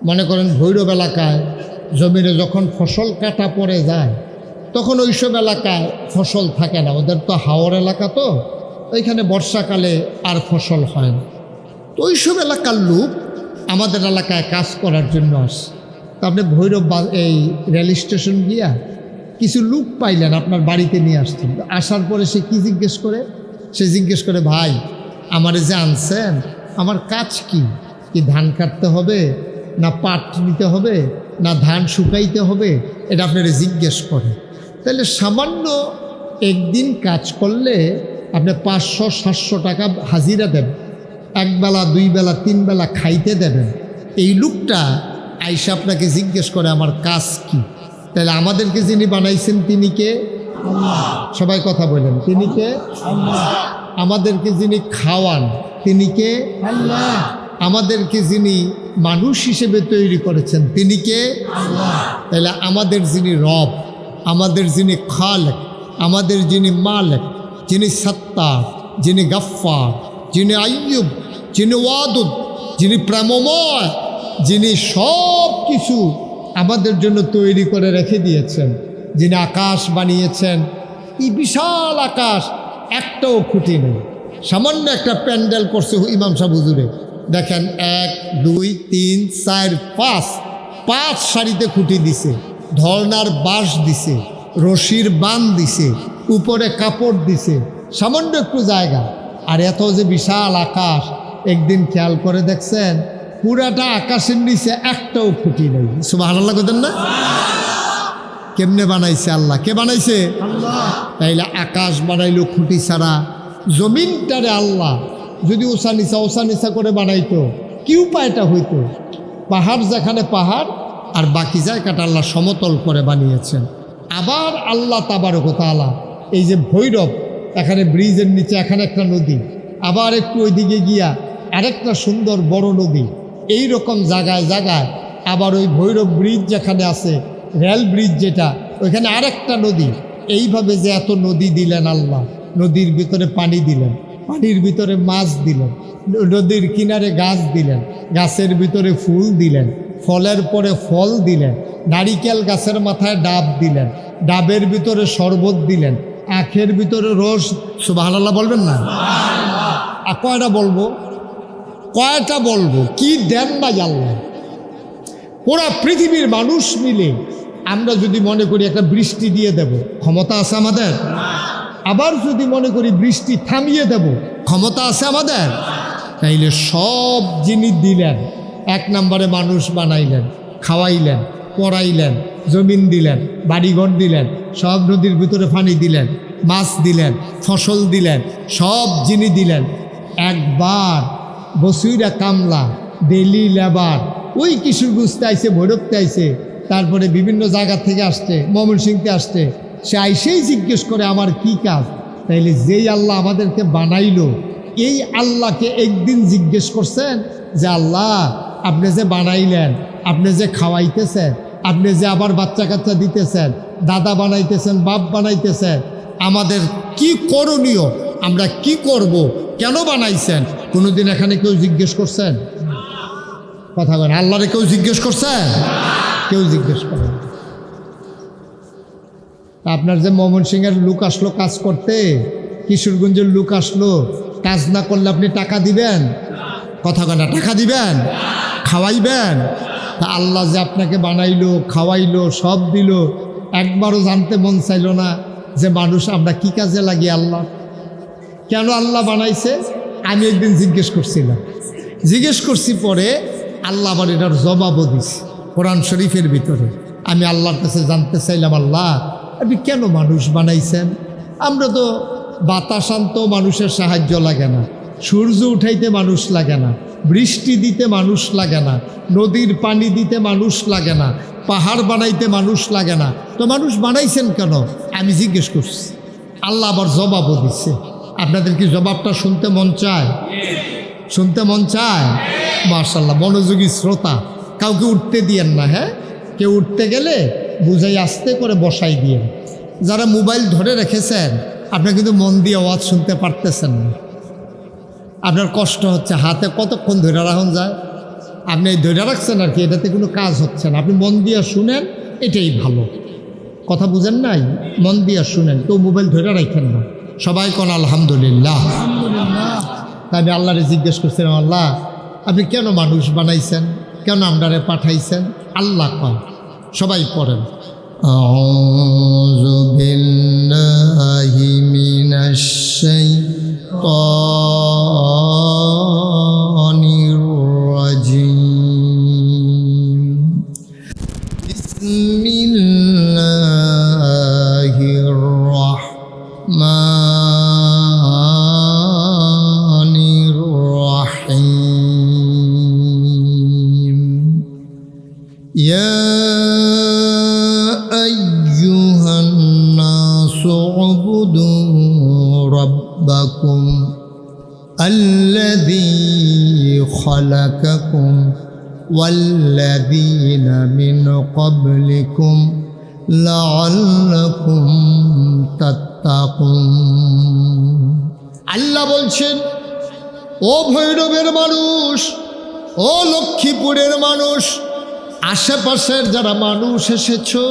মনে করেন ভৈরব এলাকায় জমিনে যখন ফসল কাটা পড়ে যায়, তখন ওইসব এলাকায় ফসল থাকে না। ওদের তো হাওর এলাকা, তো ওইখানে বর্ষাকালে আর ফসল হয় না। তো ওইসব এলাকার লোক আমাদের এলাকায় কাজ করার জন্য আসে। তো আপনি ভৈরব এই রেল স্টেশন গিয়া কিছু লোক পাইলেন, আপনার বাড়িতে নিয়ে আসছেন। আসার পরে সে কি জিজ্ঞেস করে? সে জিজ্ঞেস করে, ভাই আমারে যে আনছেন, আমার কাজ কি? কি ধান কাটতে হবে, না পাট নিতে হবে, না ধান শুকাইতে হবে? এটা আপনারা জিজ্ঞেস করে। তাহলে সামান্য একদিন কাজ করলে আপনি 500-700 টাকা হাজিরা দেবেন, একবেলা, দুই বেলা, তিন বেলা খাইতে দেবেন। এই লোকটা আইসা আপনাকে জিজ্ঞেস করে আমার কাজ কি? তাহলে আমাদেরকে যিনি বানাইছেন তিনি কে? আল্লাহ। সবাই কথা বলেন, তিনি কে? আল্লাহ। আমাদেরকে যিনি খাওয়ান, তিনি কে? আল্লাহ। আমাদেরকে যিনি মানুষ হিসেবে তৈরি করেছেন, তিনি কে? আল্লাহ। তাহলে আমাদের যিনি রব, আমাদের যিনি খালেক, আমাদের যিনি মালেক, যিনি সত্তার, যিনি গফফার, যিনি আইয়ুব, যিনি ওয়াদুদ, যিনি প্রেমময়, যিনি সব কিছু আমাদের জন্য তৈরি করে রেখে দিয়েছেন, যিনি আকাশ বানিয়েছেন, এই বিশাল আকাশ একটাও খুঁটি নেই। সামান্য একটা প্যান্ডেল করছে ইমাম সাহেব হুজুরে, দেখেন 1, 2, 3, 4, 5 সারিতে খুঁটি দিছে, ধরনার বাঁশ দিছে, রশির বান দিছে, উপরে কাপড় দিছে, সামান্য একটু জায়গা। আর এত যে বিশাল আকাশ, একদিন খেয়াল করে দেখছেন পুরাটা আকাশের নিচে একটাও খুঁটি নেই। সুবহানাল্লাহ বলেন না? কেমনে বানাইছে আল্লাহ? কে বানাইছে? আল্লাহ। তাইলে আকাশ বানাইলো খুঁটি ছাড়া, জমিনটারে আল্লাহ যদি ওসা নিচা করে বানাইতো, কি উপায়টা হইতো? পাহাড় যেখানে পাহাড়, আর বাকি জায়গাটা আল্লাহ সমতল করে বানিয়েছেন। আবার আল্লাহ তাবারক ওয়া তাআলা এই যে ভৈরব, এখানে ব্রিজের নিচে এখানে একটা নদী, আবার একটু ওইদিকে গিয়া আরেকটা সুন্দর বড় নদী, এই রকম জায়গায় জায়গায় আবার ওই ভৈরব ব্রিজ যেখানে আছে, রেল ব্রিজ যেটা, ওইখানে আরেকটা নদী। এইভাবে যে এত নদী দিলেন আল্লাহ, নদীর ভিতরে পানি দিলেন, পানির ভিতরে মাছ দিলেন, নদীর কিনারে গাছ দিলেন, গাছের ভিতরে ফুল দিলেন, ফলের পরে ফল দিলেন, নারিকেল গাছের মাথায় ডাব দিলেন, ডাবের ভিতরে শরবত দিলেন, আখের ভিতরে রস। সুবহানাল্লাহ বলবেন না? আর কয়টা বলবো কি দেন না আল্লাহ? পুরা পৃথিবীর মানুষ মিলে আমরা যদি মনে করি একটা বৃষ্টি দিয়ে দেব, ক্ষমতা আছে আমাদের? আবার যদি মনে করি বৃষ্টি থামিয়ে দেব, ক্ষমতা আছে আমাদের? তাইলে সব জিনিস দিলেন, 1 নম্বরে মানুষ বানাইলেন, খাওয়াইলেন, পড়াইলেন, জমিন দিলেন, বাড়িঘর দিলেন, সব নদীর ভিতরে পানি দিলেন, মাছ দিলেন, ফসল দিলেন, সব জিনিস দিলেন। একবার বসুইরা কামলা, ডেলি লেবার, ওই কিশোরগঞ্জতে আইসে, ভৈরবতে আইসে, তারপরে বিভিন্ন জায়গা থেকে আসছে, ময়মনসিংহতে আসছে, সে আইসেই জিজ্ঞেস করে আমার কি কাজ? তাইলে যেই আল্লাহ আমাদেরকে বানাইলো, এই আল্লাহকে একদিন জিজ্ঞেস করছেন যে আল্লাহ আপনি যে বানাইলেন, আপনি যে খাওয়াইতেছেন, আপনি যে আবার বাচ্চা কাচ্চা দিতেছেন, দাদা বানাইতেছেন, বাপ বানাইতেছেন, আমাদের কি করণীয়, আমরা কি করব, কেন বানাইছেন, কোনোদিন এখানে কেউ জিজ্ঞেস করছেন? কথা বলেন, আল্লাহরে কেউ জিজ্ঞেস করছেন? কেউ জিজ্ঞেস করেন। আপনার যে ময়মনসিংহের লোক আসলো কাজ করতে, কিশোরগঞ্জের লোক আসলো, কাজ না করলে আপনি টাকা দিবেন? কথা বলেন, টাকা দিবেন? খাওয়াইবেন? তা আল্লাহ যে আপনাকে বানাইলো, খাওয়াইলো, সব দিল, একবারও জানতে মন চাইল না যে মানুষ আমরা কি কাজে লাগি, আল্লাহ কেন আল্লাহ বানাইছে? আমি একদিন জিজ্ঞেস করছি, পরে আল্লাহ আবার এটার জবাবও দিছে কোরআন শরীফের ভিতরে। আমি আল্লাহর কাছে জানতে চাইলাম, আল্লাহ আপনি কেন মানুষ বানাইছেন? আমরা তো বাতাস আনতো মানুষের সাহায্য লাগে না, সূর্য উঠাইতে মানুষ লাগে না, বৃষ্টি দিতে মানুষ লাগে না, নদীর পানি দিতে মানুষ লাগে না, পাহাড় বানাইতে মানুষ লাগে না, তো মানুষ বানাইছেন কেন? আমি জিজ্ঞেস করছি, আল্লাহ আবার জবাবও দিচ্ছে। আপনাদের কি জবাবটা শুনতে মন চায়? শুনতে মন চায়? মাশাআল্লাহ, মনোযোগী শ্রোতা, কাউকে উঠতে দিয়েন না। হ্যাঁ, কেউ উঠতে গেলে বুঝাই আস্তে করে বসাই দিয়েন। যারা মোবাইল ধরে রেখেছেন, আপনি কিন্তু মন দিয়ে আওয়াজ শুনতে পারতেছেন না, আপনার কষ্ট হচ্ছে, হাতে কতক্ষণ ধরে রাখুন যায়, আপনি ধরে রাখছেন আর কি, এটাতে কোনো কাজ হচ্ছে না। আপনি মন দিয়ে শুনেন, এটাই ভালো। কথা বুঝেন নাই? মন দিয়ে শুনেন, কেউ মোবাইল ধরে রাখেন না। সবাই কোন আলহামদুলিল্লাহ। তাই আমি আল্লাহরে জিজ্ঞেস করছিলাম, আল্লাহ আপনি কেন মানুষ বানাইছেন, কেন আমরারে পাঠাইছেন? আল্লাহ কয়, সবাই পড়েন, আউযু বিল্লাহি মিনাশ শাইতানির রাজিম, বিসমিল্লাহির রাহমানির রাহিম, ইয়া আইয়ুহান নাসু উবুদু রাব্বাকুম আল্লাযী খালাকাকুম ওয়াল্লাযীনা মিন ক্বাবলিকুম লাআল্লাকুম তাত্তাকুন। আল্লাহ বলছেন, ও ভৈরবের মানুষ, ও লক্ষ্মীপুরের মানুষ, আশেপাশের যারা মানুষ এসেছো,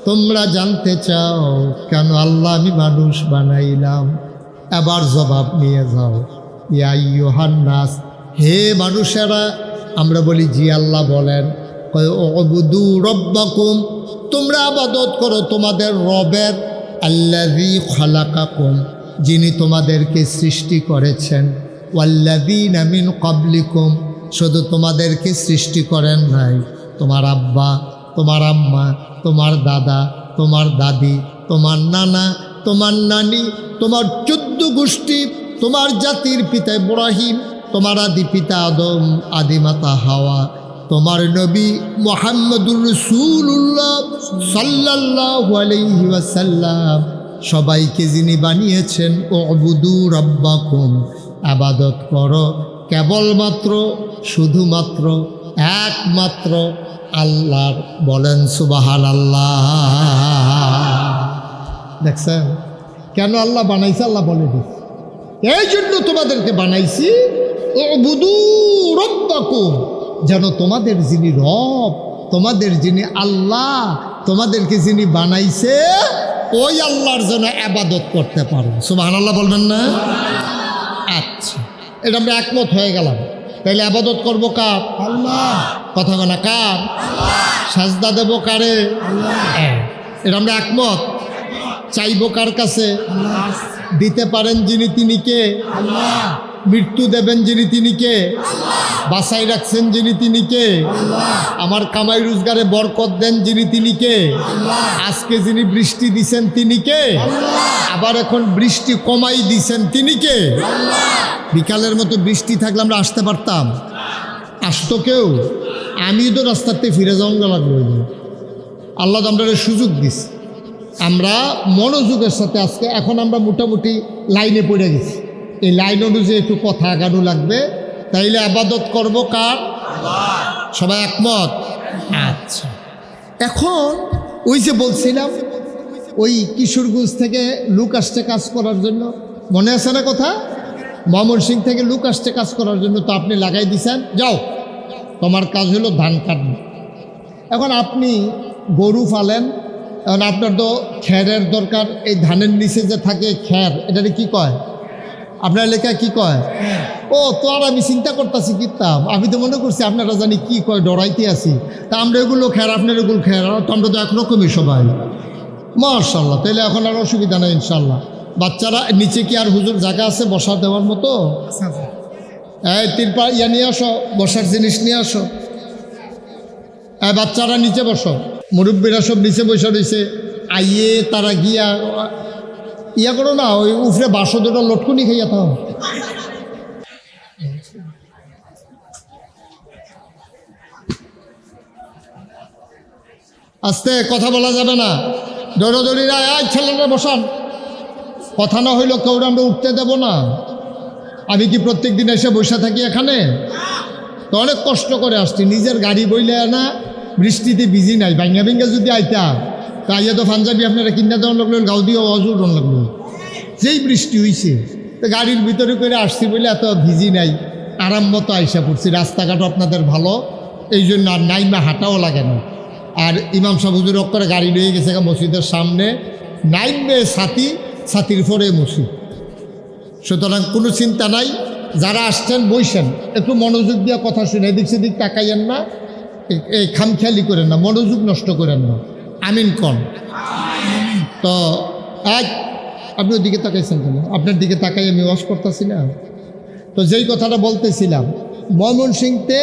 তোমরা জানতে চাও কেন আল্লাহ আমি মানুষ বানাইলাম? এবার জবাব নিয়ে যাও। ইয়া আইয়ুহান নাস, হে মানুষেরা। আমরা বলি জি আল্লাহ বলেন, উবুদু রাব্বাকুম, তোমরা ইবাদত করো তোমাদের রবের, আল্লাযী খালাকাকুম, যিনি তোমাদেরকে সৃষ্টি করেছেন, ওয়াল্লাযীনা মিন ক্বাবলিকুম, শুধু তোমাদেরকে সৃষ্টি করেন নাই, তোমার আব্বা, তোমার আম্মা, তোমার দাদা, তোমার দাদি, তোমার নানা, তোমার নানি, তোমার 14 গোষ্ঠী, তোমার জাতির পিতা ইব্রাহিম, তোমার আদি পিতা আদম, আদিমাতা হাওয়া, তোমার নবী মুহাম্মদুর রাসূলুল্লাহ সাল্লাল্লাহু আলাইহি ওয়াসাল্লাম, সবাইকে যিনি বানিয়েছেন, উবুদু রাব্বাকুম, ইবাদত করো কেবলমাত্র, শুধুমাত্র, একমাত্র আল্লাহর। বলেন সুবহানাল্লাহ। দেখছেন কেন আল্লাহ বানাইছে? আল্লাহ বলে দিচ্ছে, এই জন্য তোমাদেরকে বানাইছি, উবুদু রাব্বাকুম, যেন তোমাদের যিনি রব, তোমাদের যিনি আল্লাহ, তোমাদেরকে যিনি বানাইছে, ওই আল্লাহর জন্য ইবাদত করতে পারো। সুবহানাল্লাহ বলবেন না? আচ্ছা, এটা আমরা একমত হয়ে গেলাম। তাইলে ইবাদত করবো কার? আল্লাহ। কথা বলা কার? সাজদা দেব কারে? আল্লাহ। এটা আমরা একমত। চাইবো কার কাছে? আল্লাহ। দিতে পারেন যিনি, তিনি কে? আল্লাহ। মৃত্যু দেবেন যিনি, তিনি কে? আল্লাহ। বাঁচাই রাখছেন যিনি, তিনি কে? আল্লাহ। আমার কামাই রোজগারে বরকত দেন যিনি, তিনি কে? আল্লাহ। আজকে যিনি বৃষ্টি দিছেন তিনি কে? আল্লাহ। আবার এখন বৃষ্টি কমাই দিছেন তিনি কে? আল্লাহ। বিকালের মতো বৃষ্টি থাকলে আমরা আসতে পারতাম? আসতো কেউ? আমি তো রাস্তাতে ফিরে যাওয়া লাগলো। আল্লাহ তো আমরা সুযোগ দিস, আমরা মনোযোগের সাথে আজকে এখন আমরা মোটামুটি লাইনে পড়ে গেছি। এই লাইন অনুযায়ী একটু কথা আগানো লাগবে। তাইলে ইবাদত করব কার? সবাই একমত? আচ্ছা, এখন ওই যে বলছিলাম ওই কিশোরগঞ্জ থেকে লোক আসছে কাজ করার জন্য, মনে আছে না কথা? ময়মনসিং থেকে লোক আসছে কাজ করার জন্য, তো আপনি লাগাই দিছেন, যাও তোমার কাজ হলো ধান কাটবে। এখন আপনি গরু ফালেন, এখন আপনার তো খ্যারের দরকার। এই ধানের নিচে যে থাকে খ্যার, এটাকে কি কয় আপনার এলাকায়, কি কয়? ও তো আর আমি চিন্তা করতেছি কিতাম, আমি তো মনে করছি আপনারা জানি কি কয়, ডরাইতে আছি। তা আমরা এগুলো খ্যার, আপনার এগুলো খ্যার, আর তো আমরা তো একরকমই সবাই। মাশাআল্লাহ, তাহলে এখন আর অসুবিধা নেই ইনশাল্লাহ। বাচ্চারা নিচে কি আর হুজুর জায়গা আছে বসা দেওয়ার মতো? এই তিরপা ইয়া নিয়ে আসো, বসার জিনিস নিয়ে আসো। বাচ্চারা নিচে বসো, মুরব্বীরা সব নিচে বসে রয়েছে। আইয়ে তারা গিয়া ইয়া করো না, ওই উফরে বাসো দুটো লটকুনি খাইয়া থাও। আস্তে কথা বলা যাবে না, দৌড়াদৌড়িরা ছেলেরা বসান, কথা না হইল কেউ আমরা উঠতে দেব না। আমি কি প্রত্যেক দিন এসে বসে থাকি এখানে? তো অনেক কষ্ট করে আসছি, নিজের গাড়ি বইলে না, বৃষ্টিতে ভিজি নাই, ভাঙ্গা ভিঙ্গা যদি আইতা তা আইয়া তো পাঞ্জাবি আপনারা কিনা দেওয়ার লাগলো, গাও দিয়ে অজুর লাগলো, যেই বৃষ্টি হইছে তো গাড়ির ভিতরে করে আসছি বলে এত ভিজি নাই, আরাম মতো আইসা পড়ছি। রাস্তাঘাটও আপনাদের ভালো, এই জন্য আর নাইমা হাঁটাও লাগে না। আর ইমাম সাহেব হুজুর করে গাড়ি নিয়ে গেছে মসজিদের সামনে, নাইমে ছাতির পরে মসজিদ, সুতরাং কোনো চিন্তা নাই। যারা আসছেন বইসেন, একটু মনোযোগ দিয়ে কথা শুনে, এদিক সেদিক তাকাইয়েন না, এই খামখেয়ালি করেন না, মনোযোগ নষ্ট করেন না। আমিন কন। তো আপনি ওদিকে তাকাইছেন কেন? আপনার দিকে তাকাই আমি ওয়াজ করতেছি না। তো যেই কথাটা বলতেছিলাম, ময়মনসিংহতে